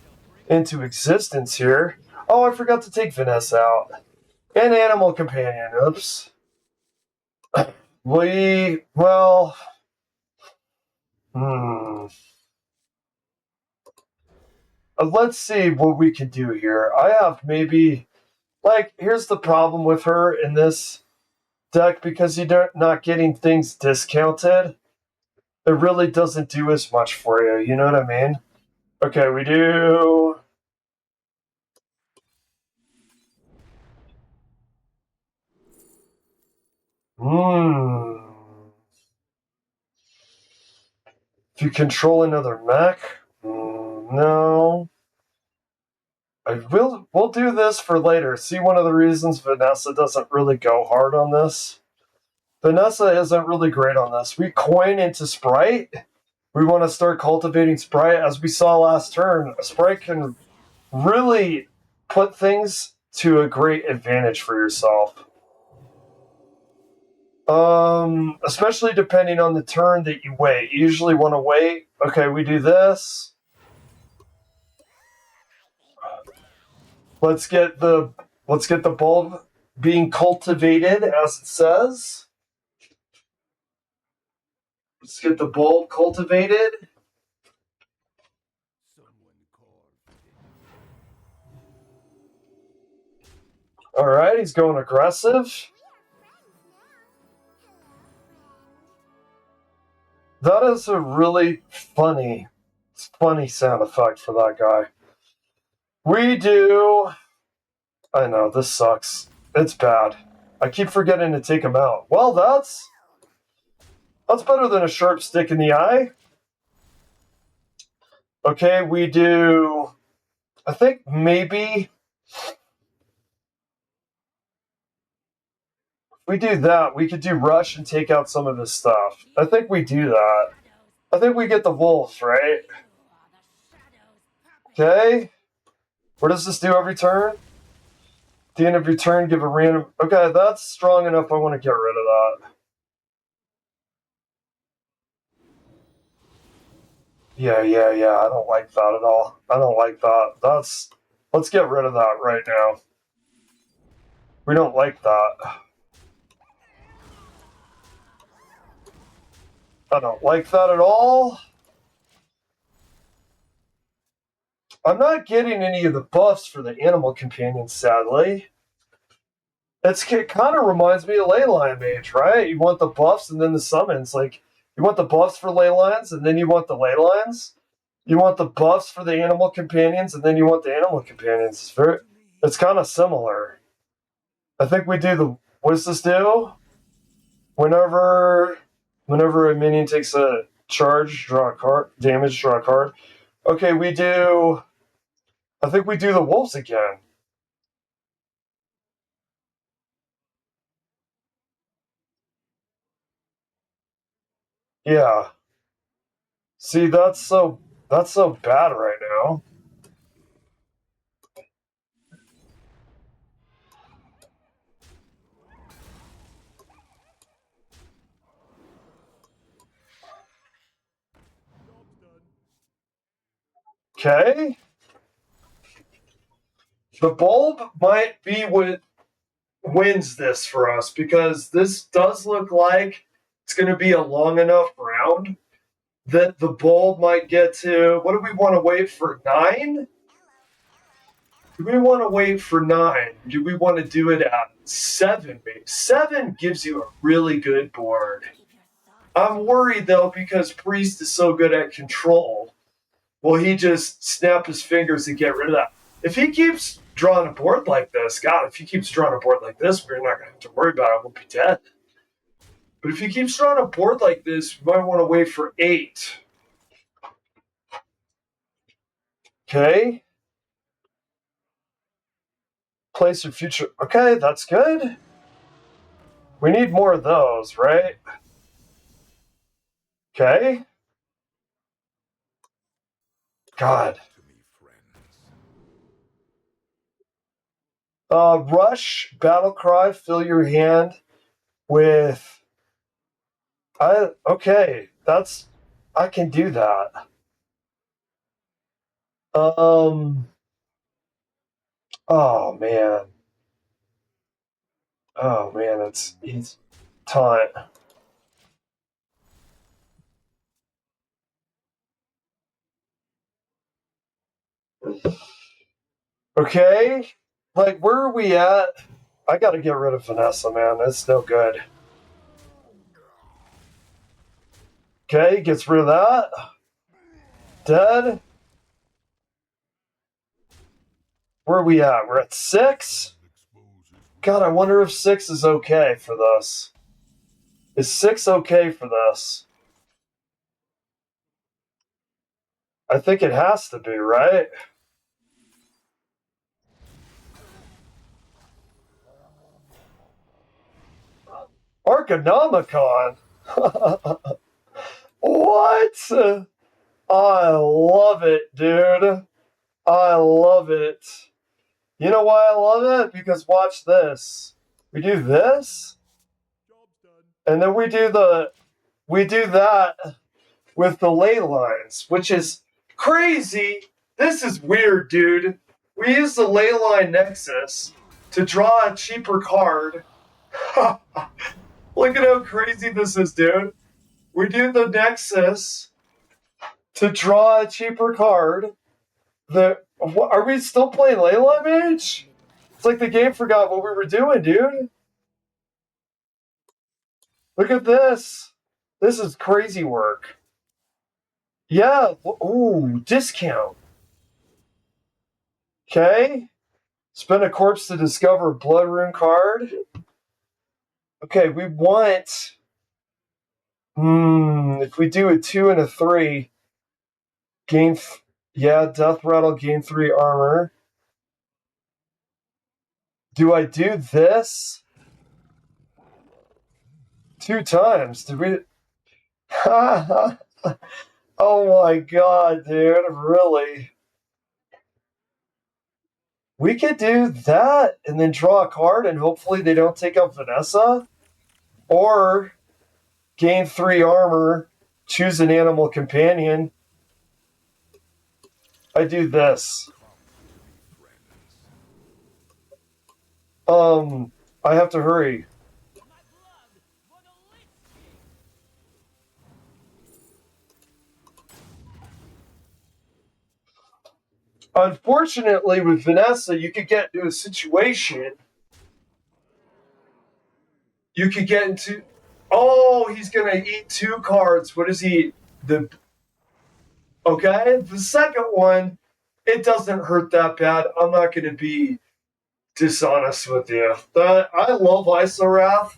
into existence here. Oh, I forgot to take Vanessa out. And Animal Companion, oops. Well, let's see what we can do here. I have maybe, here's the problem with her in this deck, because you're not getting things discounted. It really doesn't do as much for you, you know what I mean? Okay, we do... If you control another mech? No. We'll do this for later. See, one of the reasons Vanessa doesn't really go hard on this? Vanessa isn't really great on this. We coin into Sprite. We want to start cultivating Sprite. As we saw last turn, Sprite can really put things to a great advantage for yourself. Especially depending on the turn that you wait. You usually want to wait. Okay, we do this. Let's get the bulb being cultivated, as it says. Let's get the bulb cultivated. All right, he's going aggressive. That is a really funny sound effect for that guy. We do... I know, this sucks. It's bad. I keep forgetting to take him out. Well, that's better than a sharp stick in the eye. Okay, we do... I think maybe... If we do that, we could do rush and take out some of his stuff. I think we do that. I think we get the wolves, right? Okay. What does this do every turn? At the end of your turn, give a random... Okay, that's strong enough. I want to get rid of that. Yeah. I don't like that at all. I don't like that. Let's get rid of that right now. We don't like that. I don't like that at all. I'm not getting any of the buffs for the animal companions, sadly. It kind of reminds me of Leyline Mage, right? You want the buffs and then the summons. Like, you want the buffs for Leylines and then you want the Leylines. You want the buffs for the animal companions and then you want the animal companions. It's kind of similar. I think we do the... What does this do? Whenever a minion takes a charge, draw a card. Damage, draw a card. Okay, we do... I think we do the wolves again. Yeah. See, that's so bad right now. Okay. The bulb might be what wins this for us, because this does look like it's going to be a long enough round that the bulb might get to... What do we want to wait for? 9? Do we want to wait for 9? Do we want to do it at 7? Maybe 7 gives you a really good board. I'm worried though, because Priest is so good at control. Will he just snap his fingers and get rid of that? If he keeps drawing a board like this, God, if he keeps drawing a board like this, we're not going to have to worry about it. We'll be dead. But if he keeps drawing a board like this, we might want to wait for 8. Okay. Place your future. Okay, that's good. We need more of those, right? Okay. God. Rush, Battle Cry, fill your hand with... Okay, I can do that. Oh, man. Oh, man, it's time. Okay, like, where are we at? I gotta get rid of Vanessa, man. That's no good. Okay, gets rid of that. Dead. Where are we at? We're at 6? God, I wonder if 6 is okay for this. Is 6 okay for this? I think it has to be, right? Arcanomicon? What? I love it, dude. I love it. You know why I love it? Because watch this. We do this, and then we do that with the ley lines, which is crazy. This is weird, dude. We use the ley line nexus to draw a cheaper card. Look at how crazy this is, dude. We do the nexus to draw a cheaper card. Are we still playing Leyline Mage? It's like the game forgot what we were doing, dude. Look at this. This is crazy work. Yeah. Ooh, discount. Okay. Spend a corpse to discover a blood rune card. Okay, we want... if we do a 2 and a 3, gain... Death Rattle, gain 3 armor. Do I do this? 2 times? Did we... Oh my god, dude, really? We could do that and then draw a card and hopefully they don't take out Vanessa. Or gain 3 armor, choose an animal companion. I do this. I have to hurry. Unfortunately, with Vanessa, you could get into a situation. You could get into... Oh, he's going to eat 2 cards. What is he... Okay, the second one, it doesn't hurt that bad. I'm not going to be dishonest with you. I love Isorath,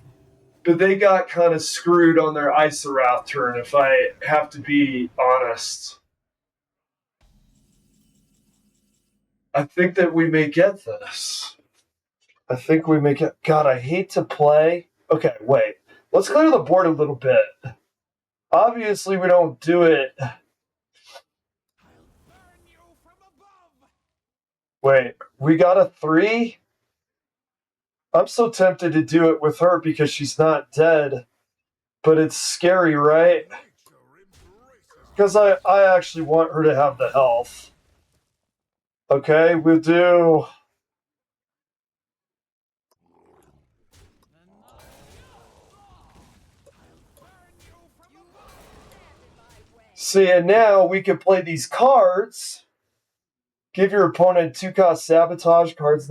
but they got kind of screwed on their Isorath turn, if I have to be honest. I think that we may get this. I think we may get... God, I hate to play... Okay, wait. Let's clear the board a little bit. Obviously, we don't do it... Wait, we got a 3? I'm so tempted to do it with her because she's not dead. But it's scary, right? Because I actually want her to have the health. Okay, we'll do... See, and now we can play these cards. Give your opponent 2-cost sabotage cards.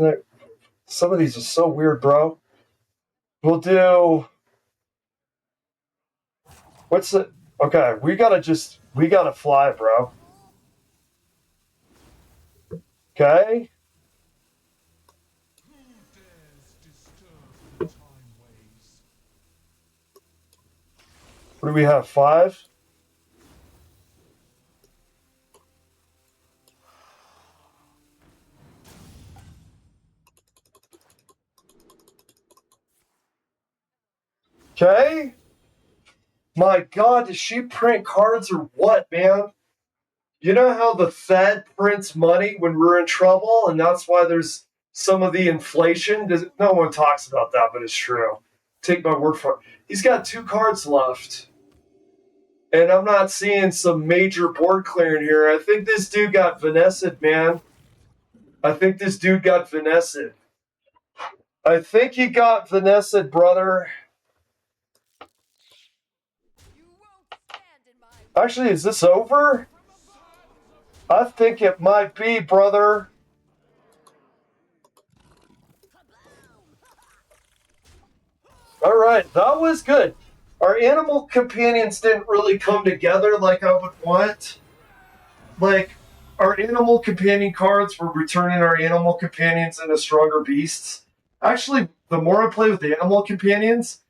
Some of these are so weird, bro. We'll do... What's the... Okay, we gotta fly, bro. Okay? What do we have, 5? Okay? My god, does she print cards or what, man? You know how the Fed prints money when we're in trouble, and that's why there's some of the inflation. No one talks about that, but it's true. Take my word for it. He's got 2 cards left. And I'm not seeing some major board clearing here. I think this dude got Vanessa'd, man. I think this dude got Vanessa'd. I think he got Vanessa'd, brother. Actually, is this over? I think it might be, brother. All right, that was good. Our animal companions didn't really come together like I would want. Like, our animal companion cards were returning our animal companions into stronger beasts. Actually, the more I play with the animal companions,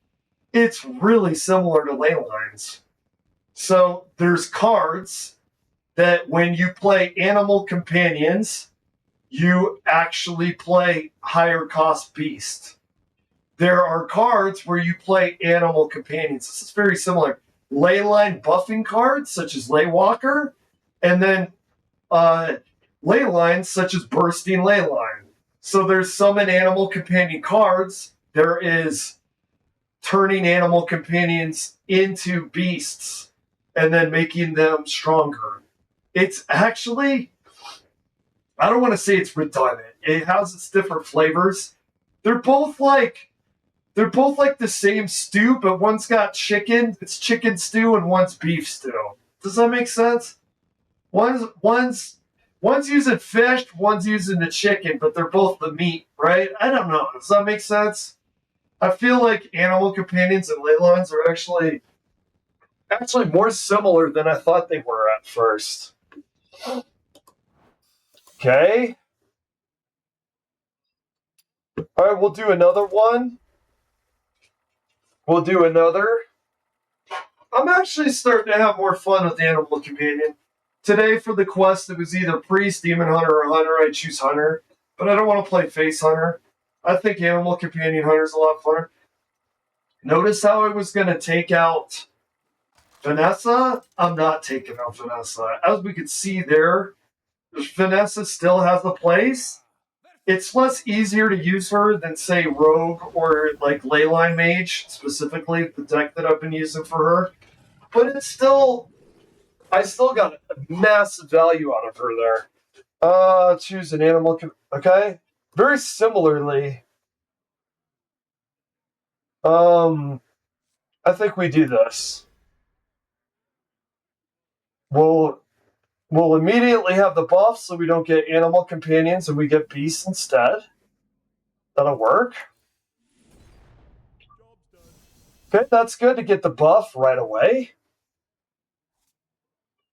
it's really similar to ley lines. So there's cards that when you play animal companions, you actually play higher cost beast. There are cards where you play animal companions. This is very similar. Ley line buffing cards, such as Ley Walker, and then ley lines, such as Bursting Ley Line. So there's summon animal companion cards. There is turning animal companions into beasts and then making them stronger. It's actually, I don't want to say it's redundant. It has its different flavors. They're both like the same stew, but one's got chicken. It's chicken stew, and one's beef stew. Does that make sense? One's using fish, one's using the chicken, but they're both the meat, right? I don't know. Does that make sense? I feel like animal companions and ley lines are actually more similar than I thought they were at first. Okay. All right, we'll do another one. We'll do another. I'm actually starting to have more fun with Animal Companion. Today for the quest, it was either Priest, Demon Hunter, or Hunter. I choose Hunter, but I don't want to play Face Hunter. I think Animal Companion Hunter is a lot funner. Notice how I was going to take out Vanessa? I'm not taking out Vanessa. As we could see there, Vanessa still has the place. It's less easier to use her than, say, Rogue or, like, Leyline Mage, specifically the deck that I've been using for her. But it's still... I still got massive value out of her there. Choose an animal... Okay? Very similarly... I think we do this. We'll immediately have the buff so we don't get animal companions and we get beasts instead. That'll work. Okay, that's good to get the buff right away.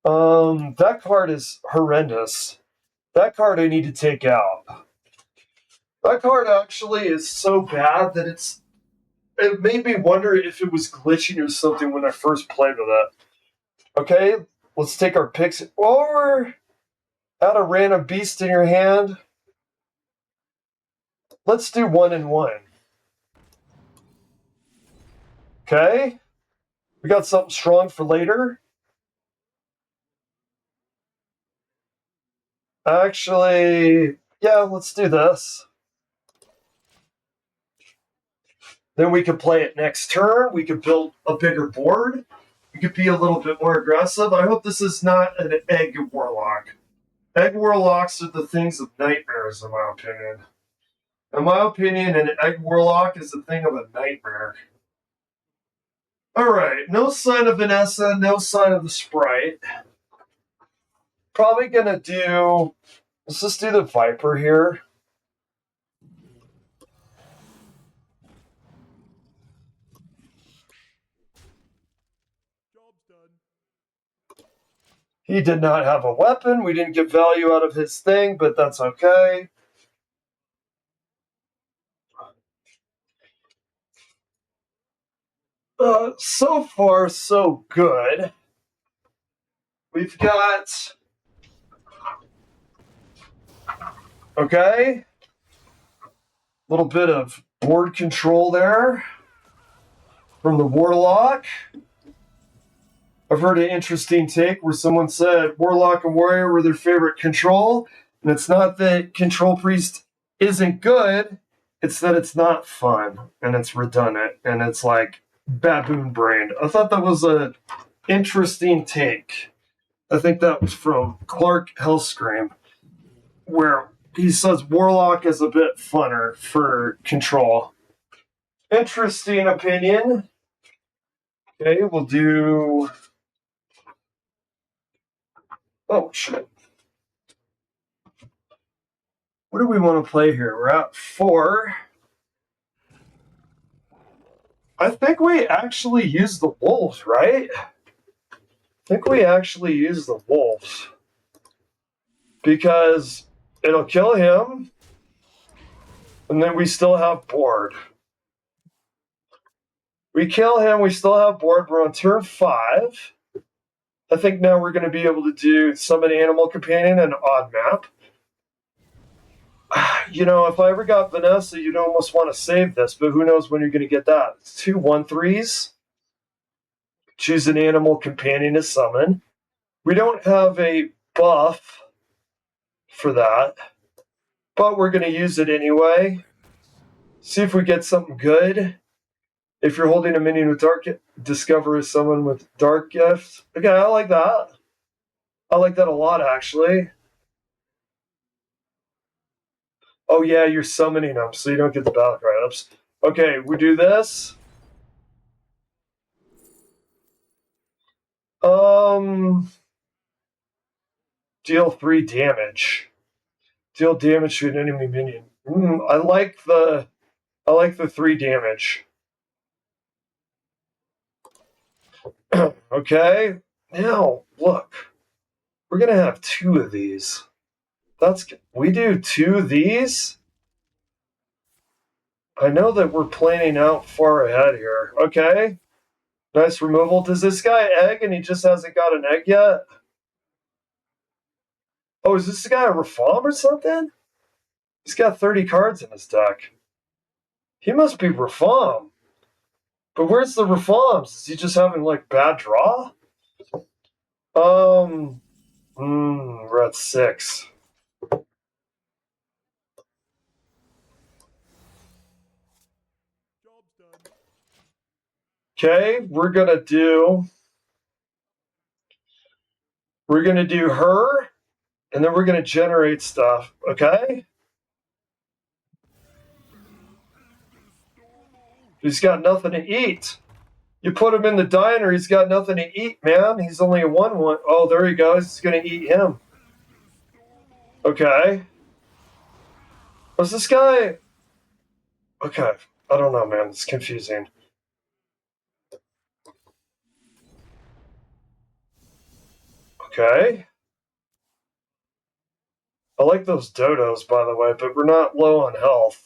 That card is horrendous. That card I need to take out. That card actually is so bad that it made me wonder if it was glitching or something when I first played with it. Okay, let's take our picks. Or add a random beast in your hand. Let's do 1 and 1. Okay, we got something strong for later. Actually, yeah, let's do this. Then we could play it next turn. We could build a bigger board. We could be a little bit more aggressive. I hope this is not an egg warlock. Egg warlocks are the things of nightmares, in my opinion. In my opinion, an egg warlock is a thing of a nightmare. Alright, no sign of Vanessa, no sign of the Sprite. Probably gonna do... Let's just do the Viper here. He did not have a weapon. We didn't get value out of his thing, but that's okay. So far, so good. We've got... Okay. A little bit of board control there from the Warlock. I've heard an interesting take where someone said Warlock and Warrior were their favorite control, and it's not that Control Priest isn't good. It's that it's not fun and it's redundant and it's like baboon brained. I thought that was a interesting take. I think that was from Clark Hellscream, where he says Warlock is a bit funner for control. Interesting opinion. Okay, we'll do. Oh, shit. What do we want to play here? We're at 4. I think we actually use the wolves, right? I think we actually use the wolves. Because it'll kill him, and then we still have board. We kill him, we still have board. We're on turn 5. I think now we're going to be able to do summon animal companion and odd map. You know, if I ever got Vanessa, you'd almost want to save this, but who knows when you're going to get that. It's 2 1/3s. Choose an animal companion to summon. We don't have a buff for that, but we're going to use it anyway. See if we get something good. If you're holding a minion with dark, discover someone with dark gift. Okay, I like that. I like that a lot, actually. Oh yeah, you're summoning them, so you don't get the battle cry ups. Okay, we do this. Deal 3 damage. Deal damage to an enemy minion. I like the 3 damage. Okay, now look, we're gonna have 2 of these. We do 2 of these. I know that we're planning out far ahead here. Okay, nice removal. Does this guy egg and he just hasn't got an egg yet? Oh, is this guy a Reform or something? He's got 30 cards in his deck. He must be Reform. But where's the Reforms? Is he just having like bad draw? We're at 6. Okay, we're gonna do her, and then we're gonna generate stuff. Okay. He's got nothing to eat. You put him in the diner, he's got nothing to eat, man. He's only a 1/1. Oh, there he goes. He's gonna eat him. Okay. Was this guy? Okay. I don't know, man. It's confusing. Okay. I like those dodos, by the way, but we're not low on health.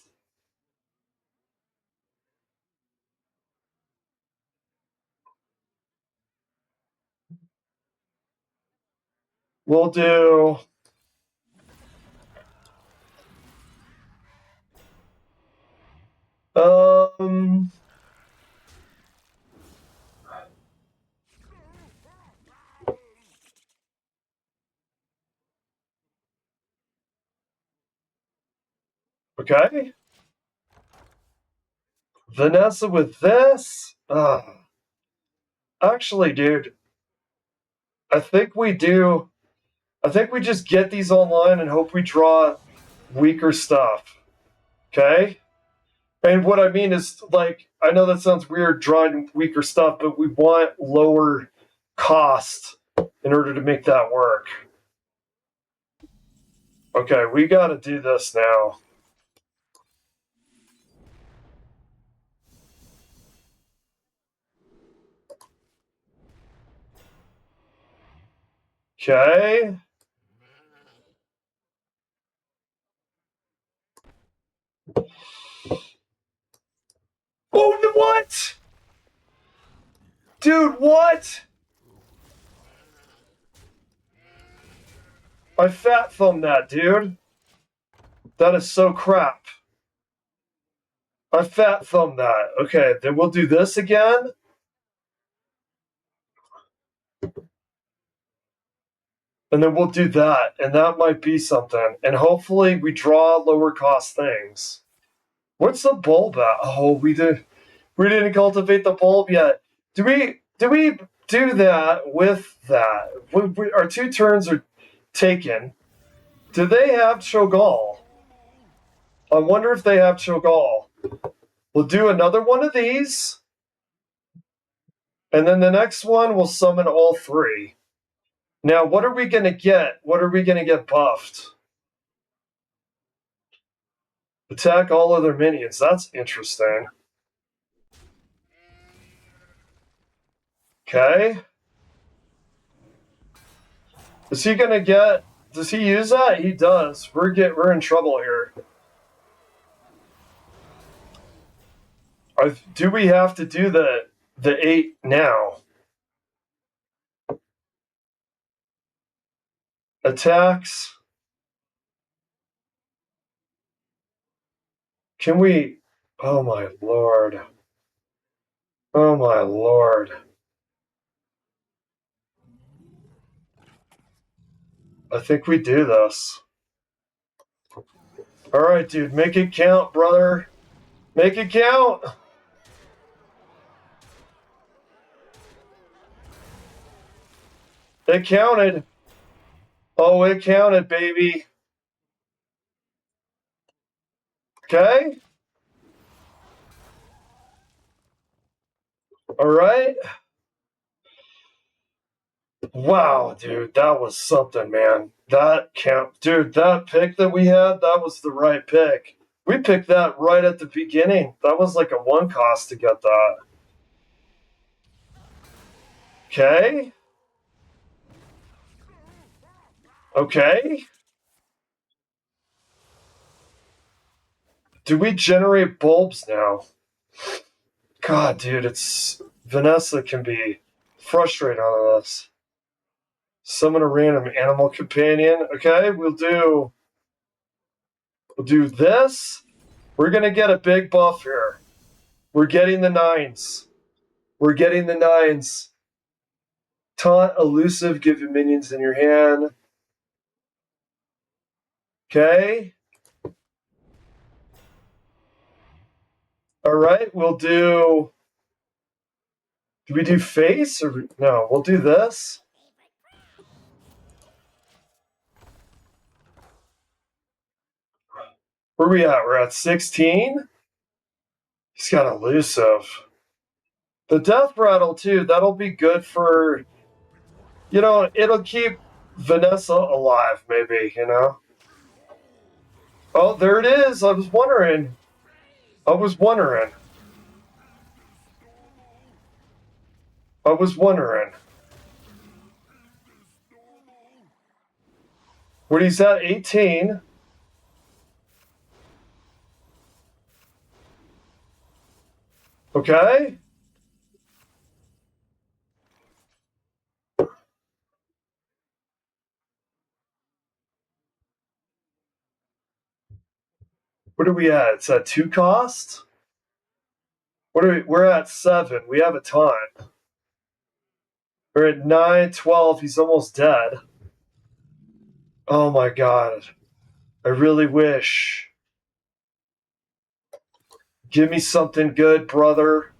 We'll do. Okay. Vanessa with this? Actually, dude, I think we do. I think we just get these online and hope we draw weaker stuff. Okay? And what I mean is, like, I know that sounds weird drawing weaker stuff, but we want lower cost in order to make that work. Okay, we gotta do this now. Okay. Oh, what? Dude, what? I fat thumbed that, dude. That is so crap. I fat thumbed that. Okay, then we'll do this again. And then we'll do that, and that might be something. And hopefully we draw lower cost things. What's the bulb at? Oh, we didn't cultivate the bulb yet. Do we do that with that? Our 2 turns are taken. Do they have Cho'Gall? I wonder if they have Cho'Gall. We'll do another one of these. And then the next one we'll summon all 3. Now, what are we going to get? What are we going to get buffed? Attack all other minions. That's interesting. Okay. Is he going to get... Does he use that? He does. We're in trouble here. Do we have to do the 8 now? Attacks. Can we... Oh my lord. Oh my lord. I think we do this. Alright, dude. Make it count, brother. Make it count. It counted. Oh, it counted, baby. Okay. Alright. Wow, dude, that was something, man. That pick that we had, that was the right pick. We picked that right at the beginning. That was like a 1 cost to get that. Okay. Okay. Do we generate bulbs now? God, dude, Vanessa can be frustrated on this. Summon a random animal companion. Okay, we'll do this. We're gonna get a big buff here. We're getting the 9s. We're getting the 9s. Taunt, elusive, give your minions in your hand. Okay. Alright, we'll do... Do we do face? Or no, we'll do this. Where are we at? We're at 16? He's got elusive. The death rattle, too, that'll be good for... it'll keep Vanessa alive, maybe, Oh, there it is. I was wondering. I was wondering. When he's at 18. Okay. What are we at? It's at 2 cost? We're at 7. We have a time. We're at 9, 12. He's almost dead. Oh my god. I really wish. Give me something good, brother.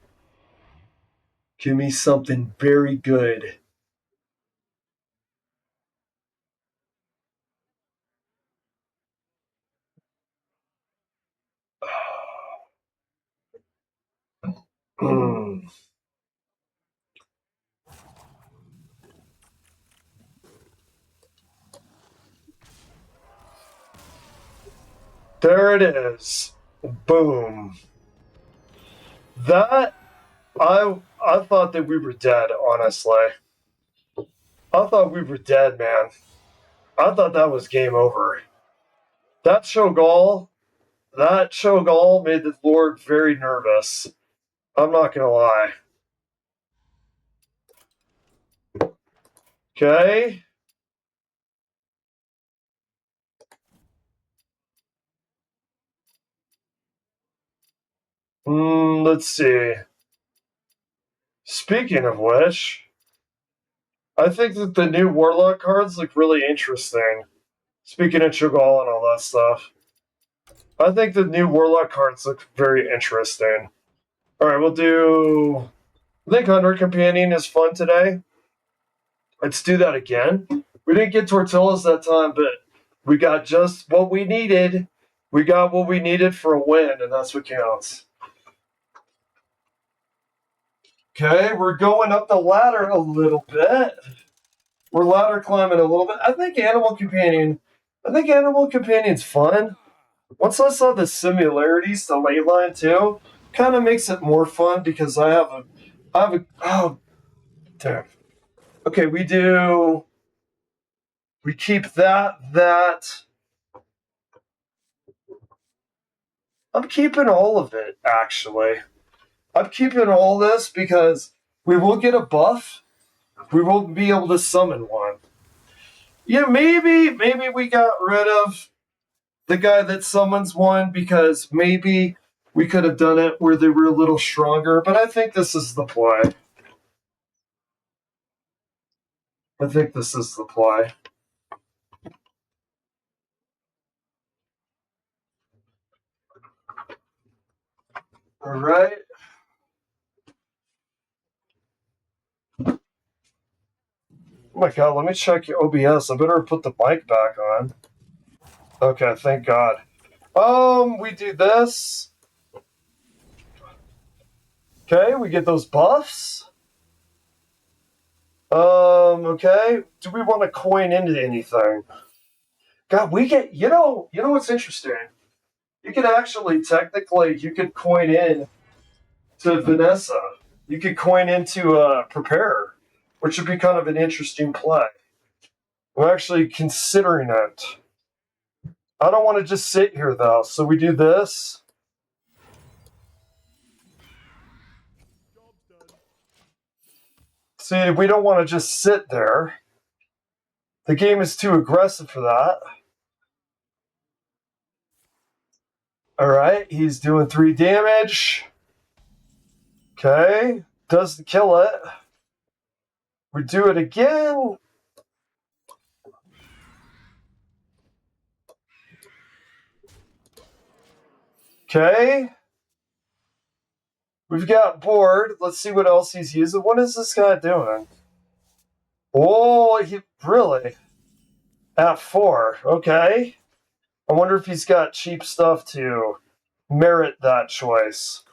Give me something very good. There it is. Boom. That I thought that we were dead, honestly. I thought we were dead, man. I thought that was game over. That Cho'Gall made the Lord very nervous. I'm not gonna lie. Okay. Let's see. Speaking of which, I think that the new Warlock cards look really interesting. Speaking of Chagall and all that stuff. I think the new Warlock cards look very interesting. Alright, we'll do... I think 100 Companion is fun today. Let's do that again. We didn't get Tortillas that time, but we got just what we needed. We got what we needed for a win, and that's what counts. Okay, we're going up the ladder a little bit. We're ladder climbing a little bit. I think Animal Companion's fun. Once I saw the similarities to Leyline too, kind of makes it more fun because I have a, oh, damn. Okay, we keep that. I'm keeping all of it, actually. I'm keeping all this because we will get a buff. We will be able to summon one. Yeah, maybe we got rid of the guy that summons one because maybe we could have done it where they were a little stronger, but I think this is the play. All right. Oh my god, let me check your OBS. I better put the mic back on. Okay, thank God. We do this. Okay, we get those buffs. Okay. Do we want to coin into anything? God, we get, you know what's interesting? You could actually, technically, you could coin in to Vanessa. You could coin into Prepare, which would be kind of an interesting play. I'm actually considering it. I don't want to just sit here, though, so we do this. See, we don't want to just sit there. The game is too aggressive for that. Alright, he's doing 3 damage. Okay, doesn't kill it. We do it again. Okay. We've got board. Let's see what else he's using. What is this guy doing? Oh, he really? At 4. Okay. I wonder if he's got cheap stuff to merit that choice.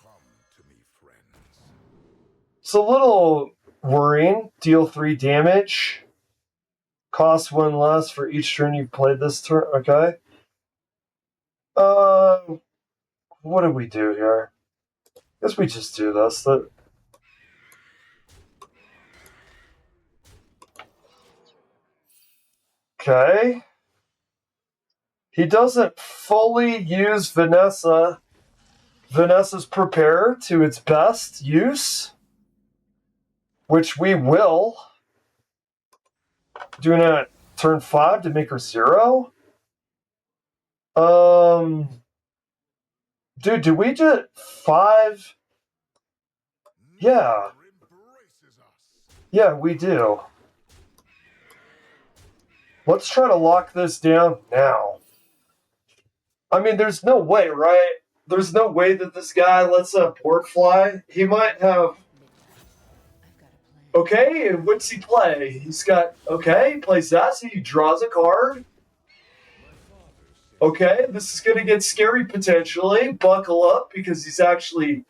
It's a little worrying. Deal 3 damage. Cost 1 less for each turn you've played this turn. Okay. What do we do here? I guess we just do this. Okay. He doesn't fully use Vanessa's Prepare to its best use, which we will. Doing it at turn 5 to make her 0. Dude, do we just 5? Yeah. Yeah, we do. Let's try to lock this down now. I mean, there's no way, right? There's no way that this guy lets a port fly. He might have... Okay, and what's he play? He's got... Okay, he plays that, so he draws a card. Okay, this is going to get scary potentially. Buckle up, because he's actually...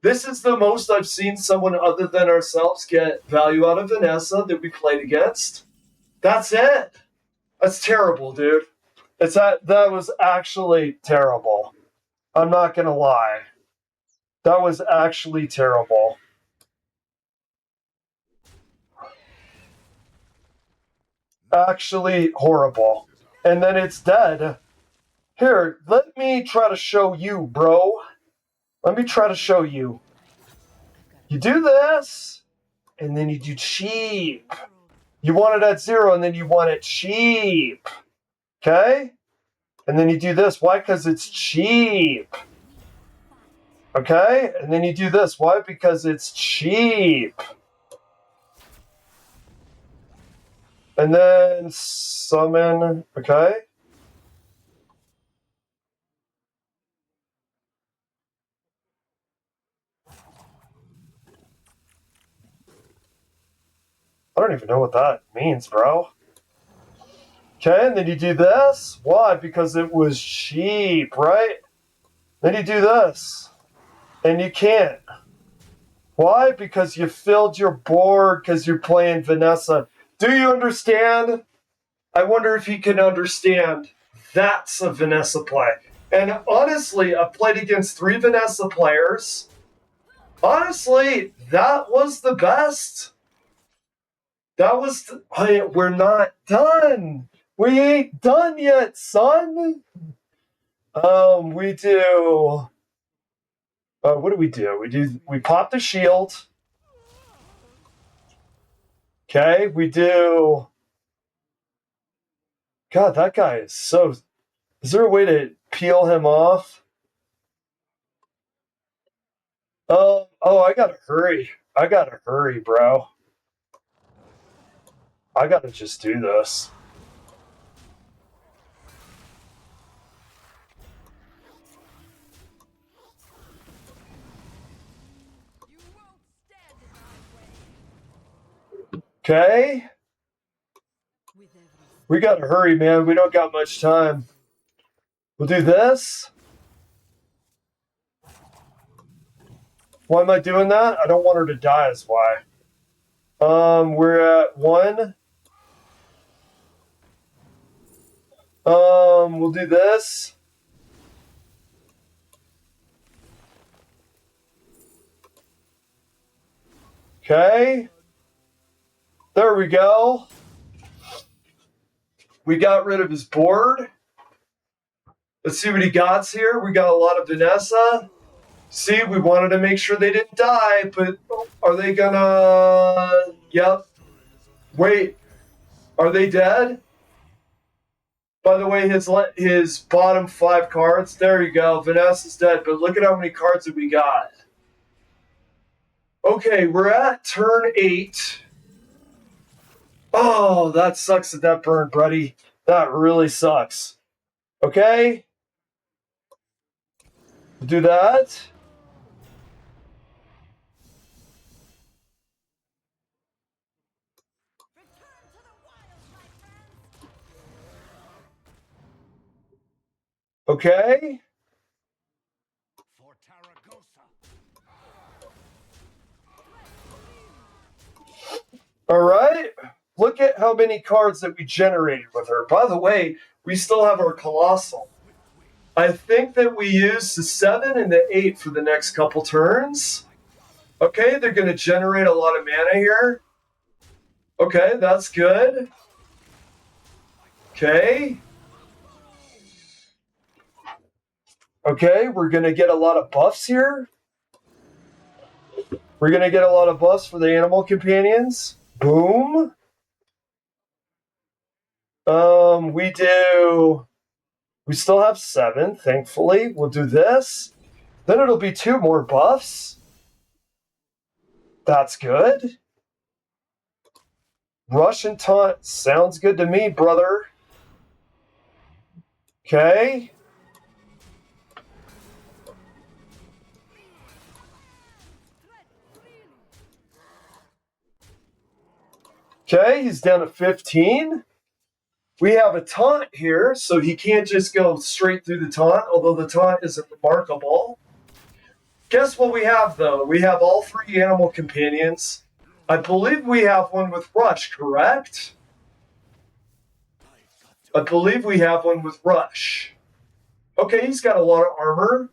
This is the most I've seen someone other than ourselves get value out of Vanessa that we played against. That's it. That's terrible, dude. That was actually terrible. I'm not going to lie. That was actually terrible. Actually horrible. And then it's dead. Here, let me try to show you, bro. Let me try to show you. You do this, and then you do cheap. You want it at 0, and then you want it cheap. Okay? And then you do this. Why? Because it's cheap. Okay? And then you do this. Why? Because it's cheap. And then summon, okay. I don't even know what that means, bro. Okay, and then you do this. Why? Because it was cheap, right? Then you do this. And you can't. Why? Because you filled your board because you're playing Vanessa. Do you understand? I wonder if you can understand. That's a Vanessa play. And honestly, I've played against 3 Vanessa players. Honestly, that was the best. That was. We're not done. We ain't done yet, son. We do. What do? We pop the shield. Okay, we do. God, that guy is so. Is there a way to peel him off? I gotta hurry. Bro. I gotta just do this. Okay. We gotta hurry, man. We don't got much time. We'll do this. Why am I doing that? I don't want her to die is why. We're at 1. We'll do this. Okay. There we go. We got rid of his board. Let's see what he got here. We got a lot of Vanessa. See, we wanted to make sure they didn't die, but are they gonna... Yep. Wait. Are they dead? By the way, his bottom 5 cards, there you go. Vanessa's dead, but look at how many cards that we got. Okay, we're at turn 8. Oh, that sucks that burned, buddy. That really sucks. Okay. Do that. Okay. All right. Look at how many cards that we generated with her. By the way, we still have our Colossal. I think that we use the 7 and the 8 for the next couple turns. Okay, they're going to generate a lot of mana here. Okay, that's good. Okay. Okay, we're going to get a lot of buffs here. We're going to get a lot of buffs for the animal companions. Boom. We still have 7, thankfully. We'll do this. Then it'll be 2 more buffs. That's good. Rush and taunt sounds good to me, brother. Okay. Okay, he's down to 15. We have a taunt here, so he can't just go straight through the taunt, although the taunt isn't remarkable. Guess what we have, though? We have all 3 animal companions. I believe we have one with Rush, correct? I believe we have one with Rush. Okay, he's got a lot of armor.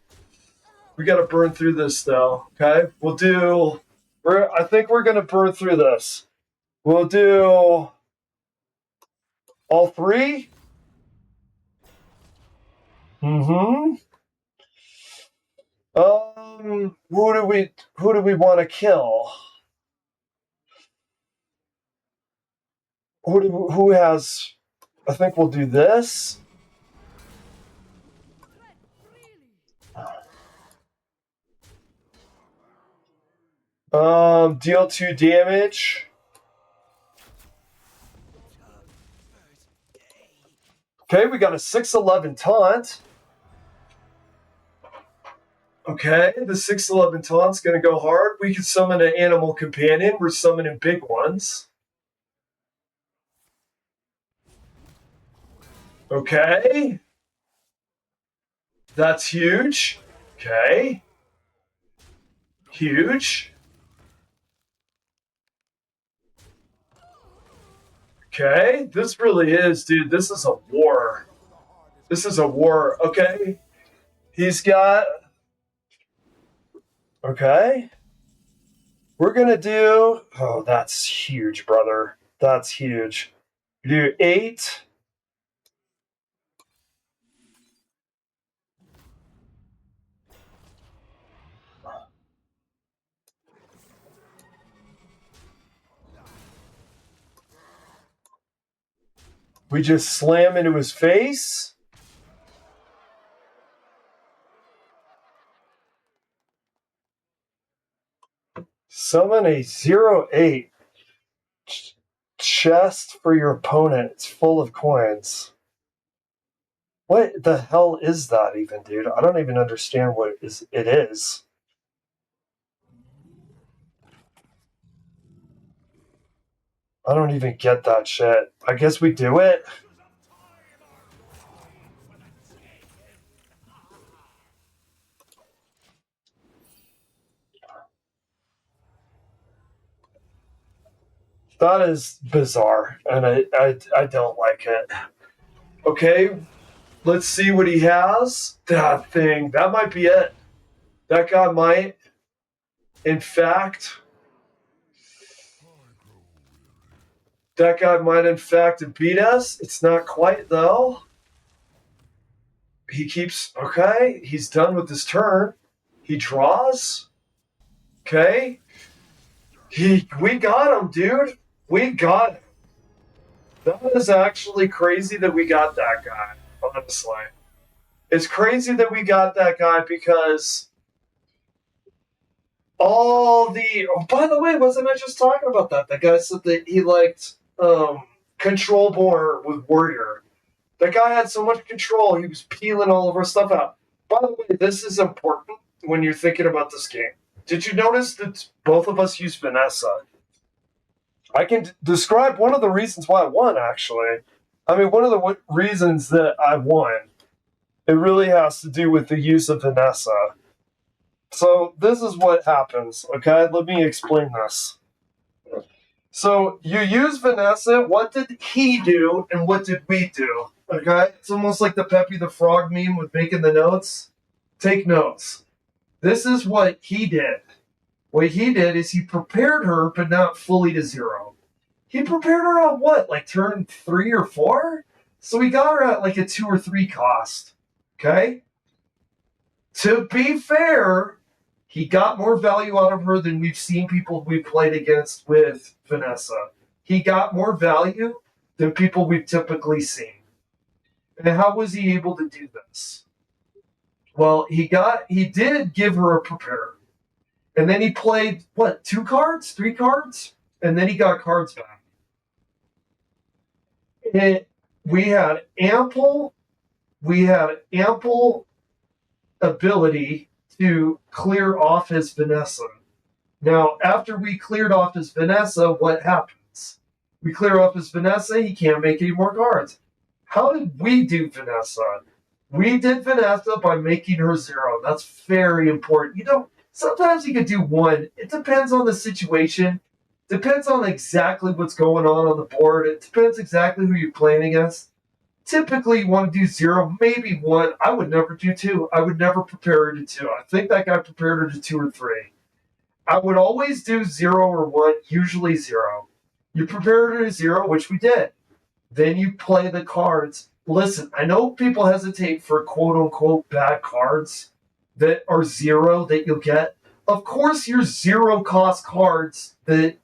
We got to burn through this, though. Okay, I think we're going to burn through this. We'll do all 3. Mm-hmm. Who do we want to kill? Who has? I think we'll do this. Deal 2 damage. Okay, we got a 6-11 taunt. Okay, the 6-11 taunt's going to go hard. We can summon an animal companion. We're summoning big ones. Okay. That's huge. Okay. Huge. Okay, this really is, dude. This is a war. This is a war. Okay. He's got... Okay. We're going to do... Oh, that's huge, brother. That's huge. We do 8. We just slam into his face. Summon a 0-8 chest for your opponent. It's full of coins. What the hell is that even, dude? I don't even understand what it is. I don't even get that shit. I guess we do it. That is bizarre, and I don't like it. Okay, let's see what he has. That thing, that might be it. That guy might, in fact, beat us. It's not quite, though. He keeps, okay, he's done with his turn. He draws. Okay. We got him, dude. We got him. That is actually crazy that we got that guy, honestly. It's crazy that we got that guy because all the... Oh, by the way, wasn't I just talking about that? That guy said that he liked control more with Warrior. That guy had so much control, he was peeling all of our stuff out. By the way, this is important when you're thinking about this game. Did you notice that both of us use Vanessa? I can describe one of the reasons why I won, actually. I mean, one of the reasons that I won, it really has to do with the use of Vanessa. So this is what happens, okay? Let me explain this. So you use Vanessa. What did he do and what did we do? Okay? It's almost like the Peppy the Frog meme with making the notes. Take notes. This is what he did. What he did is he prepared her, but not fully to 0. He prepared her on what? Like turn 3 or 4? So we got her at like a 2 or 3 cost. Okay? To be fair, he got more value out of her than we've seen people we played against with Vanessa. He got more value than people we've typically seen. And how was he able to do this? Well, he did give her a prepare. And then he played, 2 cards? 3 cards? And then he got cards back. We had ample ability to clear off his Vanessa. Now, after we cleared off his Vanessa, what happens? We clear off his Vanessa, he can't make any more cards. How did we do Vanessa? We did Vanessa by making her 0. That's very important. Sometimes you could do 1. It depends on the situation. Depends on exactly what's going on the board. It depends exactly who you're playing against. Typically, you want to do 0, maybe 1. I would never do 2. I would never prepare her to 2. I think that guy prepared her to 2 or 3. I would always do 0 or 1, usually 0. You prepare her to 0, which we did. Then you play the cards. Listen, I know people hesitate for quote-unquote bad cards that are 0 that you'll get. Of course, your 0-cost cards that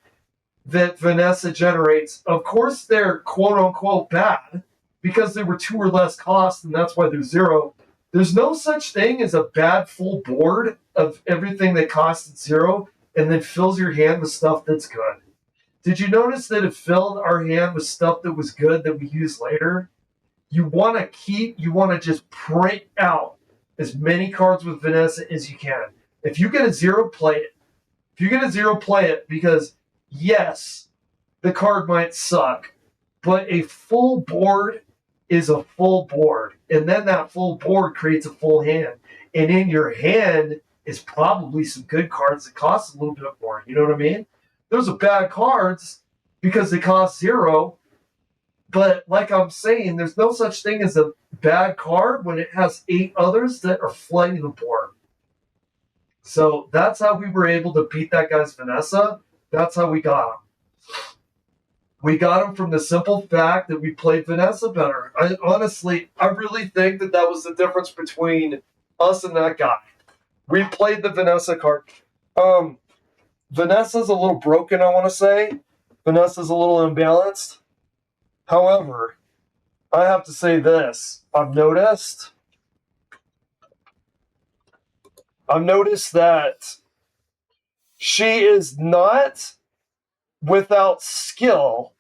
Vanessa generates, of course they're quote-unquote bad because they were 2 or less cost, and that's why they're 0. There's no such thing as a bad full board of everything that costs 0 and then fills your hand with stuff that's good. Did you notice that it filled our hand with stuff that was good that we use later? you want to just print out as many cards with Vanessa as you can. If you get a zero, play it. If you get a zero, play it, because yes, the card might suck, but a full board is a full board. And then that full board creates a full hand. And in your hand is probably some good cards that cost a little bit more. You know what I mean? Those are bad cards because they cost zero. But like I'm saying, there's no such thing as a bad card when it has 8 others that are flooding the board. So that's how we were able to beat that guy's Vanessa. That's how we got him. We got him from the simple fact that we played Vanessa better. I really think that was the difference between us and that guy. We played the Vanessa card. Vanessa's a little broken, I want to say. Vanessa's a little imbalanced. However, I have to say this. I've noticed that she is not without skill.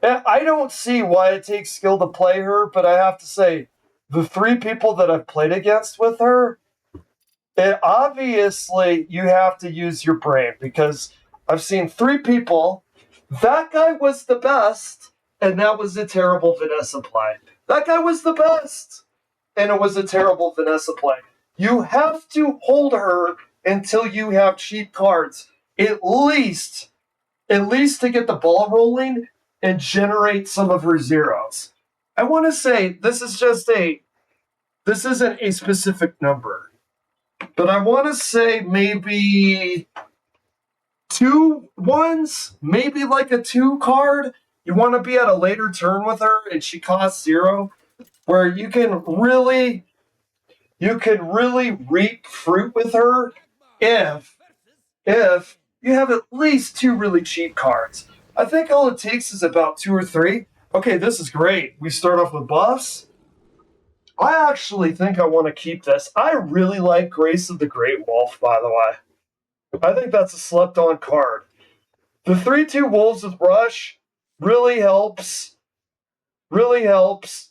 I don't see why it takes skill to play her, but I have to say, the 3 people that I've played against with her, obviously you have to use your brain, because I've seen 3 people. That guy was the best, and that was a terrible Vanessa play. That guy was the best, and it was a terrible Vanessa play. You have to hold her until you have cheap cards, at least to get the ball rolling and generate some of her zeros. I want to say this isn't a specific number, but I want to say maybe 2 ones, maybe like a 2 card. You want to be at a later turn with her and she costs 0, where you can really reap fruit with her if you have at least 2 really cheap cards. I think all it takes is about 2 or 3. Okay, this is great. We start off with buffs. I actually think I want to keep this. I really like Grace of the Great Wolf, by the way. I think that's a slept-on card. The 3/2 Wolves with Rush really helps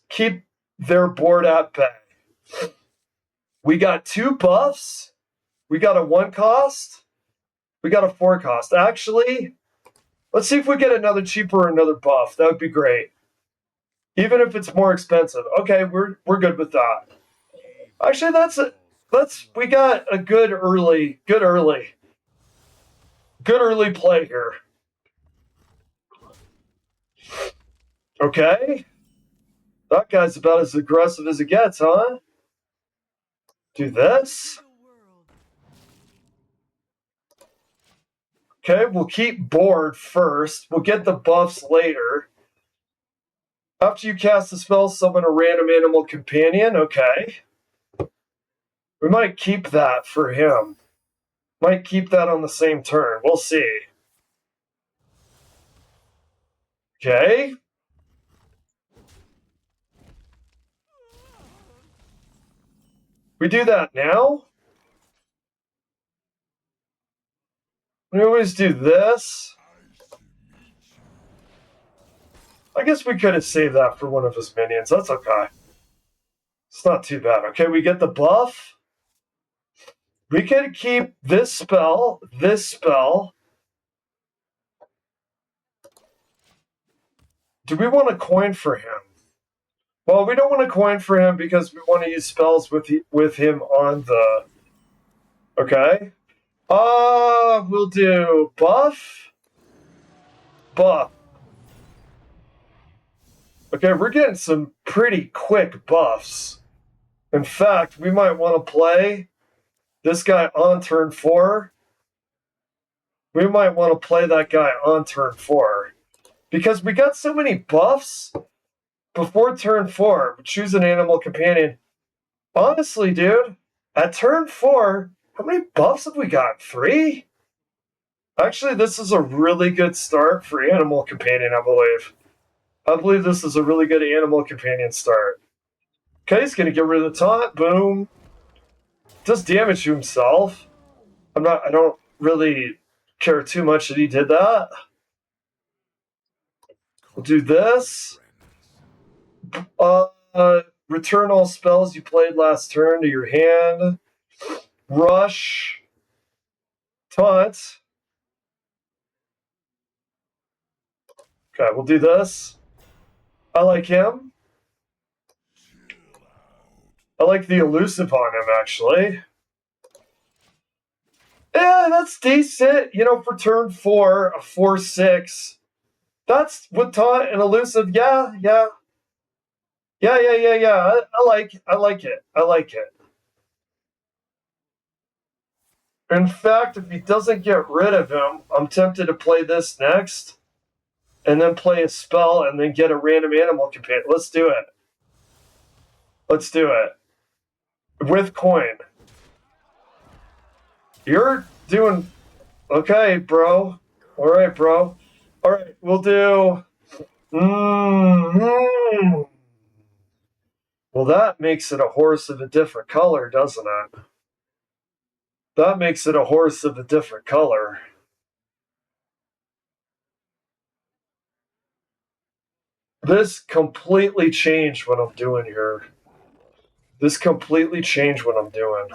keep their board at bay. We got 2 buffs. We got a 1 cost. We got a 4 cost. Actually, let's see if we get another cheaper or another buff. That would be great. Even if it's more expensive. Okay, we're good with that. Actually, we got a good early play here. Okay. That guy's about as aggressive as it gets, huh? Do this. Okay, we'll keep board first. We'll get the buffs later. After you cast the spell, summon a random animal companion. Okay. We might keep that for him. Might keep that on the same turn. We'll see. Okay. We do that now? We always do this. I guess we could have saved that for one of his minions. That's okay. It's not too bad. Okay, we get the buff. We can keep this spell. Do we want a coin for him? Well, we don't want a coin for him because we want to use spells with him on the... Okay. We'll do buff. Okay, we're getting some pretty quick buffs. In fact, we might want to play this guy on turn 4. We might want to play that guy on turn 4. Because we got so many buffs before turn 4. Choose an animal companion. Honestly, dude, at turn 4, how many buffs have we got? 3? Actually, this is a really good start for animal companion, I believe. I believe this is a really good animal companion start. Okay, he's gonna get rid of the taunt. Boom. Does damage to himself. I don't really care too much that he did that. We'll do this. Return all spells you played last turn to your hand. Rush. Taunt. Okay, we'll do this. I like him. I like the elusive on him, actually. Yeah, that's decent. You know, for turn 4, a 4/6. That's with taunt and elusive. Yeah. I like it. I like it. In fact, if he doesn't get rid of him, I'm tempted to play this next. And then play a spell and then get a random animal companion. Let's do it. Let's do it. With coin. You're doing okay, bro. All right, bro. All right, we'll do. Well, that makes it a horse of a different color, doesn't it? That makes it a horse of a different color. This completely changed what I'm doing here. This completely changed what I'm doing.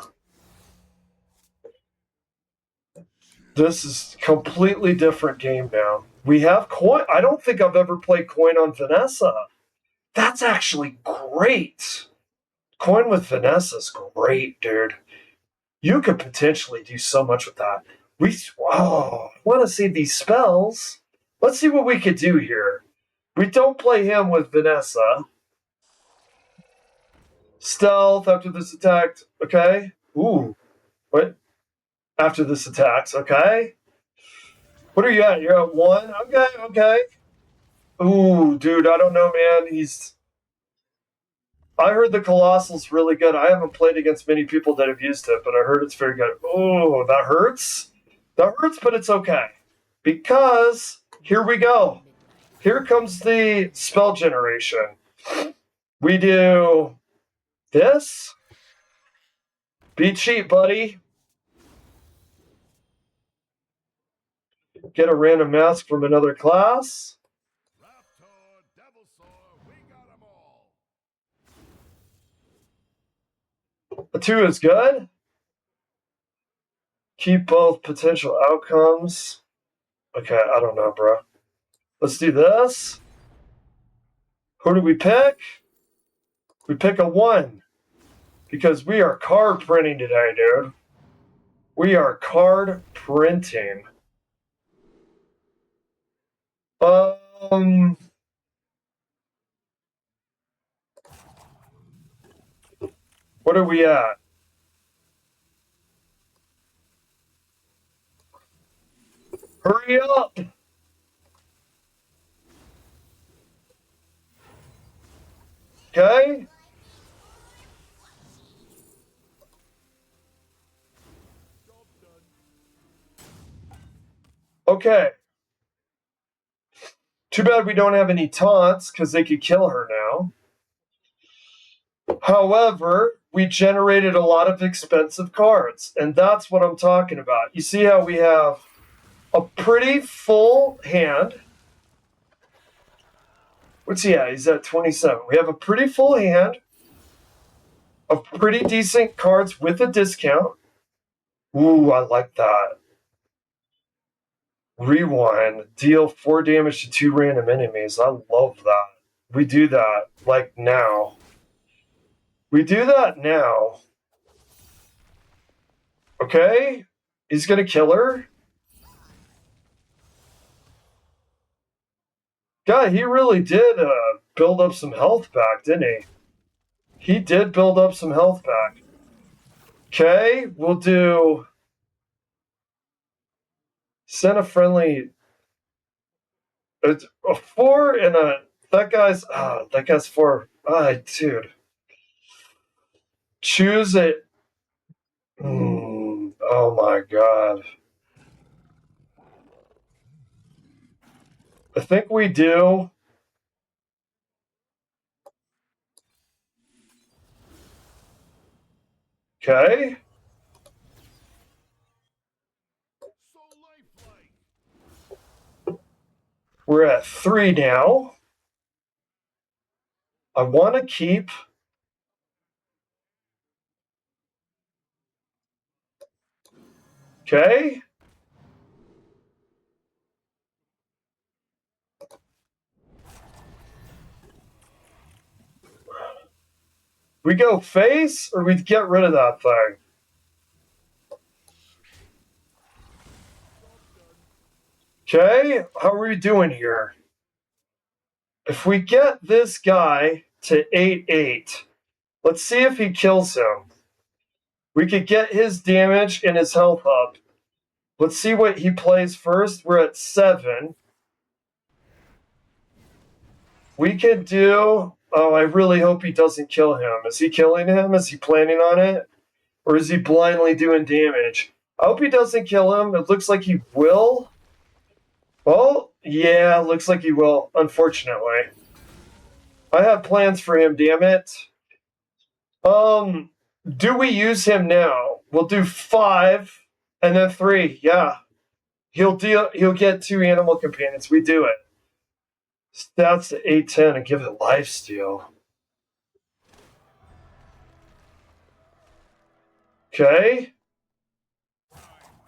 This is completely different game now. We have coin. I don't think I've ever played coin on Vanessa. That's actually great. Coin with Vanessa is great, dude. You could potentially do so much with that. I want to see these spells. Let's see what we could do here. We don't play him with Vanessa. Stealth after this attack. Okay. Ooh. What? After this attacks. Okay. What are you at? You're at 1? Okay. Ooh, dude, I don't know, man. I heard the Colossal's really good. I haven't played against many people that have used it, but I heard it's very good. Oh, that hurts. That hurts, but it's okay. Because here we go. Here comes the spell generation. We do this. Be cheap, buddy. Get a random mask from another class. A 2 is good. Keep both potential outcomes. Okay, I don't know, bro. Let's do this. Who do we pick? We pick a 1. Because we are card printing today, dude. We are card printing. What are we at? Hurry up! Okay? Okay. Too bad we don't have any taunts, because they could kill her now. However, we generated a lot of expensive cards, and that's what I'm talking about. You see how we have a pretty full hand. What's he at? He's at 27. We have a pretty full hand of pretty decent cards with a discount. Ooh, I like that. Rewind. Deal 4 damage to 2 random enemies. I love that. We do that, like, now. We do that now. Okay? He's gonna kill her? God, he really did build up some health back, didn't he? He did build up some health back. Okay, we'll do... Send a friendly... A 4 and a... That guy's 4. Dude. Choose it. Oh my god. I think we do. Okay. We're at 3 now. I want to keep... Okay. We go face, or we get rid of that thing? Okay, how are we doing here? If we get this guy to 8-8, let's see if he kills him. We could get his damage and his health up. Let's see what he plays first. We're at 7. We could do... Oh, I really hope he doesn't kill him. Is he killing him? Is he planning on it? Or is he blindly doing damage? I hope he doesn't kill him. It looks like he will. Oh, yeah, looks like he will, unfortunately. I have plans for him, damn it. Do we use him now? We'll do 5 and then 3. Yeah. He'll get 2 animal companions. We do it. Stats to 8-10 and give it lifesteal. Okay.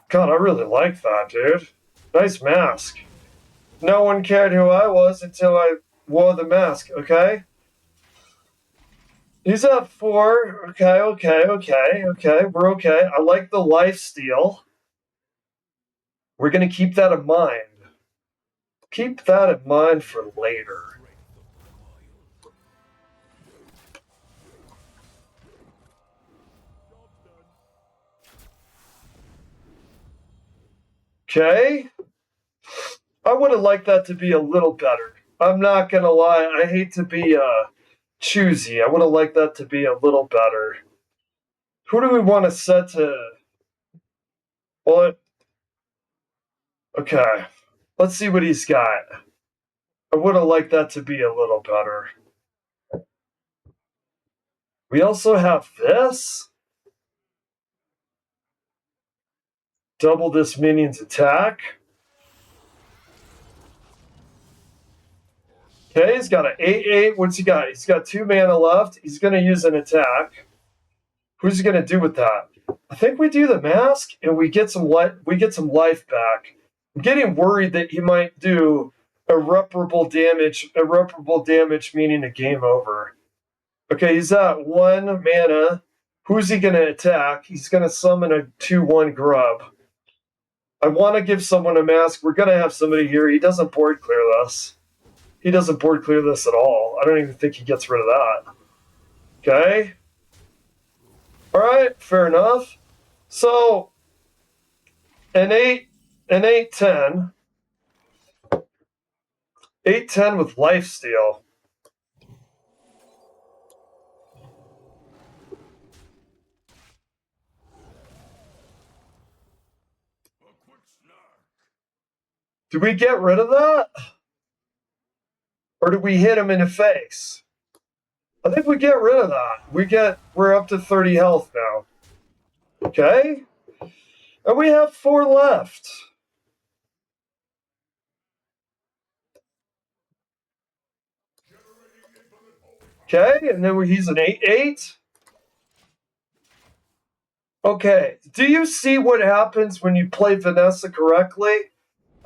God, I really like that, dude. Nice mask. No one cared who I was until I wore the mask, okay? He's at 4. Okay. We're okay. I like the lifesteal. We're going to keep that in mind. Keep that in mind for later. Okay. I would have liked that to be a little better. I'm not going to lie. I hate to be choosy. I would have liked that to be a little better. Who do we want to set to... Well, okay. Let's see what he's got. I would have liked that to be a little better. We also have this. Double this minion's attack. Okay, he's got an 8-8. What's he got? He's got 2 mana left. He's going to use an attack. Who's he going to do with that? I think we do the mask and we get some life back. I'm getting worried that he might do irreparable damage. Irreparable damage meaning a game over. Okay, he's at 1 mana. Who's he going to attack? He's going to summon a 2-1 grub. I want to give someone a mask. We're going to have somebody here. He doesn't board clear this. He doesn't board clear this at all. I don't even think he gets rid of that. Okay. Alright, fair enough. So, an 8-10. 8-10 with lifesteal. Do we get rid of that? Or do we hit him in the face? I think we get rid of that. We're up to 30 health now. Okay? And we have 4 left. Okay, and then he's an 8-8. Okay, do you see what happens when you play Vanessa correctly?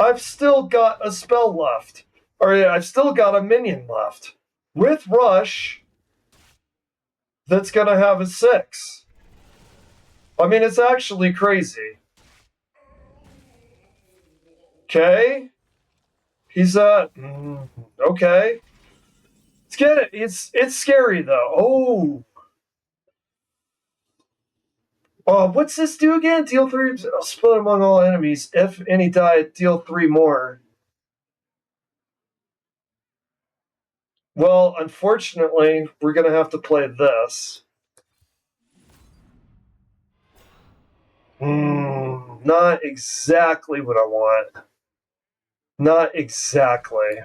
I've still got a spell left. Or I've still got a minion left. With Rush, that's going to have a 6. I mean, it's actually crazy. Okay. He's okay. Let's get it. It's scary though. Oh, what's this do again? Deal 3. Split among all enemies. If any die, deal 3 more. Well, unfortunately, we're gonna have to play this. Not exactly what I want. Not exactly.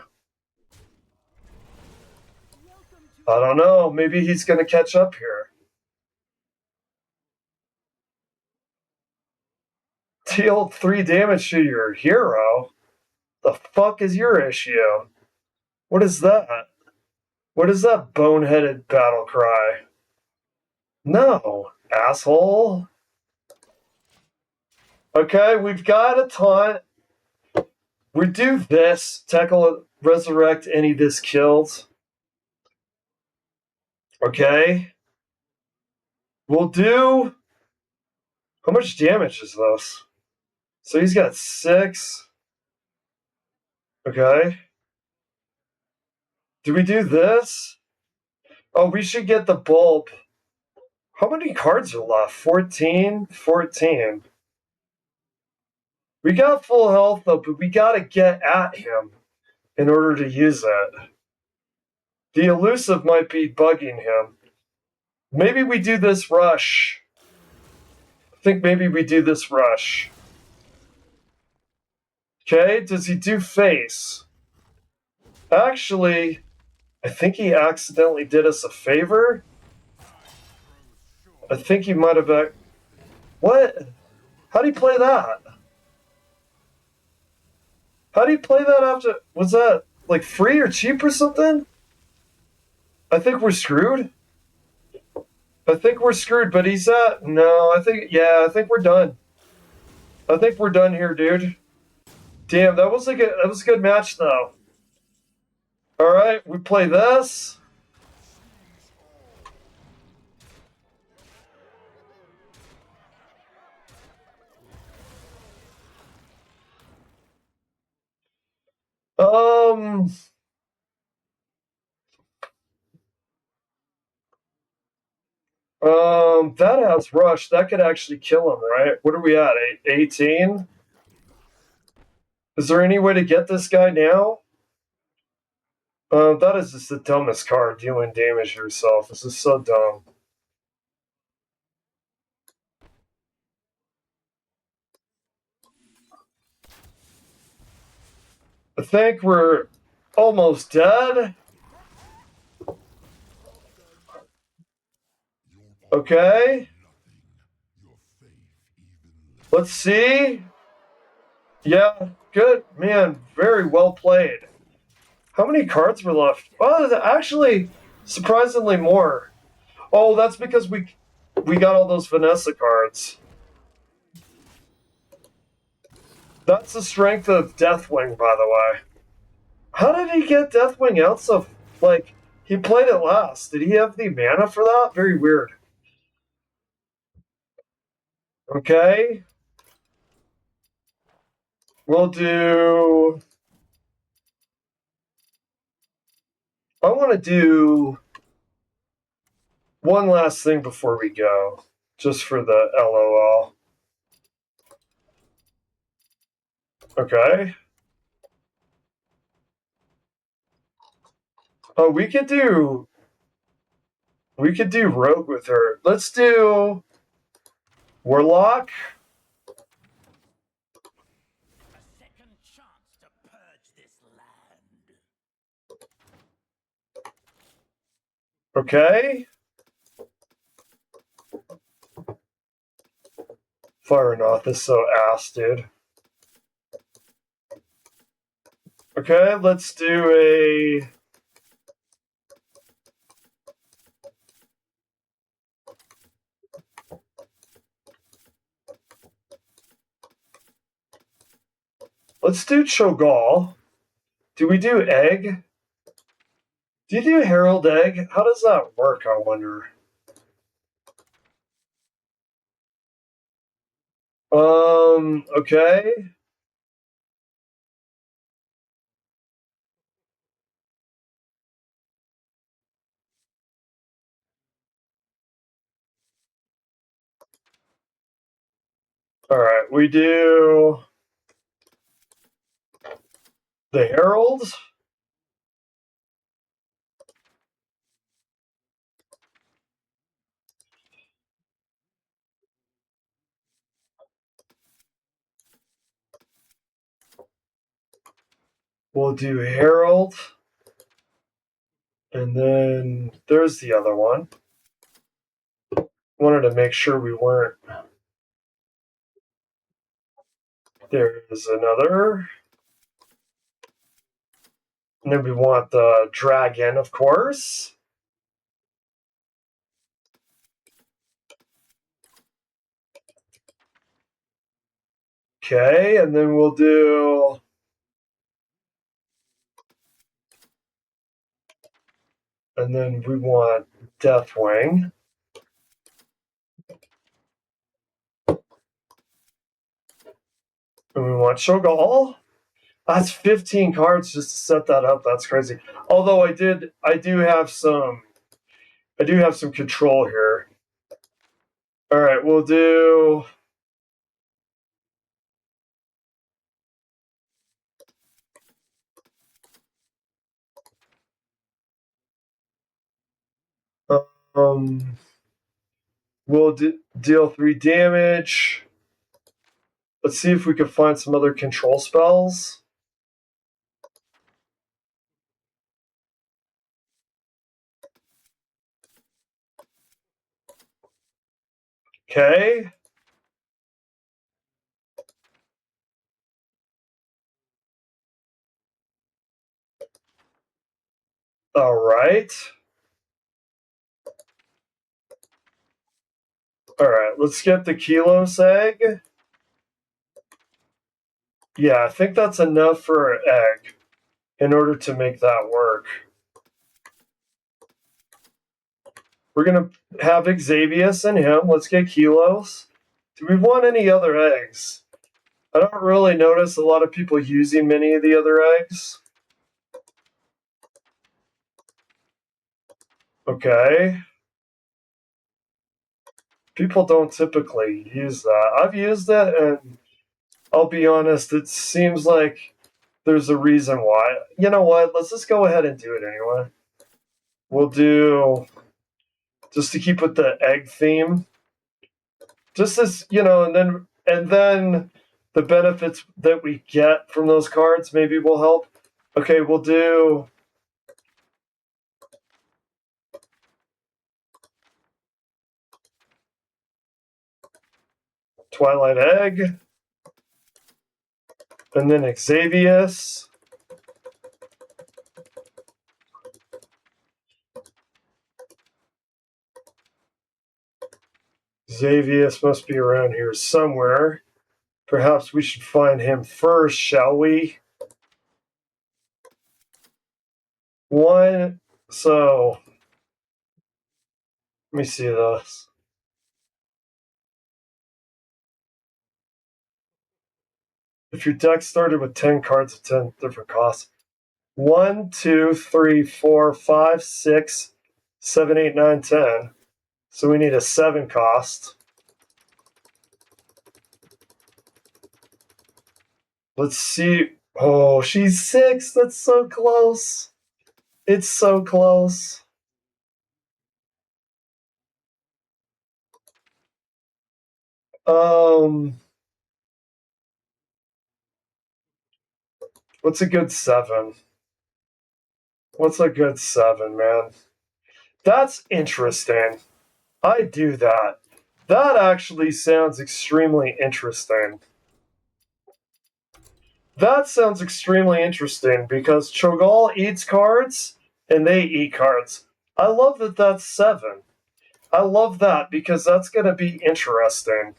I don't know. Maybe he's gonna catch up here. Deal 3 damage to your hero? The fuck is your issue? What is that? What is that boneheaded battle cry? No, asshole. Okay, we've got a taunt. We do this. Tackle, resurrect any this killed. Okay. We'll do... How much damage is this? So he's got 6. Okay. Do we do this? Oh, we should get the bulb. How many cards are left? 14? 14. We got full health, though, but we gotta get at him in order to use it. The elusive might be bugging him. Maybe we do this rush. I think maybe we do this rush. Okay, does he do face? Actually, I think he accidentally did us a favor. I think he might have... What? How'd he play that? How'd he play that after... Was that, like, free or cheap or something? I think we're screwed. I think we're screwed, but he's at... No, I think we're done. I think we're done here, dude. Damn, that was a good match, though. Alright, we play this. That has rush. That could actually kill him, right? What are we at? 18? Is there any way to get this guy now? That is just the dumbest card, dealing damage to yourself. This is so dumb. I think we're almost dead. Okay. Let's see. Yeah, good. Man, very well played. How many cards were left? Oh, actually, surprisingly more. Oh, that's because we got all those Vanessa cards. That's the strength of Deathwing, by the way. How did he get Deathwing out so... Like, he played it last. Did he have the mana for that? Very weird. Okay. We'll do... I want to do one last thing before we go. Just for the LOL. Okay. Oh, we could do Rogue with her. Let's do Warlock. A second chance to purge this land. Okay. Fire and Oath is so ass, dude. Okay, let's do a... Let's do Cho'Gall. Do we do Egg? Do you do Herald Egg? How does that work, I wonder? Okay. Alright, we do the Herald. We'll do Herald. And then there's the other one. Wanted to make sure we weren't... There's another. And then we want the dragon, of course. Okay, and then we'll do... And then we want Deathwing. And we want Shogal. That's 15 cards just to set that up. That's crazy. Although I do have some control here. All right, we'll do... We'll deal 3 damage. Let's see if we can find some other control spells. Okay. All right. All right, let's get the Kilos egg. Yeah, I think that's enough for an egg in order to make that work. We're going to have Xavius and him. Let's get Kilos. Do we want any other eggs? I don't really notice a lot of people using many of the other eggs. Okay. People don't typically use that. I've used it, and I'll be honest, it seems like there's a reason why. You know what? Let's just go ahead and do it anyway. We'll do, just to keep with the egg theme, just as, and then the benefits that we get from those cards maybe will help. Okay, we'll do... Twilight Egg. And then Xavius. Xavius must be around here somewhere. Perhaps we should find him first, shall we? So, let me see this. If your deck started with 10 cards at 10 different costs, 1, 2, 3, 4, 5, 6, 7, 8, 9, 10. So we need a 7 cost. Let's see. Oh, she's 6. That's so close. It's so close. What's a good 7? What's a good 7, man? That's interesting. I do that. That actually sounds extremely interesting. That sounds extremely interesting because Cho'Gall eats cards and they eat cards. I love that that's 7. I love that because that's going to be interesting.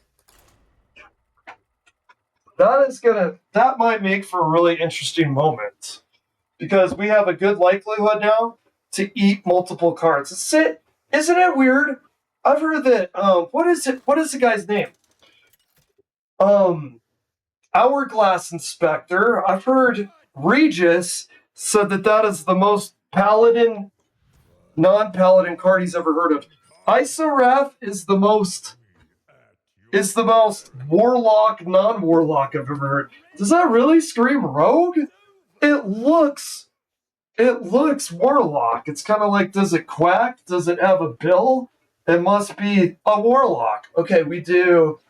That might make for a really interesting moment because we have a good likelihood now to eat multiple cards. Isn't it weird? I've heard that, what is the guy's name? Hourglass Inspector. I've heard Regis said that is the most paladin, non-paladin card he's ever heard of. Isorath is the most warlock, non-warlock I've ever heard. Does that really scream rogue? It looks warlock. It's kind of like, does it quack? Does it have a bill? It must be a warlock. Okay, we do.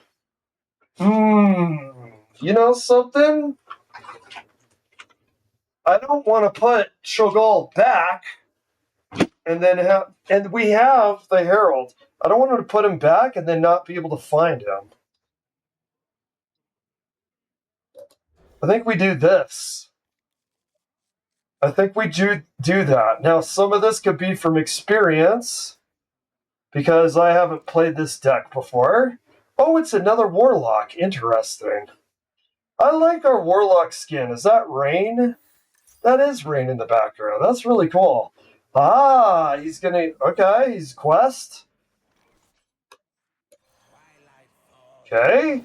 You know something? I don't want to put Cho'Gall back and we have the Herald. I don't want to put him back and then not be able to find him. I think we do this. I think we do that. Now, some of this could be from experience, because I haven't played this deck before. Oh, it's another Warlock. Interesting. I like our Warlock skin. Is that Rain? That is Rain in the background. That's really cool. Ah, he's gonna... Okay, he's Quest. Okay.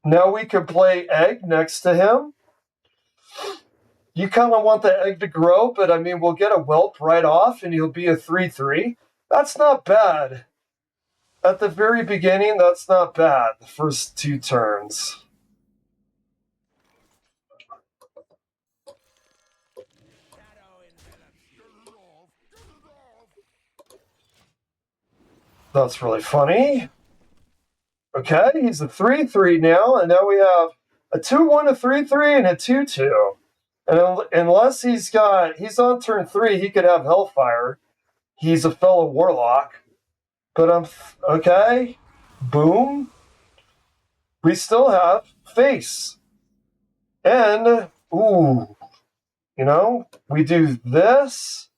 Now we can play Egg next to him. You kind of want the Egg to grow, but I mean, we'll get a Whelp right off, and he'll be a 3/3. That's not bad. At the very beginning, that's not bad. The first 2 turns. That's really funny. Okay, he's a 3/3 now, and now we have a 2/1, a 3/3, and a 2/2. And unless he's on turn 3, he could have Hellfire. He's a fellow Warlock. But okay. Boom. We still have Face. And, ooh, we do this.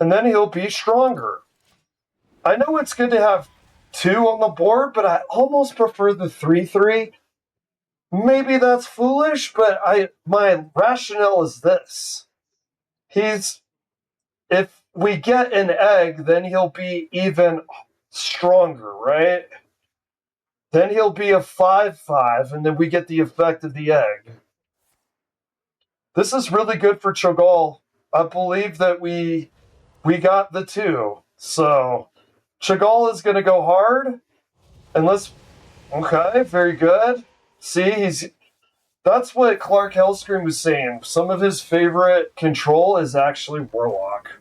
And then he'll be stronger. I know it's good to have 2 on the board, but I almost prefer the 3/3. Maybe that's foolish, but my rationale is this. If we get an Egg, then he'll be even stronger, right? Then he'll be a 5/5, and then we get the effect of the Egg. This is really good for Cho'Gall. I believe that we got the 2. So Cho'Gall is going to go hard. Okay, very good. See, that's what Clark Hellscream was saying. Some of his favorite control is actually Warlock.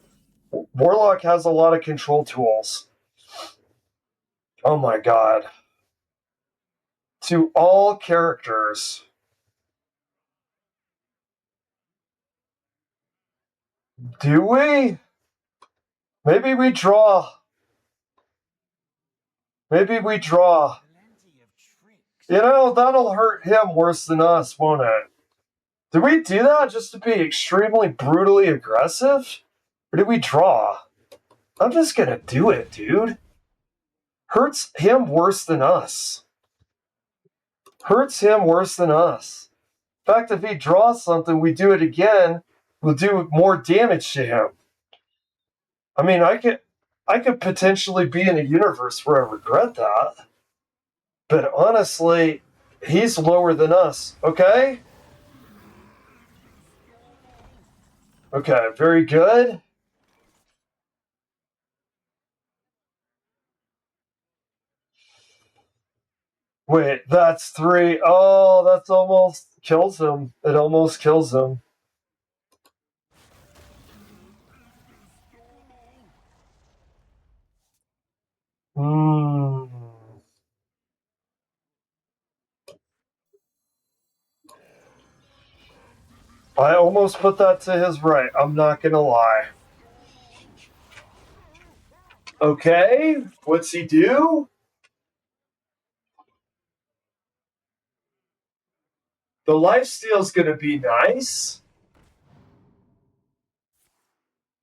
Warlock has a lot of control tools. Oh my god. To all characters. Do we? Maybe we draw. Maybe we draw. That'll hurt him worse than us, won't it? Did we do that just to be extremely brutally aggressive? Or did we draw? I'm just gonna do it, dude. Hurts him worse than us. Hurts him worse than us. In fact, if he draws something, we do it again, we'll do more damage to him. I mean, I could potentially be in a universe where I regret that. But honestly, he's lower than us, okay? Okay, very good. Wait, that's 3. Oh, that's almost kills him. It almost kills him. I almost put that to his right. I'm not gonna lie. Okay, what's he do? The lifesteal's gonna be nice.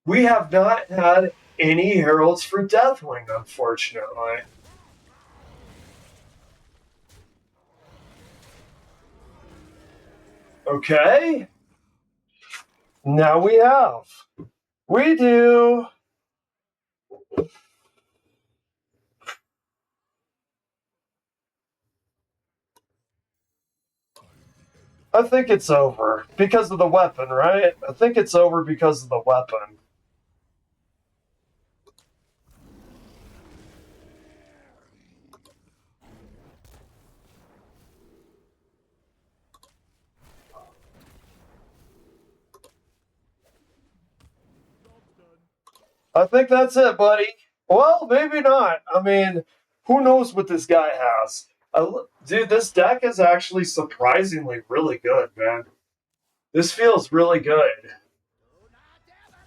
We have not had any Heralds for Deathwing, unfortunately. Okay. Now we have. We do. I think it's over because of the weapon, right? I think it's over because of the weapon. I think that's it, buddy. Well, maybe not. I mean, who knows what this guy has? Dude, this deck is actually surprisingly really good, man. This feels really good.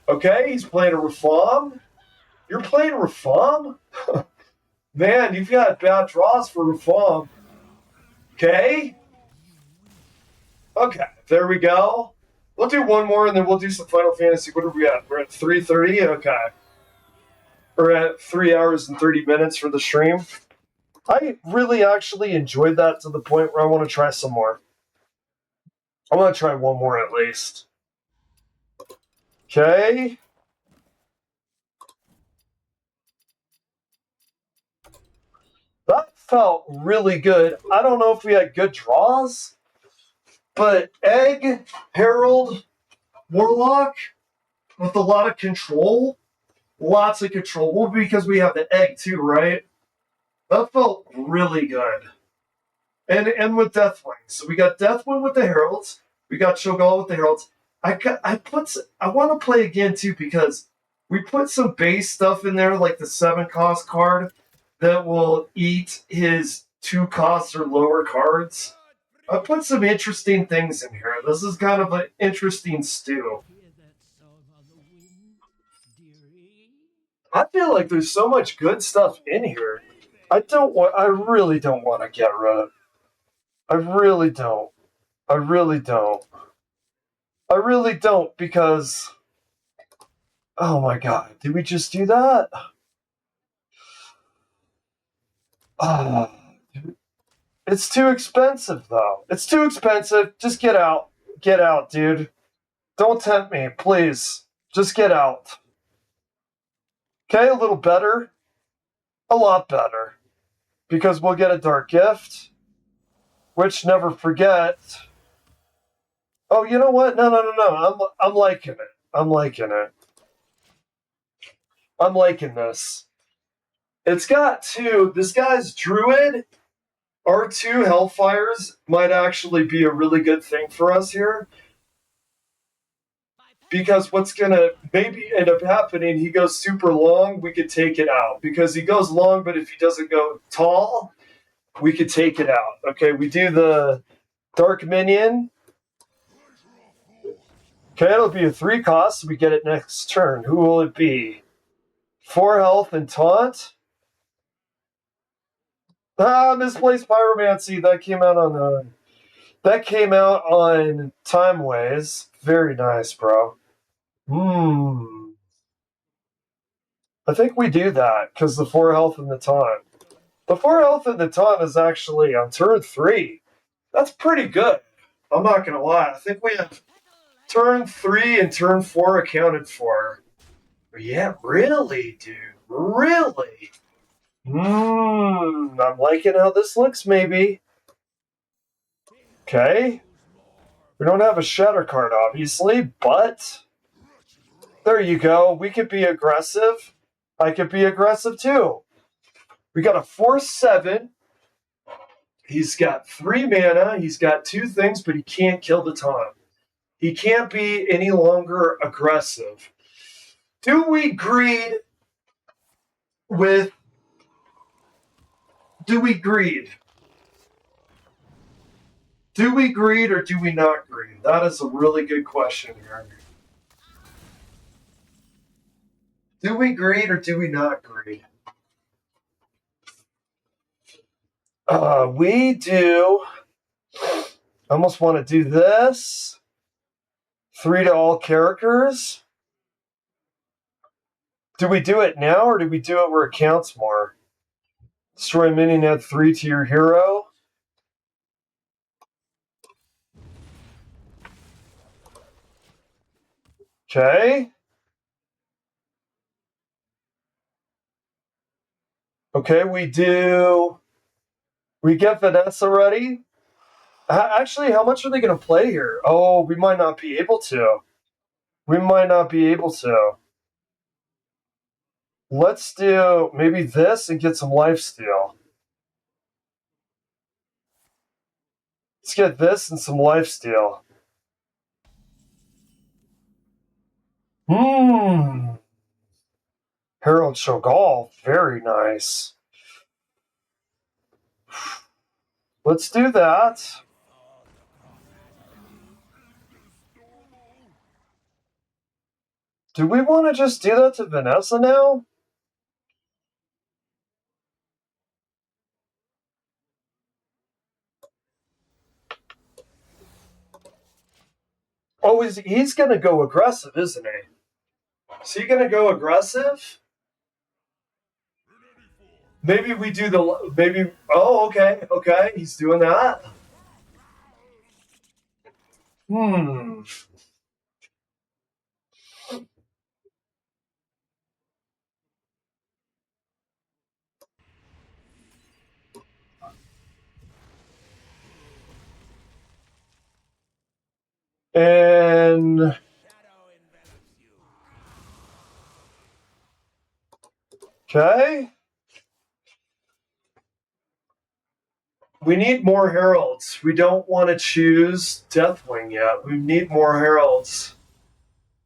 Okay, he's playing a Reform. You're playing Reform? Man, you've got bad draws for Reform. Okay? Okay, there we go. We'll do one more and then we'll do some Final Fantasy. What are we at? We're at 3:30? Okay. We're at 3 hours and 30 minutes for the stream. I really actually enjoyed that to the point where I want to try some more. I want to try one more at least. Okay. That felt really good. I don't know if we had good draws, but Egg, Herald, Warlock with a lot of control. Lots of control. Well, because we have the Egg too, right? That felt really good. And with Deathwing. So we got Deathwing with the Heralds. We got Shogal with the Heralds. I want to play again too because we put some base stuff in there like the 7-cost card that will eat his 2 costs or lower cards. I put some interesting things in here. This is kind of an interesting stew. I feel like there's so much good stuff in here. I really don't want to get rid of it. I really don't. I really don't. I really don't because, oh my god, did we just do that? Oh, it's too expensive though. It's too expensive. Just get out. Get out, dude. Don't tempt me, please. Just get out. Okay, a little better. A lot better. Because we'll get a dark gift. Which, never forget. Oh, you know what? No. I'm liking it. I'm liking it. I'm liking this. It's got 2. This guy's Druid. Our 2 Hellfires might actually be a really good thing for us here. Because what's going to maybe end up happening, he goes super long, we could take it out. Because he goes long, but if he doesn't go tall, we could take it out. Okay, we do the Dark Minion. Okay, it'll be a 3 cost. We get it next turn. Who will it be? 4 health and taunt. Misplaced Pyromancy. That came out on Timeways. Very nice, bro. I think we do that because the 4 health and the taunt. The 4 health and the taunt is actually on turn 3. That's pretty good. I'm not gonna lie. I think we have turn 3 and turn 4 accounted for. Yeah, really, dude. Really? I'm liking how this looks, maybe. Okay. We don't have a Shatter card, obviously, but there you go. We could be aggressive. I could be aggressive, too. We got a 4/7. He's got 3 mana. He's got 2 things, but he can't kill the taunt. He can't be any longer aggressive. Do we greed with... Do we greed? Do we greed or do we not greed? That is a really good question here. Do we greed or do we not greed? We do. I almost want to do this. 3 to all characters. Do we do it now or do we do it where it counts more? Destroy a minion, add 3 to your hero. Okay. Okay, we get Vanessa ready. Actually, how much are they going to play here? Oh, we might not be able to. Let's do maybe this and get some lifesteal. Let's get this and some lifesteal. Harold Shogal, very nice. Let's do that. Do we want to just do that to Vanessa now? Oh, he's going to go aggressive, isn't he? Is he going to go aggressive? Maybe we do the... Maybe... Oh, okay. Okay, he's doing that. And... Okay. We need more heralds. We don't want to choose Deathwing yet. We need more heralds.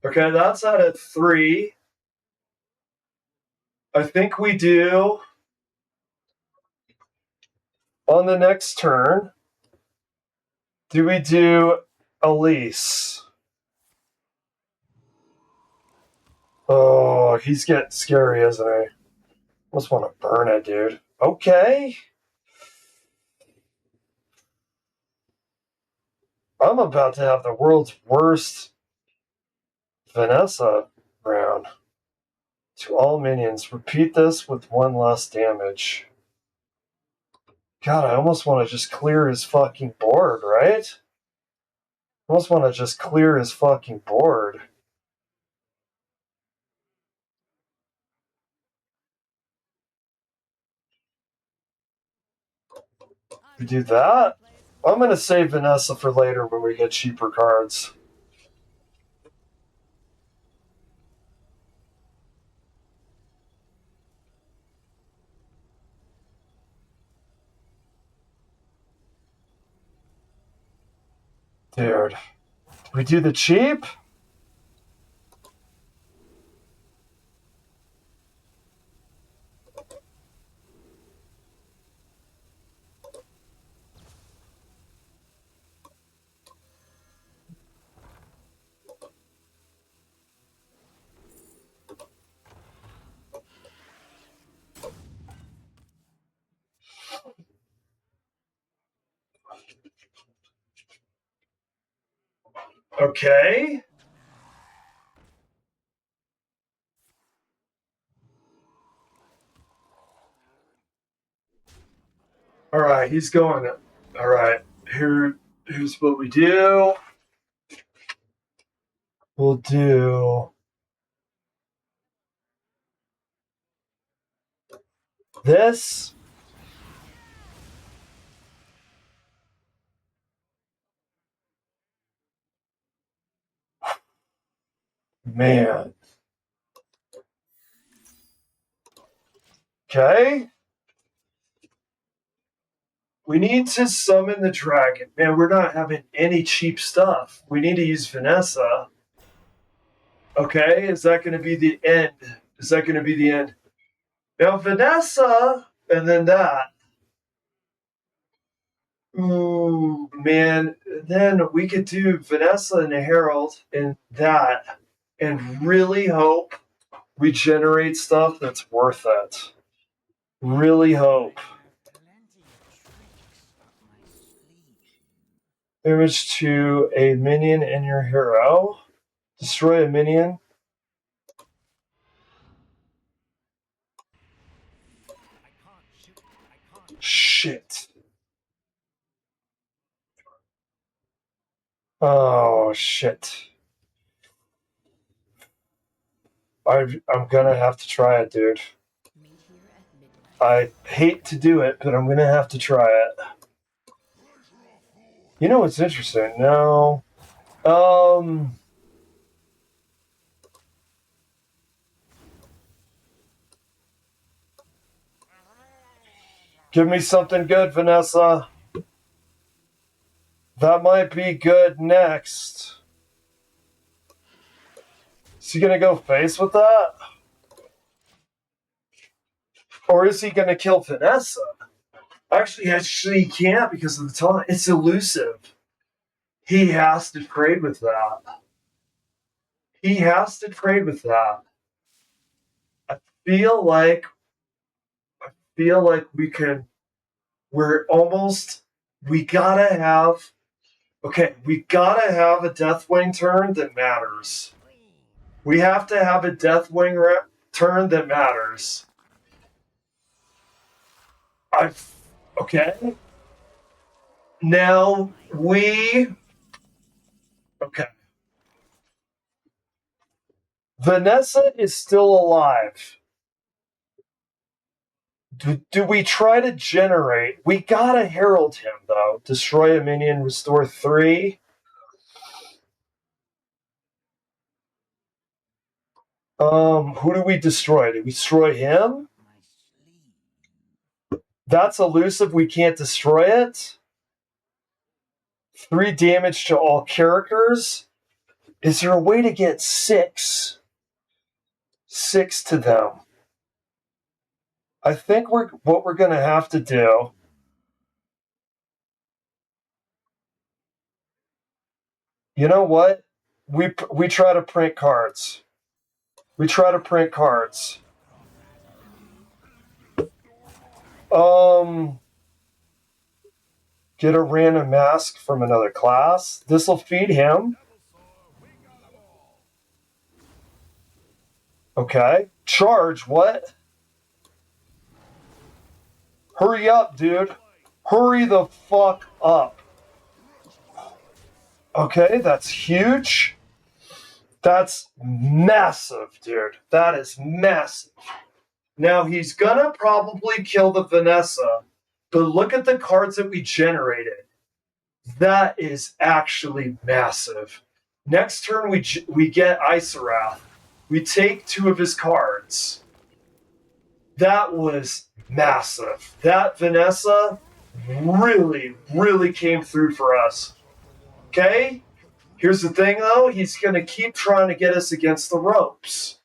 Okay, that's at 3. I think we do on the next turn. Do we do Elise? Oh, he's getting scary, isn't he? Almost want to burn it, dude. Okay. I'm about to have the world's worst Vanessa round. To all minions, repeat this with 1 less damage. God, I almost want to just clear his fucking board, right? I almost want to just clear his fucking board. We do that? I'm going to save Vanessa for later when we get cheaper cards. Dude. We do the cheap? Okay. All right, he's going. All right, here's what we do. We'll do this. Man. Okay. We need to summon the dragon. Man, we're not having any cheap stuff. We need to use Vanessa. Okay, is that going to be the end? Is that going to be the end? Now, Vanessa, and then that. Ooh, man. Then we could do Vanessa and a Herald and that, and really hope we generate stuff that's worth it. Really hope. Damage to a minion in your hero. Destroy a minion. Shit. Oh, shit. I'm gonna have to try it, dude. I hate to do it, but I'm gonna have to try it. You know what's interesting? No. Give me something good, Vanessa. That might be good next. Is he gonna go face with that? Or is he gonna kill Vanessa? Actually, he can't because of the time. It's elusive. He has to trade with that. He has to trade with that. I feel like we can. We gotta have. Okay, we gotta have a Deathwing turn that matters. We have to have a Deathwing turn that matters. Okay. Now okay. Vanessa is still alive. Do we try to generate? We gotta herald him though. Destroy a minion, restore 3. Who do we destroy? Do we destroy him? That's elusive. We can't destroy it. 3 damage to all characters. Is there a way to get 6? 6 to them. I think what we're gonna have to do. You know what? We try to print cards. We try to print cards. Get a random mask from another class. This'll feed him. Okay. Charge, what? Hurry up, dude. Hurry the fuck up. Okay, that's huge. That's massive, dude. That is massive. Now, he's gonna probably kill the Vanessa, but look at the cards that we generated. That is actually massive. Next turn, we get Isarath. We take 2 of his cards. That was massive. That Vanessa really, really came through for us. Okay? Here's the thing, though. He's going to keep trying to get us against the ropes.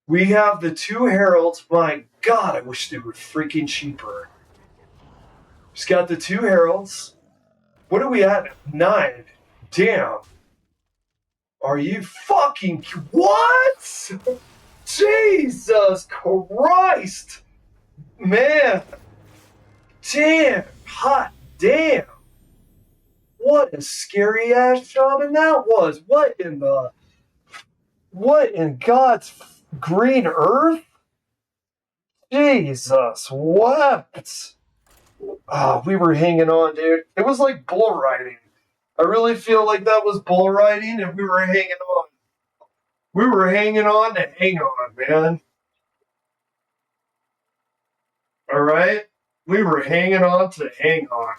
We have the 2 heralds. My God, I wish they were freaking cheaper. He's got the 2 heralds. What are we at? 9. Damn. Are you fucking... What? Jesus Christ. Man. Damn. Hot damn. What a scary ass shaman that was. What in God's green earth? Jesus, what? We were hanging on, dude. It was like bull riding. I really feel like that was bull riding and we were hanging on. We were hanging on to hang on, man. Alright? We were hanging on to hang on.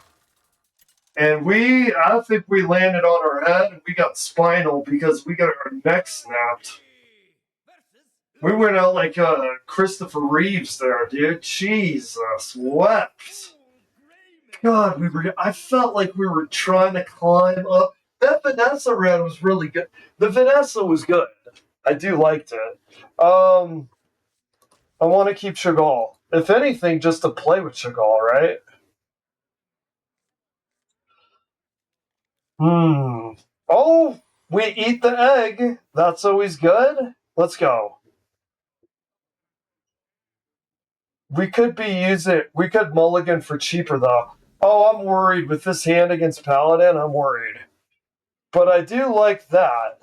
And I think we landed on our head and we got spinal because we got our neck snapped. We went out like Christopher Reeves there, dude. Jesus, wept. God, I felt like we were trying to climb up. That Vanessa run was really good. The Vanessa was good. I do liked it. I want to keep Chagall. If anything, just to play with Chagall, right? Oh, we eat the egg. That's always good. Let's go. We could mulligan for cheaper, though. Oh, I'm worried with this hand against Paladin. I'm worried. But I do like that.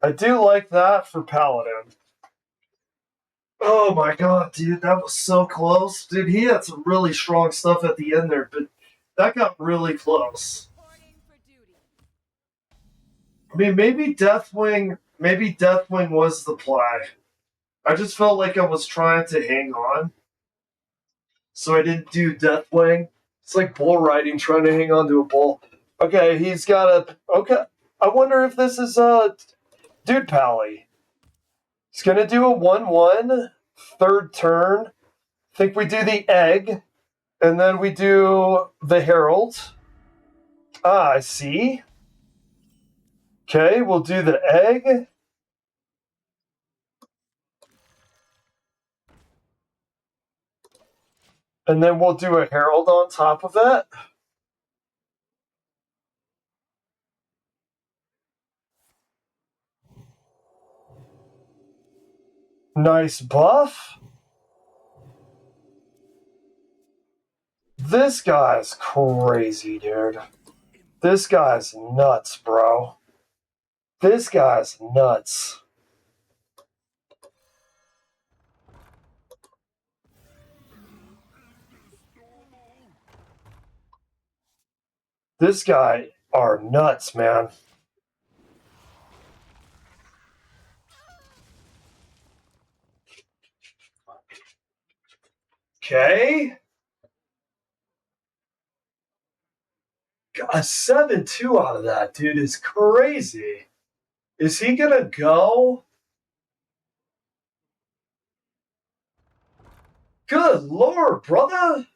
I do like that for Paladin. Oh my god, dude, that was so close. Dude, he had some really strong stuff at the end there, but that got really close. I mean, maybe Deathwing was the play. I just felt like I was trying to hang on. So I didn't do Deathwing. It's like bull riding, trying to hang on to a bull. Okay, he's got okay. I wonder if this is Dude Pally. He's gonna do a 1/1, third turn. Think we do the egg, and then we do the herald. I see. Okay, we'll do the egg. And then we'll do a herald on top of it. Nice buff. This guy's crazy, dude. This guy's nuts, bro. This guy's nuts. This guy are nuts, man. Okay. A 7-2 out of that, dude, is crazy. Is he gonna go? Good Lord, brother.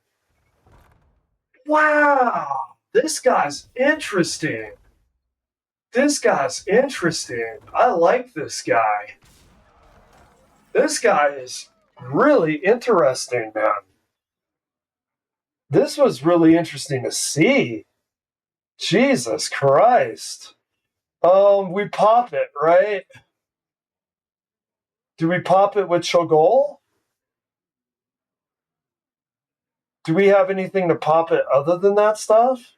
Wow. This guy's interesting. This guy's interesting. I like this guy. This guy is really interesting, man. This was really interesting to see. Jesus Christ. We pop it, right? Do we pop it with Chogol? Do we have anything to pop it other than that stuff?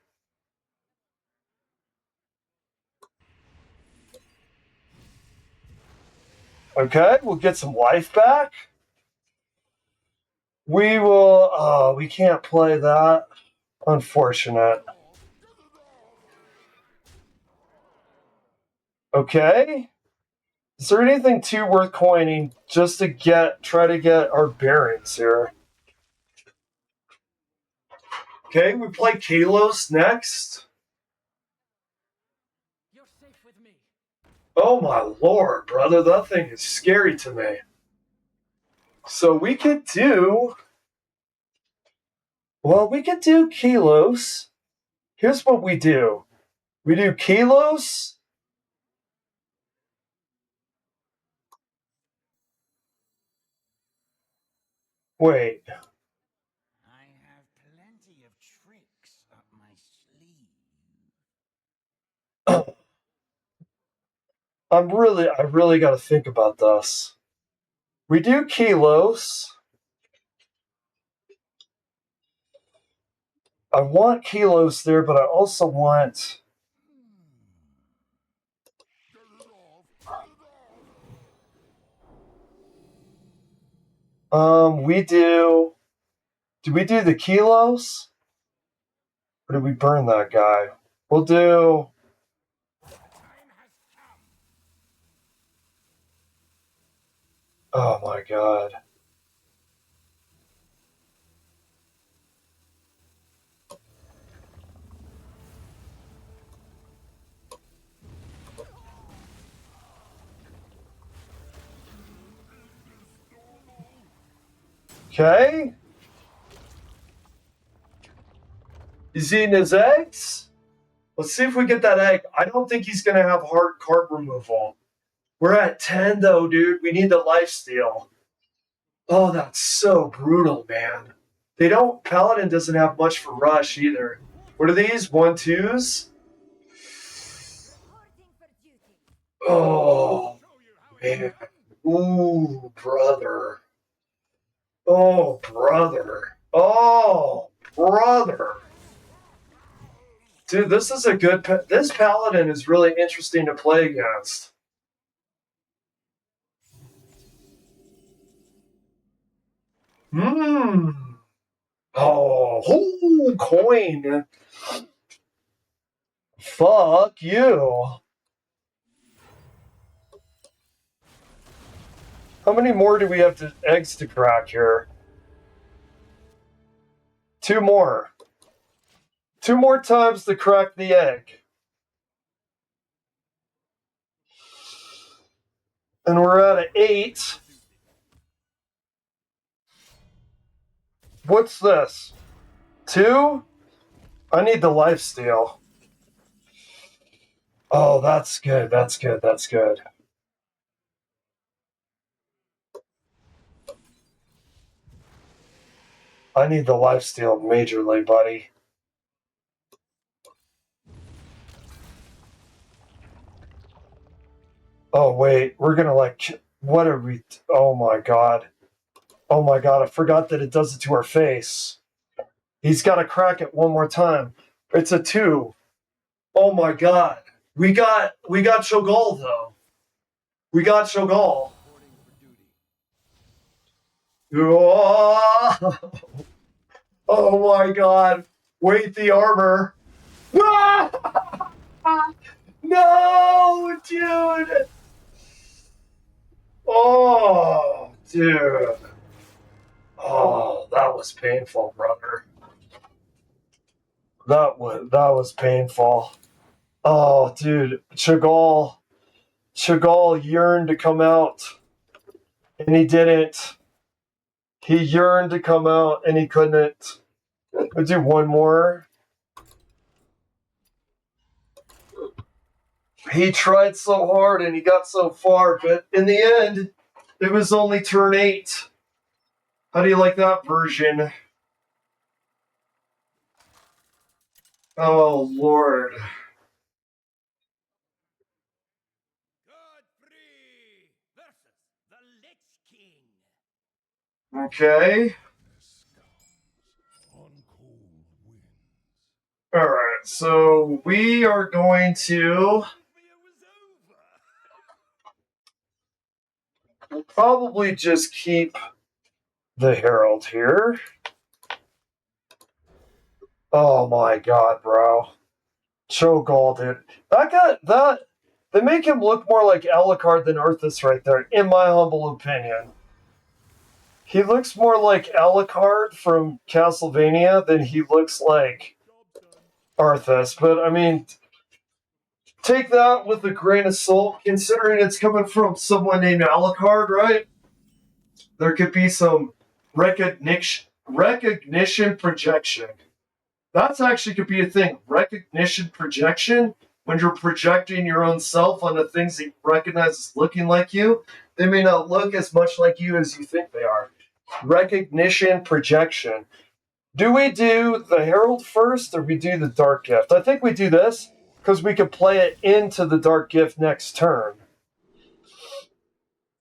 Okay, we'll get some life back. We will, we can't play that. Unfortunate. Okay. Is there anything too worth coining just to try to get our bearings here? Okay, we play Kalos next. You're safe with me. Oh my lord, brother, that thing is scary to me. So we could do... Well, we could do Kalos. Here's what we do. We do Kalos. Wait. I have plenty of tricks up my sleeve. I really got to think about this. We do Kalos. I want Kalos there, but I also want... we do... Do we do the Kalos? Or do we burn that guy? We'll do... Oh my god. Okay. He's eating his eggs. Let's see if we get that egg. I don't think he's going to have hard card removal. We're at 10, though, dude. We need the lifesteal. Oh, that's so brutal, man. Paladin doesn't have much for rush either. What are these? 1-2s? Oh, man. Ooh, brother. Oh, brother. Oh, brother. Dude, this is a good... This Paladin is really interesting to play against. Oh, coin. Fuck you. How many more do we have eggs to crack here? 2 more. 2 more times to crack the egg. And we're at 8. What's this? 2? I need the lifesteal. Oh, that's good. That's good. That's good. I need the lifesteal majorly, buddy. Oh, wait. We're going to, What are we... Oh my god. Oh my god, I forgot that it does it to our face. He's got to crack it one more time. It's a 2. Oh my god. We got Shogal though. We got Shogal. Oh, oh my god. Wait, the armor. No, dude. Oh, dude. Oh, that was painful, brother. That was painful. Oh, dude, Chagall yearned to come out, and he didn't. He yearned to come out, and he couldn't. I'll do one more. He tried so hard, and he got so far, but in the end, it was only turn 8. How do you like that version? Oh, Lord. Godfrey versus the Lich King. Okay. Alright, so we are going to probably just keep the Herald here. Oh my god, bro. Cho'Gall, dude. They make him look more like Alucard than Arthas right there, in my humble opinion. He looks more like Alucard from Castlevania than he looks like Arthas, but I mean, take that with a grain of salt, considering it's coming from someone named Alucard, right? There could be some recognition projection. That's actually could be a thing. Recognition projection. When you're projecting your own self onto things that you recognize as looking like you, they may not look as much like you as you think they are. Recognition projection. Do we do the Herald first, or we do the Dark Gift? I think we do this, because we could play it into the Dark Gift next turn.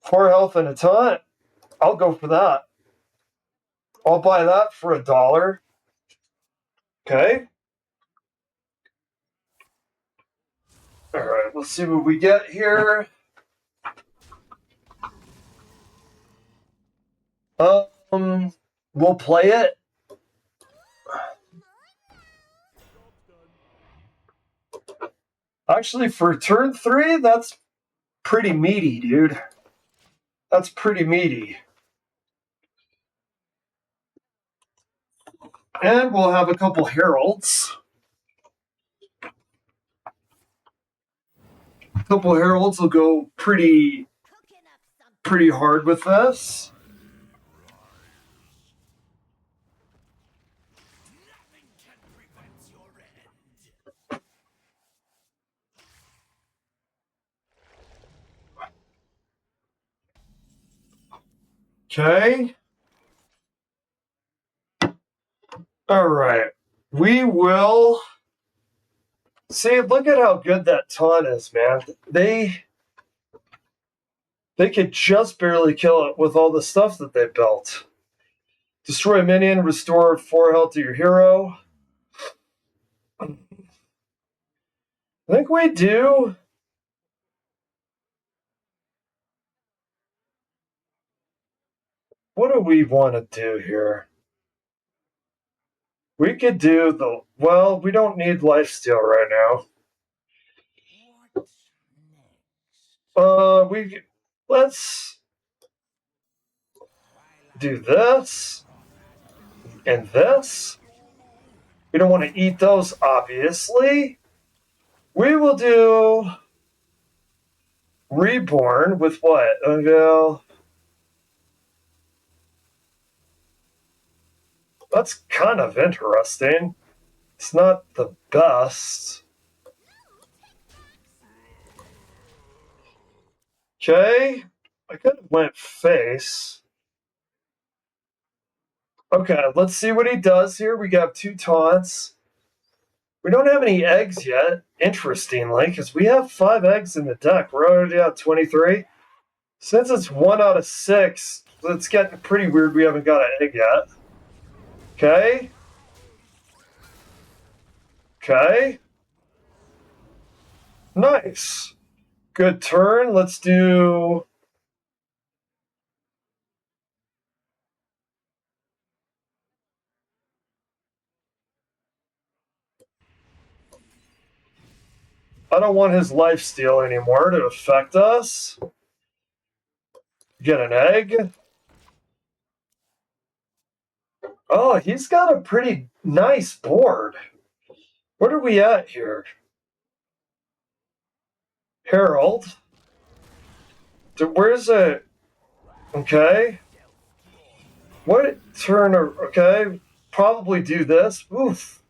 4 health and a taunt. I'll go for that. I'll buy that for $1. Okay. Alright, let's see what we get here. We'll play it. Actually, for turn 3, that's pretty meaty, dude. That's pretty meaty. And we'll have a couple heralds. A couple heralds will go pretty hard with this. Okay. All right. We will see. Look at how good that taunt is, man. They could just barely kill it with all the stuff that they built. Destroy a minion, restore 4 health to your hero. I think we do. What do we want to do here? We could do the... Well, we don't need lifesteal right now. Let's do this and this. We don't want to eat those, obviously. We will do Reborn with what? That's kind of interesting. It's not the best. Okay. I could have went face. Okay, let's see what he does here. We got 2 taunts. We don't have any eggs yet, interestingly, because we have 5 eggs in the deck. We're already at 23. Since it's 1 out of 6, it's getting pretty weird we haven't got an egg yet. Okay. Okay. Nice. Good turn. Let's do... I don't want his lifesteal anymore to affect us. Get an egg. Oh, he's got a pretty nice board. What are we at here? Harold. Where's it? Okay. What turn? Okay. Probably do this. Oof.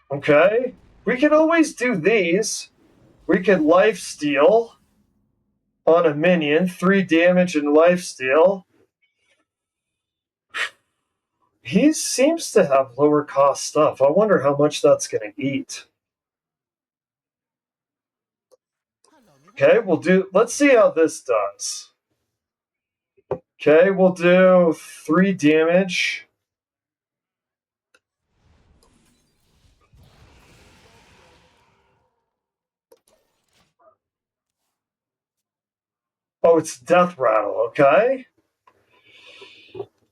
Okay. We can always do these. We could lifesteal on a minion. 3 damage and lifesteal. He seems to have lower cost stuff. I wonder how much that's going to eat. Okay, let's see how this does. Okay, we'll do 3 damage. Oh, it's Death Rattle, okay.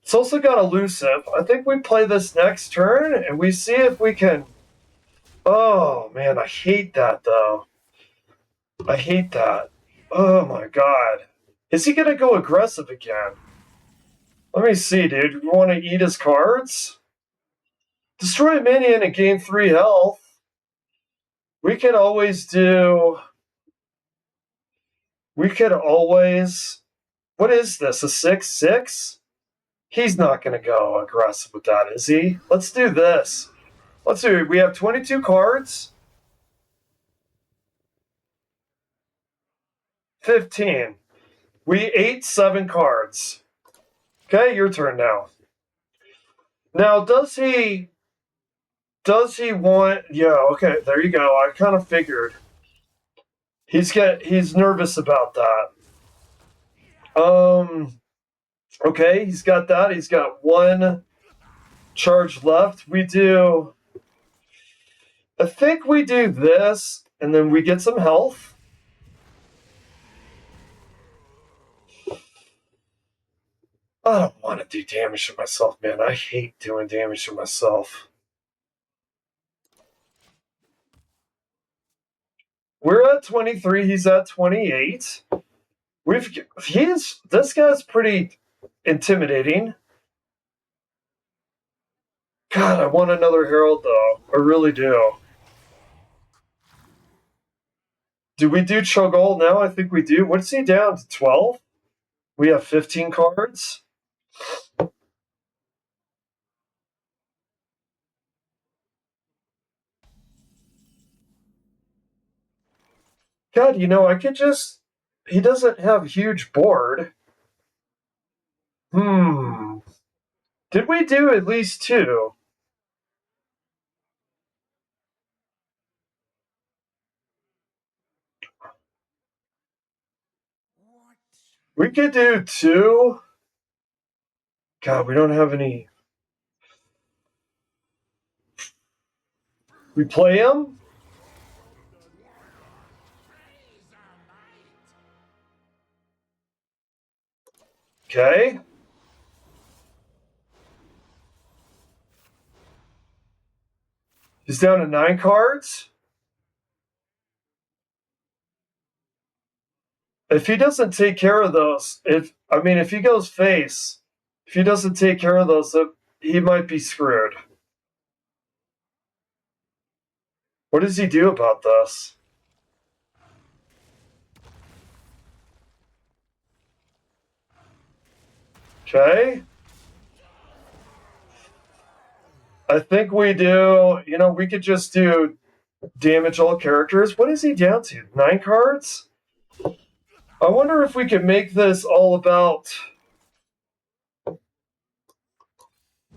It's also got Elusive. I think we play this next turn, and we see if we can... Oh, man, I hate that, though. I hate that. Oh, my God. Is he going to go aggressive again? Let me see, dude. You want to eat his cards? Destroy a minion and gain 3 health. We could always do... We could always... What is this, a 6/6? He's not going to go aggressive with that, is he? Let's do this. Let's do it. We have 22 cards. 15. We ate 7 cards. Okay, your turn now. Now, does he want... Yeah, okay, there you go. I kind of figured. He's nervous about that. Okay, he's got that. He's got 1 charge left. I think we do this, and then we get some health. I don't want to do damage to myself, man. I hate doing damage to myself. We're at 23. He's at 28. This guy's pretty intimidating. God, I want another Herald, though. I really do. Do we do Chogol now? I think we do. What's he down to? 12? We have 15 cards. God, I could just... He doesn't have huge board. Did we do at least 2? We could do 2. God, we don't have any... We play him? Okay. He's down to 9 cards. If he doesn't take care of those, if he goes face, if he doesn't take care of those, he might be screwed. What does he do about this? Okay. I think we do, we could just do damage all characters. What is he down to? 9 cards? I wonder if we could make this all about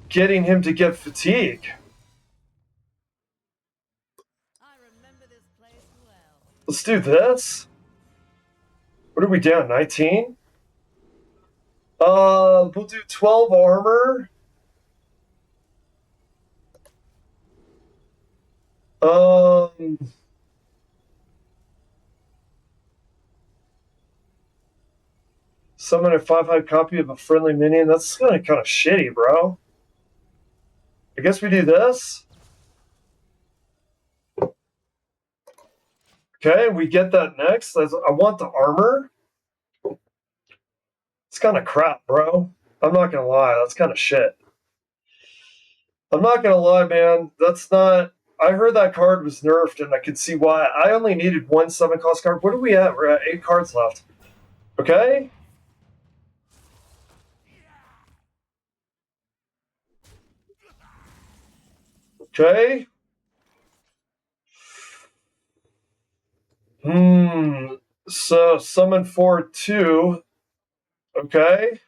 getting him to get fatigue. I remember this place well. Let's do this. What are we down? 19? We'll do 12 armor. Summon a 5/5 copy of a friendly minion. That's kind of shitty, bro. I guess we do this. Okay, we get that next. I want the armor. It's kind of crap, bro. I'm not gonna lie. That's kind of shit. I'm not gonna lie, man. That's not. I heard that card was nerfed, and I could see why. I only needed one 7-cost card. What are we at? We're at 8 cards left. Okay. Okay. So summon 4/2. Okay.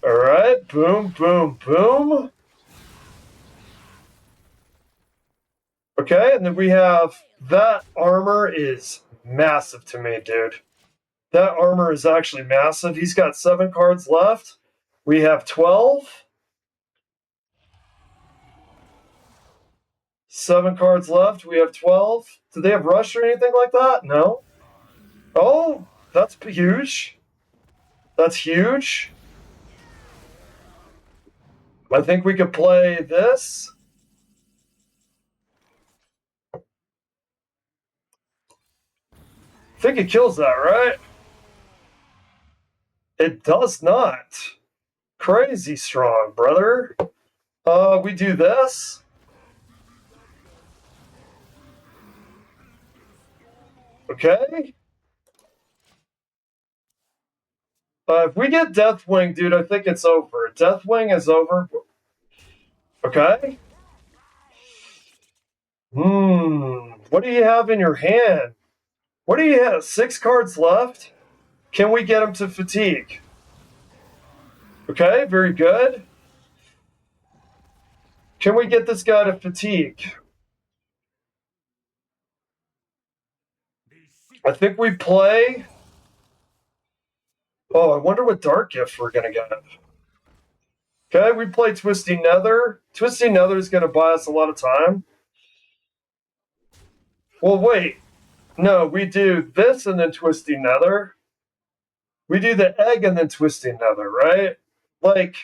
All right. Boom, boom, boom. Okay, and then we have that armor is massive to me, dude. That armor is actually massive. He's got 7 cards left. We have 12. 7 cards left. We have 12. Do they have rush or anything like that? No. Oh, that's huge. That's huge. I think we could play this. I think it kills that, right? It does not. Crazy strong, brother. We do this. Okay. If we get Deathwing, dude, I think it's over. Deathwing is over. Okay. What do you have in your hand? What do you have? 6 cards left? Can we get him to fatigue? Okay, very good. Can we get this guy to fatigue? I think we play. Oh, I wonder what Dark Gift we're going to get. Okay, we play Twisty Nether. Twisty Nether is going to buy us a lot of time. Well, wait. No, we do this and then Twisty Nether. We do the egg and then Twisty Nether, right? Like,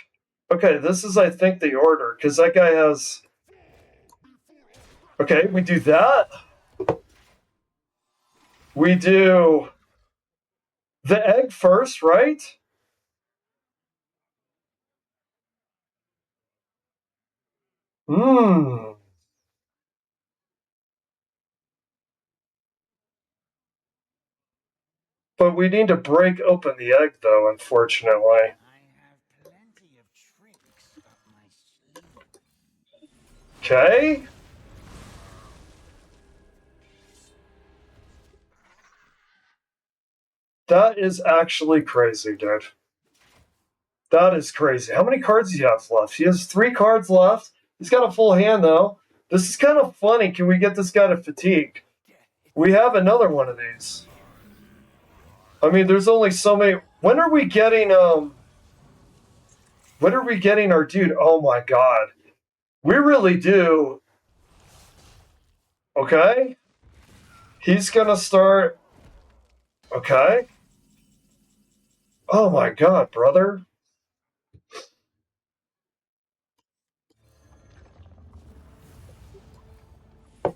okay, this is, I think, the order, because that guy has... Okay, we do that. We do the egg first, right? But we need to break open the egg, though, unfortunately. I have plenty of tricks up my sleeve. Okay. That is actually crazy, dude. That is crazy. How many cards do you have left? He has 3 cards left. He's got a full hand, though. This is kind of funny. Can we get this guy to fatigue? We have another one of these. I mean, there's only so many. When are we getting our dude? Oh my god. We really do. Okay. He's gonna start. Okay. Oh my god, brother. I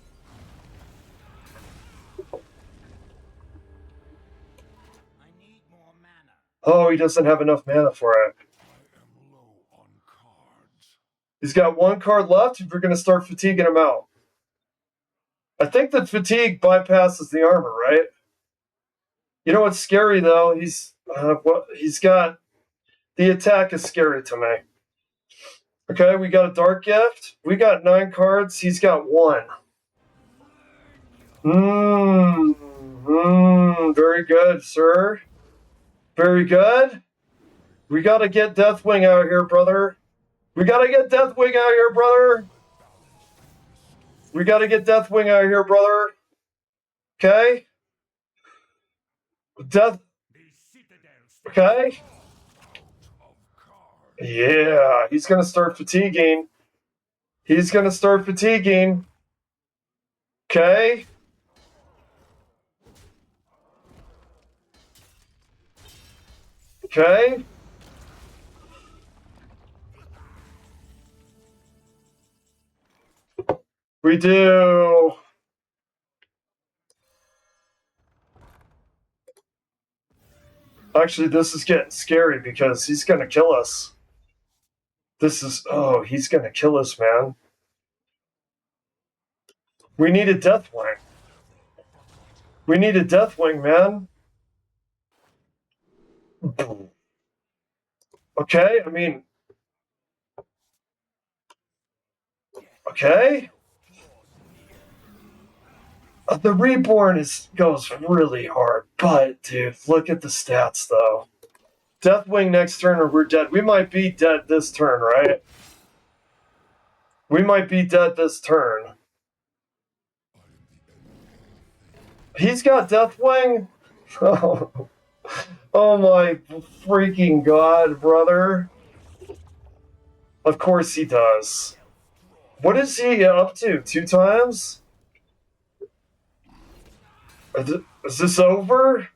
need more mana. Oh, he doesn't have enough mana for it. I am low on cards. He's got 1 card left if we're going to start fatiguing him out. I think that fatigue bypasses the armor, right? You know what's scary, though? He's got... The attack is scary to me. Okay, we got a Dark Gift. We got 9 cards. He's got 1. Very good, sir. Very good. We gotta get Deathwing out here, brother. We gotta get Deathwing out here, brother. We gotta get Deathwing out here, brother. Okay? Death. Okay? Yeah, he's gonna start fatiguing. He's gonna start fatiguing. Okay? Okay? We do. Actually, this is getting scary because he's gonna kill us. This is. Oh, he's gonna kill us, man. We need a Deathwing. We need a Deathwing, man. Okay, I mean. Okay? The Reborn goes really hard, but, dude, look at the stats, though. Deathwing next turn or we're dead. We might be dead this turn, right? We might be dead this turn. He's got Deathwing? Oh. Oh my freaking god, brother. Of course he does. What is he up to? 2 times? Is this over?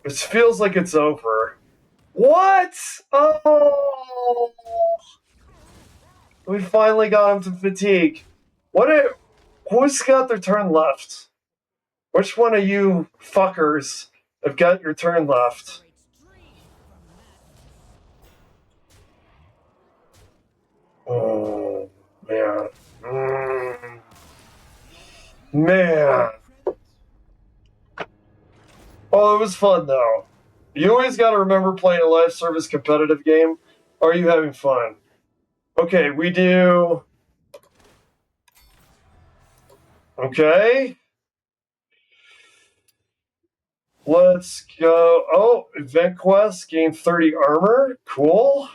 It feels like it's over. What? Oh! We finally got him to fatigue. Who's got their turn left? Which one of you fuckers have got your turn left? Oh, man. Man. Oh, it was fun, though. You always got to remember playing a live service competitive game. Are you having fun? Okay, we do... Okay. Let's go... Oh, event quest, gain 30 armor. Cool.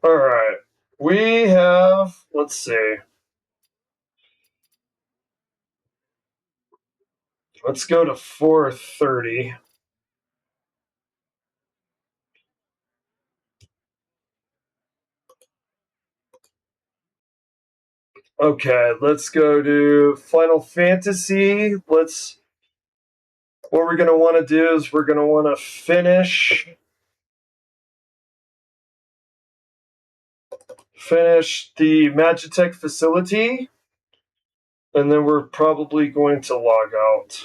Alright. We have... Let's see. Let's go to 430. Okay, let's go to Final Fantasy. What we're going to want to do is we're going to want to finish the Magitech facility, and then we're probably going to log out.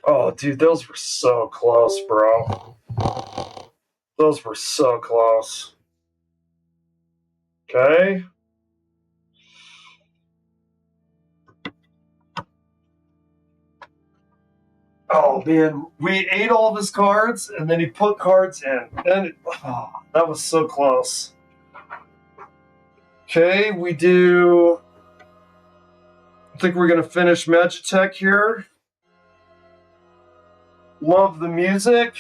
Oh, dude, those were so close, bro. Those were so close. Okay. Oh, man. We ate all of his cards, and then he put cards in. And that was so close. Okay, we do... I think we're going to finish Magitech here. Love the music.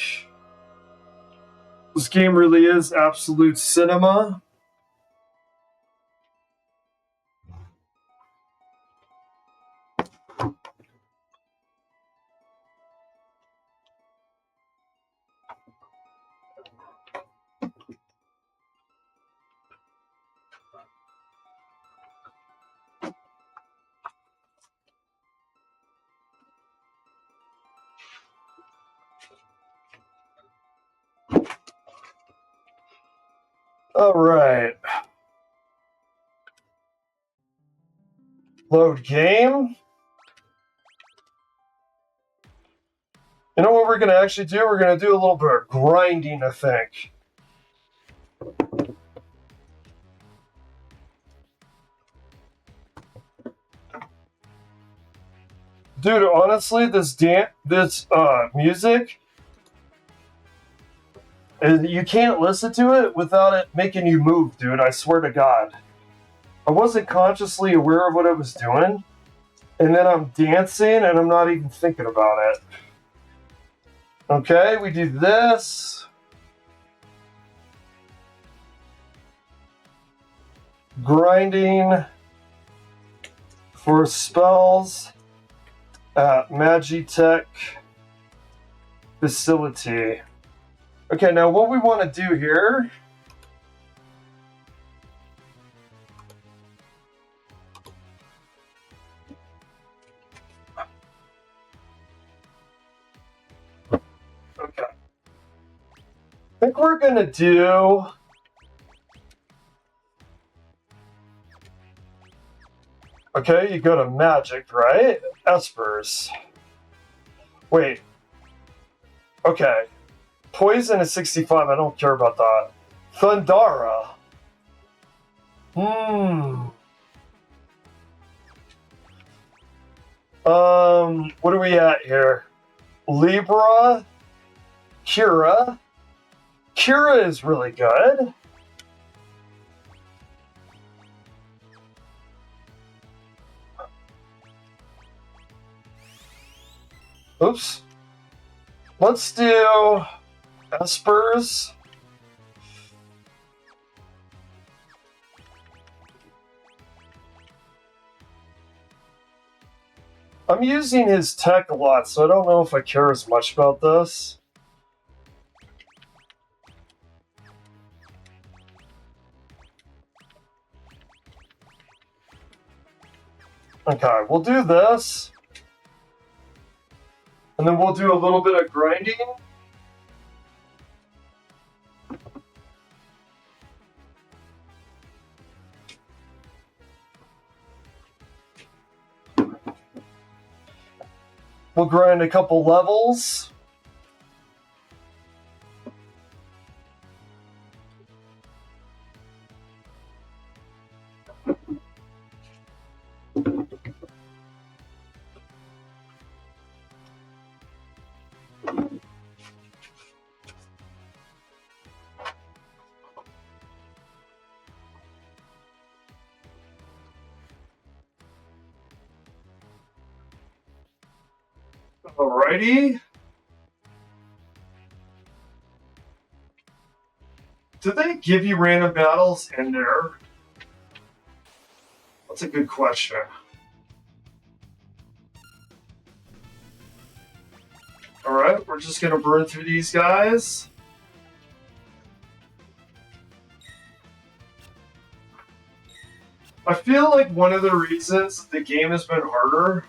This game really is absolute cinema. All right. Load game. You know what we're going to actually do? We're going to do a little bit of grinding, I think. Dude, honestly, this music, you can't listen to it without it making you move, dude. I swear to God. I wasn't consciously aware of what I was doing. And then I'm dancing and I'm not even thinking about it. Okay, we do this. Grinding for spells at Magitech facility. Okay, now what we want to do here. Okay. I think we're going to do. Okay, you go to magic, right? Espers. Wait. Okay. Poison is 65. I don't care about that. Thundara. What are we at here? Libra. Kira. Kira is really good. Oops. Let's do Espers. I'm using his tech a lot, so I don't know if I care as much about this. Okay, we'll do this. And then we'll do a little bit of grinding. We'll grind a couple levels. Alrighty. Do they give you random battles in there? That's a good question. Alright, we're just gonna burn through these guys. I feel like one of the reasons the game has been harder.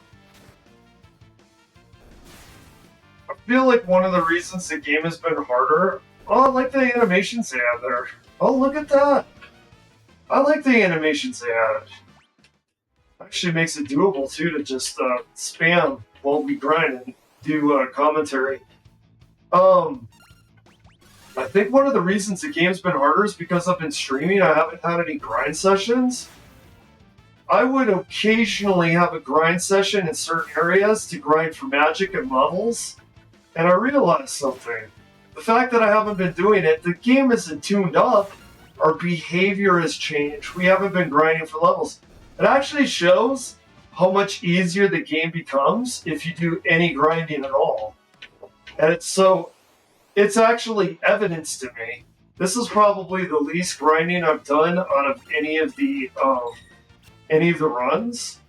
Oh, I like the animations they have there. Oh, look at that. I like the animations they added. Actually makes it doable too to just spam while we grind and do commentary. I think one of the reasons the game's been harder is because I've been streaming. I haven't had any grind sessions. I would occasionally have a grind session in certain areas to grind for magic and levels, and I realized something. The fact that I haven't been doing it, the game isn't tuned up. Our behavior has changed. We haven't been grinding for levels. It actually shows how much easier the game becomes if you do any grinding at all. And it's actually evidence to me. This is probably the least grinding I've done out of any of the runs.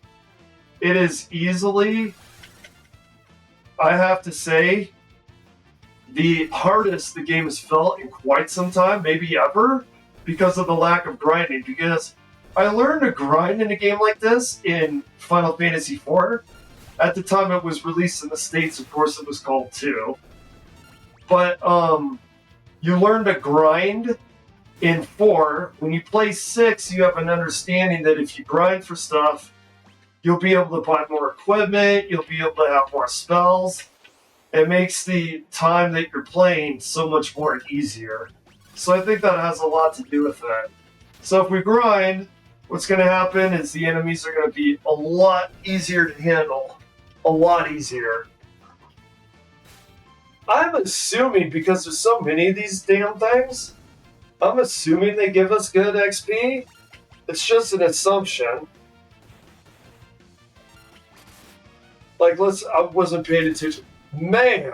It is easily, I have to say, the hardest the game has felt in quite some time, maybe ever, because of the lack of grinding. Because I learned to grind in a game like this in Final Fantasy IV. At the time it was released in the States, of course, it was called 2. But you learn to grind in 4. When you play 6, you have an understanding that if you grind for stuff, you'll be able to buy more equipment, you'll be able to have more spells. It makes the time that you're playing so much more easier. So I think that has a lot to do with it. So if we grind, what's going to happen is the enemies are going to be a lot easier to handle. A lot easier. I'm assuming, because there's so many of these damn things, I'm assuming they give us good XP. It's just an assumption. Like, I wasn't paying attention. Man,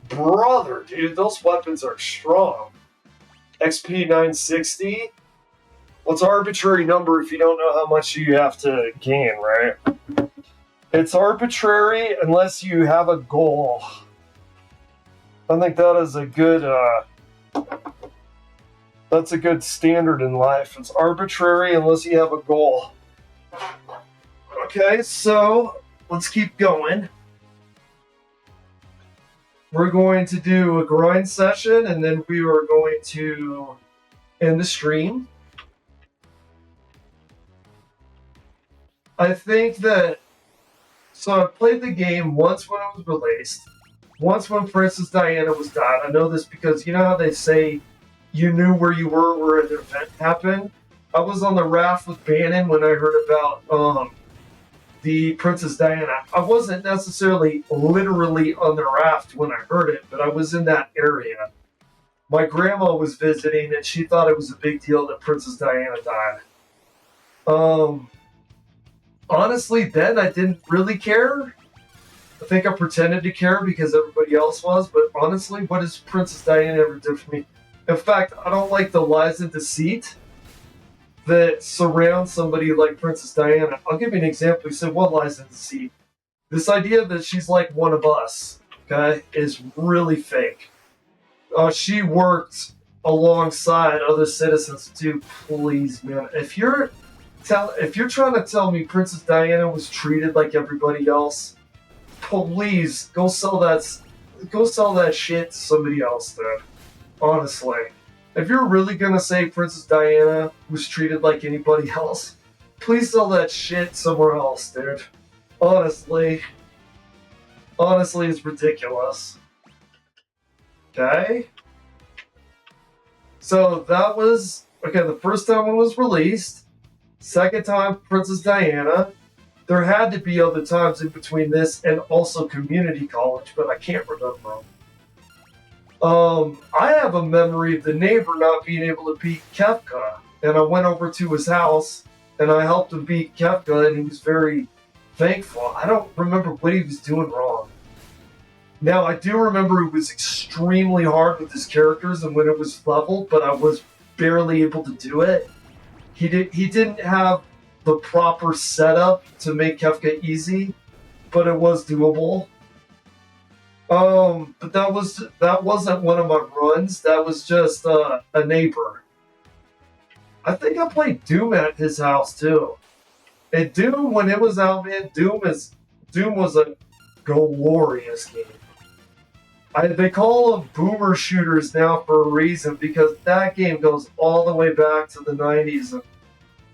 brother, dude, those weapons are strong. XP 960? What's an arbitrary number if you don't know how much you have to gain, right? It's arbitrary unless you have a goal. I think that is a good, that's a good standard in life. It's arbitrary unless you have a goal. Okay, so let's keep going. We're going to do a grind session, and then we are going to end the stream. I think that... So I played the game once when it was released, once when Princess Diana was died. I know this because you know how they say you knew where you were where an event happened? I was on the raft with Bannon when I heard about the Princess Diana. I wasn't necessarily literally on the raft when I heard it, but I was in that area. My grandma was visiting, and she thought it was a big deal that Princess Diana died. Honestly, then I didn't really care. I think I pretended to care because everybody else was, but honestly, what has Princess Diana ever done for me? In fact, I don't like the lies and deceit that surround somebody like Princess Diana. I'll give you an example. You said, what lies and deceit? This idea that she's like one of us, okay, is really fake. She worked alongside other citizens too. Please, man, if you're trying to tell me Princess Diana was treated like everybody else, please go sell that shit to somebody else, dude. Honestly, if you're really gonna say Princess Diana was treated like anybody else, please sell that shit somewhere else, dude. Honestly, it's ridiculous. Okay? So that was, okay, the first time it was released. Second time, Princess Diana. There had to be other times in between this and also community college, but I can't remember them. I have a memory of the neighbor not being able to beat Kefka, and I went over to his house and I helped him beat Kefka, and he was very thankful. I don't remember what he was doing wrong. Now, I do remember it was extremely hard with his characters and when it was leveled, but I was barely able to do it. He didn't have the proper setup to make Kefka easy, but it was doable. But that wasn't one of my runs. That was just a neighbor. I think I played Doom at his house too. And Doom, when it was out, man, Doom was a glorious game. They call them boomer shooters now for a reason, because that game goes all the way back to the 90s. And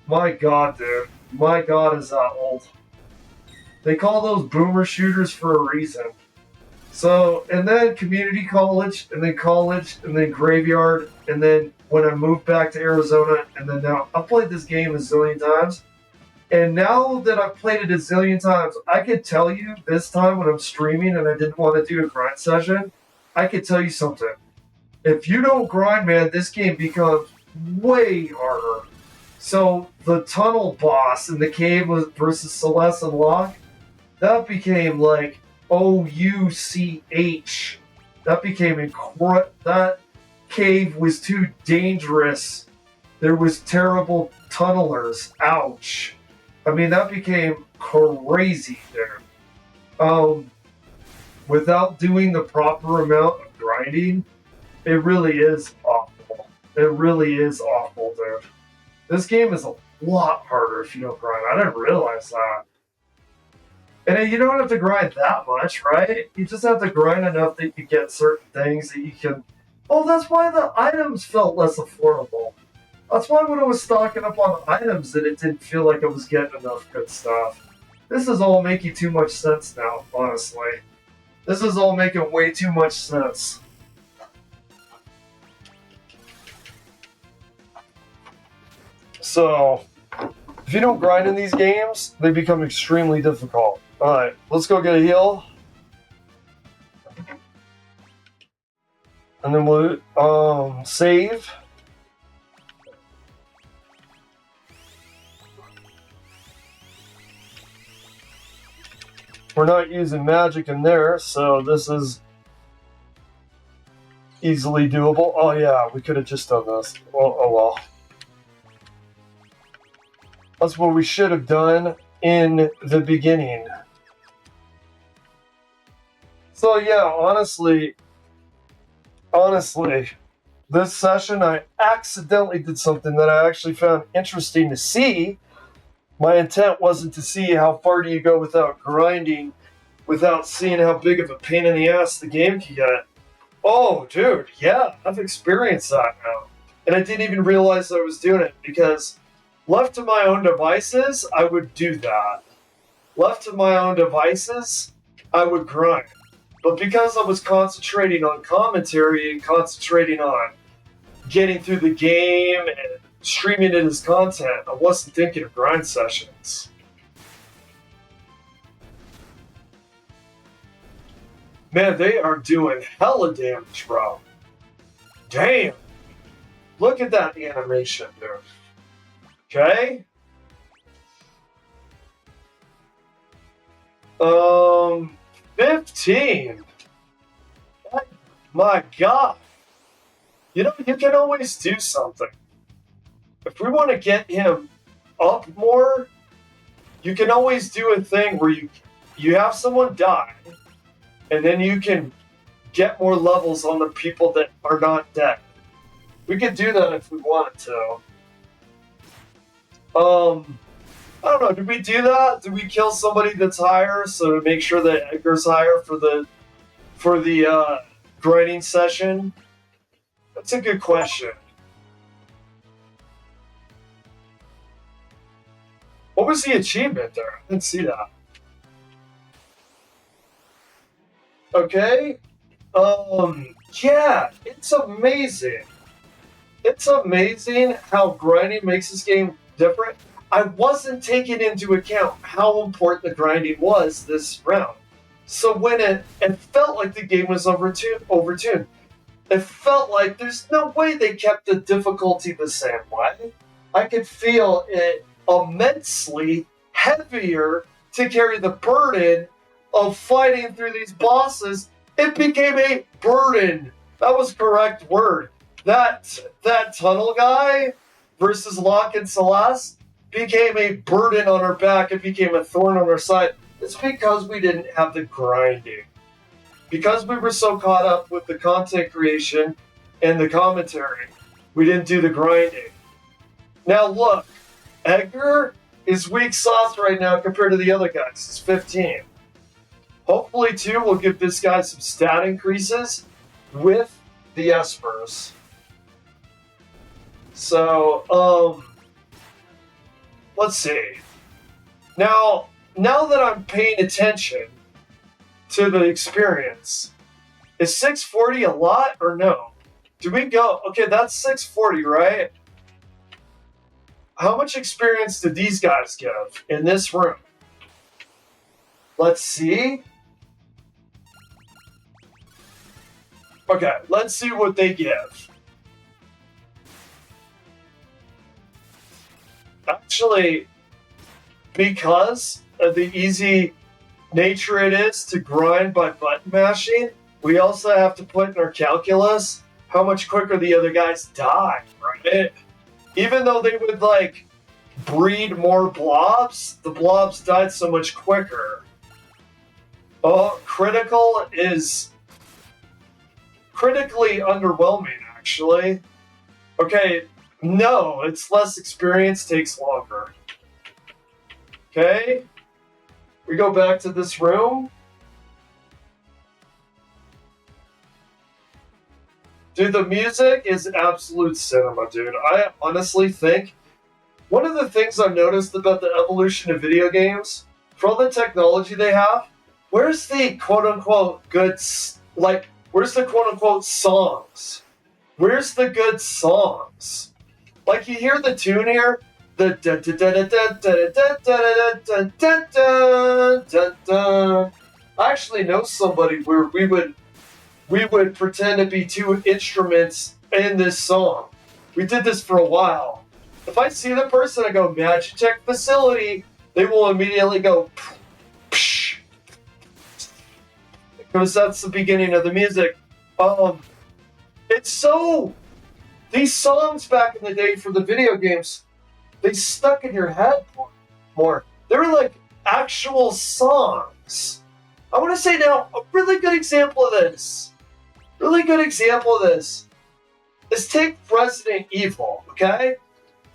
my God, dude. My God, is that old. They call those boomer shooters for a reason. So, and then community college, and then graveyard, and then when I moved back to Arizona, and then now, I've played this game a zillion times. And now that I've played it a zillion times, I could tell you this time when I'm streaming and I didn't want to do a grind session, I could tell you something. If you don't grind, man, this game becomes way harder. So the tunnel boss in the cave versus Celeste and Locke, that became like OUCH. That became incredible. That cave was too dangerous. There was terrible tunnelers. Ouch. I mean, that became crazy there. Without doing the proper amount of grinding, it really is awful. It really is awful, dude. This game is a lot harder if you don't grind. I didn't realize that. And you don't have to grind that much, right? You just have to grind enough that you get certain things that you can... Oh, that's why the items felt less affordable. That's why when I was stocking up on items that it didn't feel like I was getting enough good stuff. This is all making too much sense now, honestly. This is all making way too much sense. So, if you don't grind in these games, they become extremely difficult. Alright, let's go get a heal. And then we'll save. We're not using magic in there, so this is easily doable. Oh yeah, we could have just done this. Oh well. That's what we should have done in the beginning. So yeah, honestly, this session I accidentally did something that I actually found interesting to see. My intent wasn't to see how far do you go without grinding, without seeing how big of a pain in the ass the game can get. Oh, dude, yeah, I've experienced that now. And I didn't even realize I was doing it because left to my own devices, I would do that. Left to my own devices, I would grind. But because I was concentrating on commentary and concentrating on getting through the game and streaming it as content, I wasn't thinking of grind sessions. Man, they are doing hella damage, bro. Damn. Look at that animation, dude. Okay. 15. My God. You know, you can always do something. If we want to get him up more, you can always do a thing where you have someone die, and then you can get more levels on the people that are not dead. We could do that if we wanted to. I don't know, did we do that? Did we kill somebody that's higher so to make sure that Edgar's higher for the grinding session? That's a good question. What was the achievement there? I didn't see that. Okay. Yeah, it's amazing. It's amazing how grinding makes this game different. I wasn't taking into account how important the grinding was this round. So when it felt like the game was overtuned. It felt like there's no way they kept the difficulty the same way. I could feel it immensely heavier to carry the burden of fighting through these bosses. It became a burden. That was correct word. That tunnel guy versus Locke and Celeste became a burden on her back. It became a thorn on her side. It's because we didn't have the grinding. Because we were so caught up with the content creation and the commentary, we didn't do the grinding. Now look, Edgar is weak sauce right now compared to the other guys. It's 15. Hopefully, too, we'll give this guy some stat increases with the Espers. So, let's see. Now that I'm paying attention to the experience, is 640 a lot or no? Do we go, okay, that's 640, right? How much experience did these guys give in this room? Let's see. Okay, let's see what they give. Actually, because of the easy nature it is to grind by button mashing, we also have to put in our calculus how much quicker the other guys die, right? Even though they would, like, breed more blobs, the blobs died so much quicker. Oh, critical is critically underwhelming, actually. Okay, no, it's less experience, takes longer. Okay, we go back to this room. Dude, the music is absolute cinema, dude. I honestly think one of the things I've noticed about the evolution of video games, for all the technology they have, where's the quote-unquote good, like, where's the quote-unquote songs? Where's the good songs? Like, you hear the tune here? The I actually know somebody where we would pretend to be two instruments in this song. We did this for a while. If I see the person, I go, Magitech facility, they will immediately go, psh, because that's the beginning of the music. It's so... These songs back in the day for the video games, they stuck in your head more. They were like actual songs. I want to say now, a really good example of this, is take Resident Evil, okay?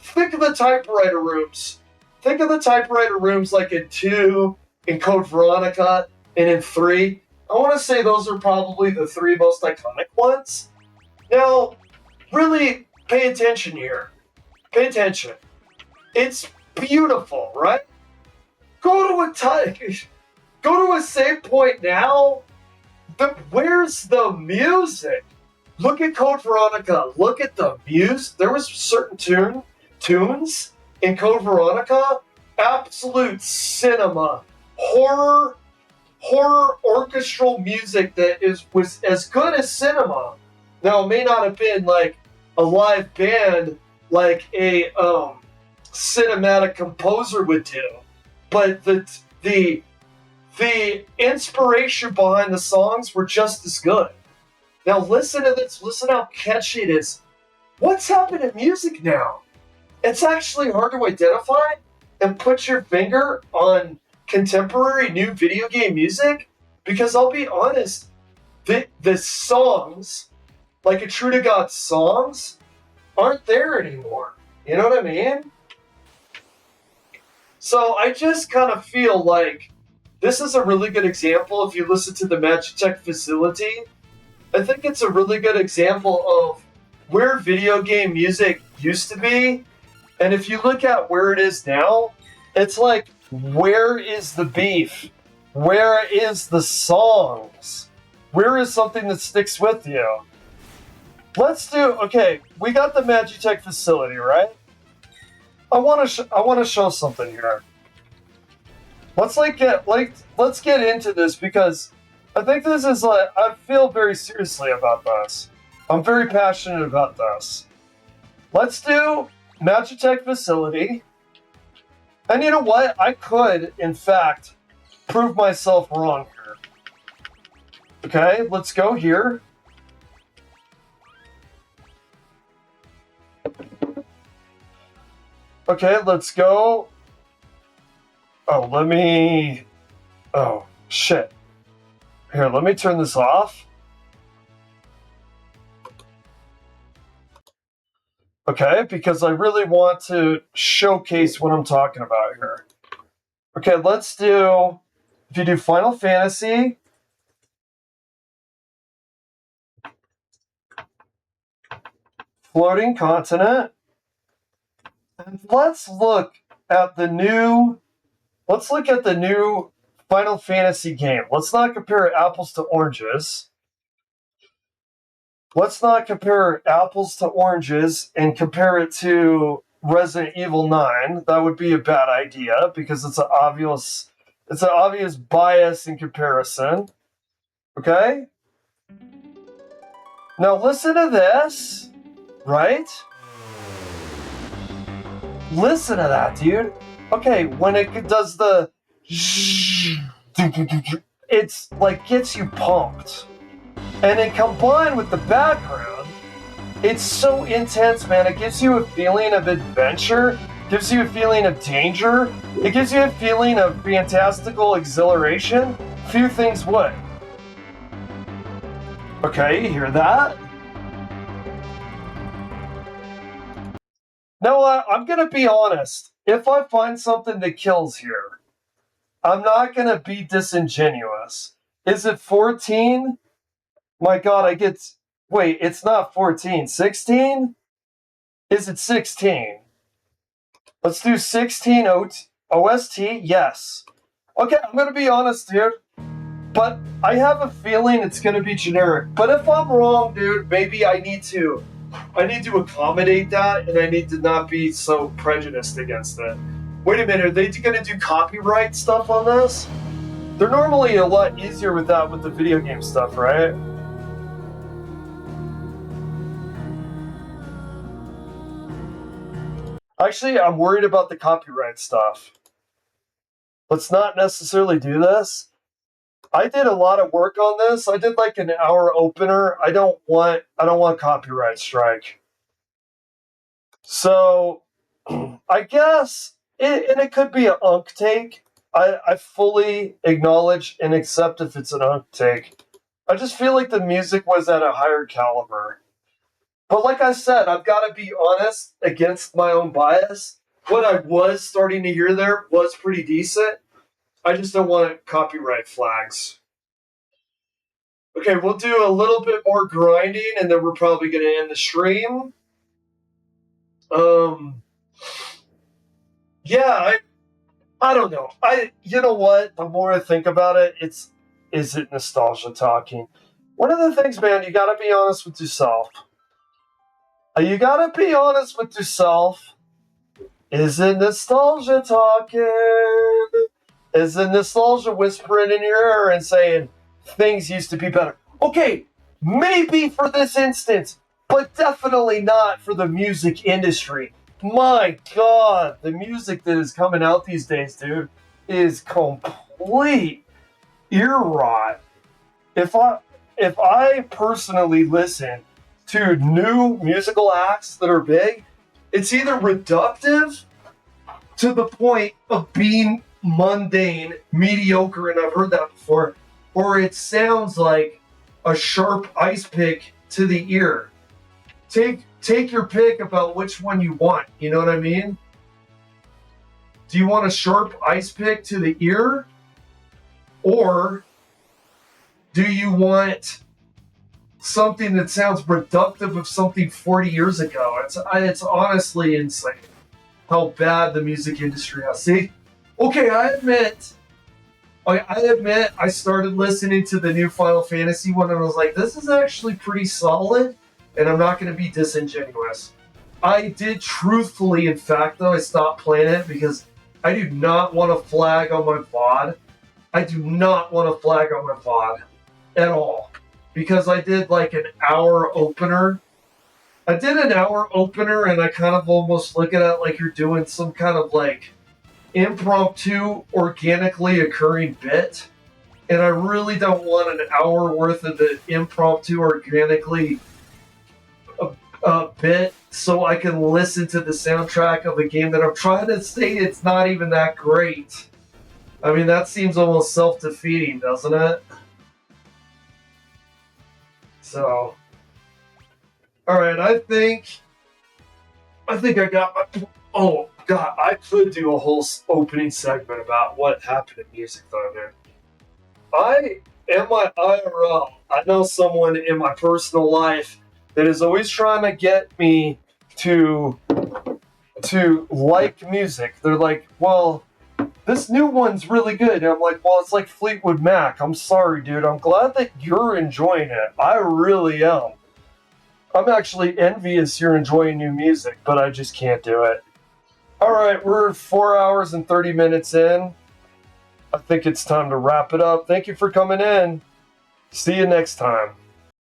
Think of the typewriter rooms. Think of the typewriter rooms like in 2, in Code Veronica, and in 3. I want to say those are probably the 3 most iconic ones. Now, really pay attention here. Pay attention. It's beautiful, right? Go to a save point now. Where's the music? Look at Code Veronica. Look at the music. There was certain tunes in Code Veronica. Absolute cinema, horror orchestral music that was as good as cinema. Now, it may not have been like a live band like a cinematic composer would do, but the inspiration behind the songs were just as good. Now listen to this. Listen how catchy it is. What's happened to music now? It's actually hard to identify and put your finger on contemporary new video game music, because I'll be honest, the songs, like a true to God songs, aren't there anymore. You know what I mean? So I just kind of feel like this is a really good example. If you listen to the Magitech facility, I think it's a really good example of where video game music used to be. And if you look at where it is now, it's like, where is the beef? Where is the songs? Where is something that sticks with you? Okay, we got the Magitech facility, right? I want to show something here. Let's get into this, because I think this is I feel very seriously about this. I'm very passionate about this. Let's do Magitech facility. And you know what? I could, in fact, prove myself wrong here. Okay, let's go here. Okay, let's go. Oh, shit. Here, let me turn this off. Okay, because I really want to showcase what I'm talking about here. Okay, if you do Final Fantasy, Floating Continent, and let's look at the new Final Fantasy game. Let's not compare apples to oranges. Let's not compare apples to oranges and compare it to Resident Evil 9. That would be a bad idea, because it's an obvious bias in comparison. Okay? Now listen to this, right? Listen to that, dude. Okay, when it does the... It's like gets you pumped. And then combined with the background, it's so intense, man. It gives you a feeling of adventure, gives you a feeling of danger, it gives you a feeling of fantastical exhilaration. Few things would. Okay, you hear that? Now, I'm going to be honest. If I find something that kills here, I'm not going to be disingenuous. Is it 14? My God, wait, it's not 14. 16? Is it 16? Let's do 16 OST. Yes. Okay, I'm going to be honest, dude. But I have a feeling it's going to be generic. But if I'm wrong, dude, maybe I need to accommodate that, and I need to not be so prejudiced against it. Wait a minute, are they going to do copyright stuff on this? They're normally a lot easier with that with the video game stuff, right? Actually, I'm worried about the copyright stuff. Let's not necessarily do this. I did a lot of work on this. I did like an hour opener. I don't want copyright strike. So I guess and it could be an unk take. I fully acknowledge and accept if it's an unk take. I just feel like the music was at a higher caliber. But like I said, I've got to be honest against my own bias. What I was starting to hear there was pretty decent. I just don't want copyright flags. Okay, we'll do a little bit more grinding, and then we're probably going to end the stream. Yeah, I don't know. You know what? The more I think about it, is it nostalgia talking? One of the things, man, you got to be honest with yourself. You got to be honest with yourself. Is it nostalgia talking? Is it nostalgia whispering in your ear and saying things used to be better? Okay, maybe for this instance, but definitely not for the music industry. My God, the music that is coming out these days, dude, is complete ear rot. If I personally listen to new musical acts that are big, it's either reductive to the point of being mundane, mediocre, and I've heard that before, or it sounds like a sharp ice pick to the ear. Take your pick about which one you want. You know what I mean? Do you want a sharp ice pick to the ear? Or do you want something that sounds productive of something 40 years ago? It's honestly insane how bad the music industry is. See? Okay, I admit I started listening to the new Final Fantasy one and I was like, this is actually pretty solid, and I'm not going to be disingenuous. I did truthfully, in fact, though, I stopped playing it because I do not want a flag on my VOD. I do not want a flag on my VOD at all. Because I did like an hour opener. I did an hour opener and I kind of almost look at it like you're doing some kind of like impromptu, organically occurring bit. And I really don't want an hour worth of the impromptu, organically bit so I can listen to the soundtrack of a game that I'm trying to say it's not even that great. I mean, that seems almost self-defeating, doesn't it? So, all right, I think I got my. Oh God, I could do a whole opening segment about what happened in music, though, man. I am my IRL. I know someone in my personal life that is always trying to get me to like music. They're like, well, this new one's really good. And I'm like, well, it's like Fleetwood Mac. I'm sorry, dude. I'm glad that you're enjoying it. I really am. I'm actually envious you're enjoying new music, but I just can't do it. All right, we're 4 hours and 30 minutes in. I think it's time to wrap it up. Thank you for coming in. See you next time.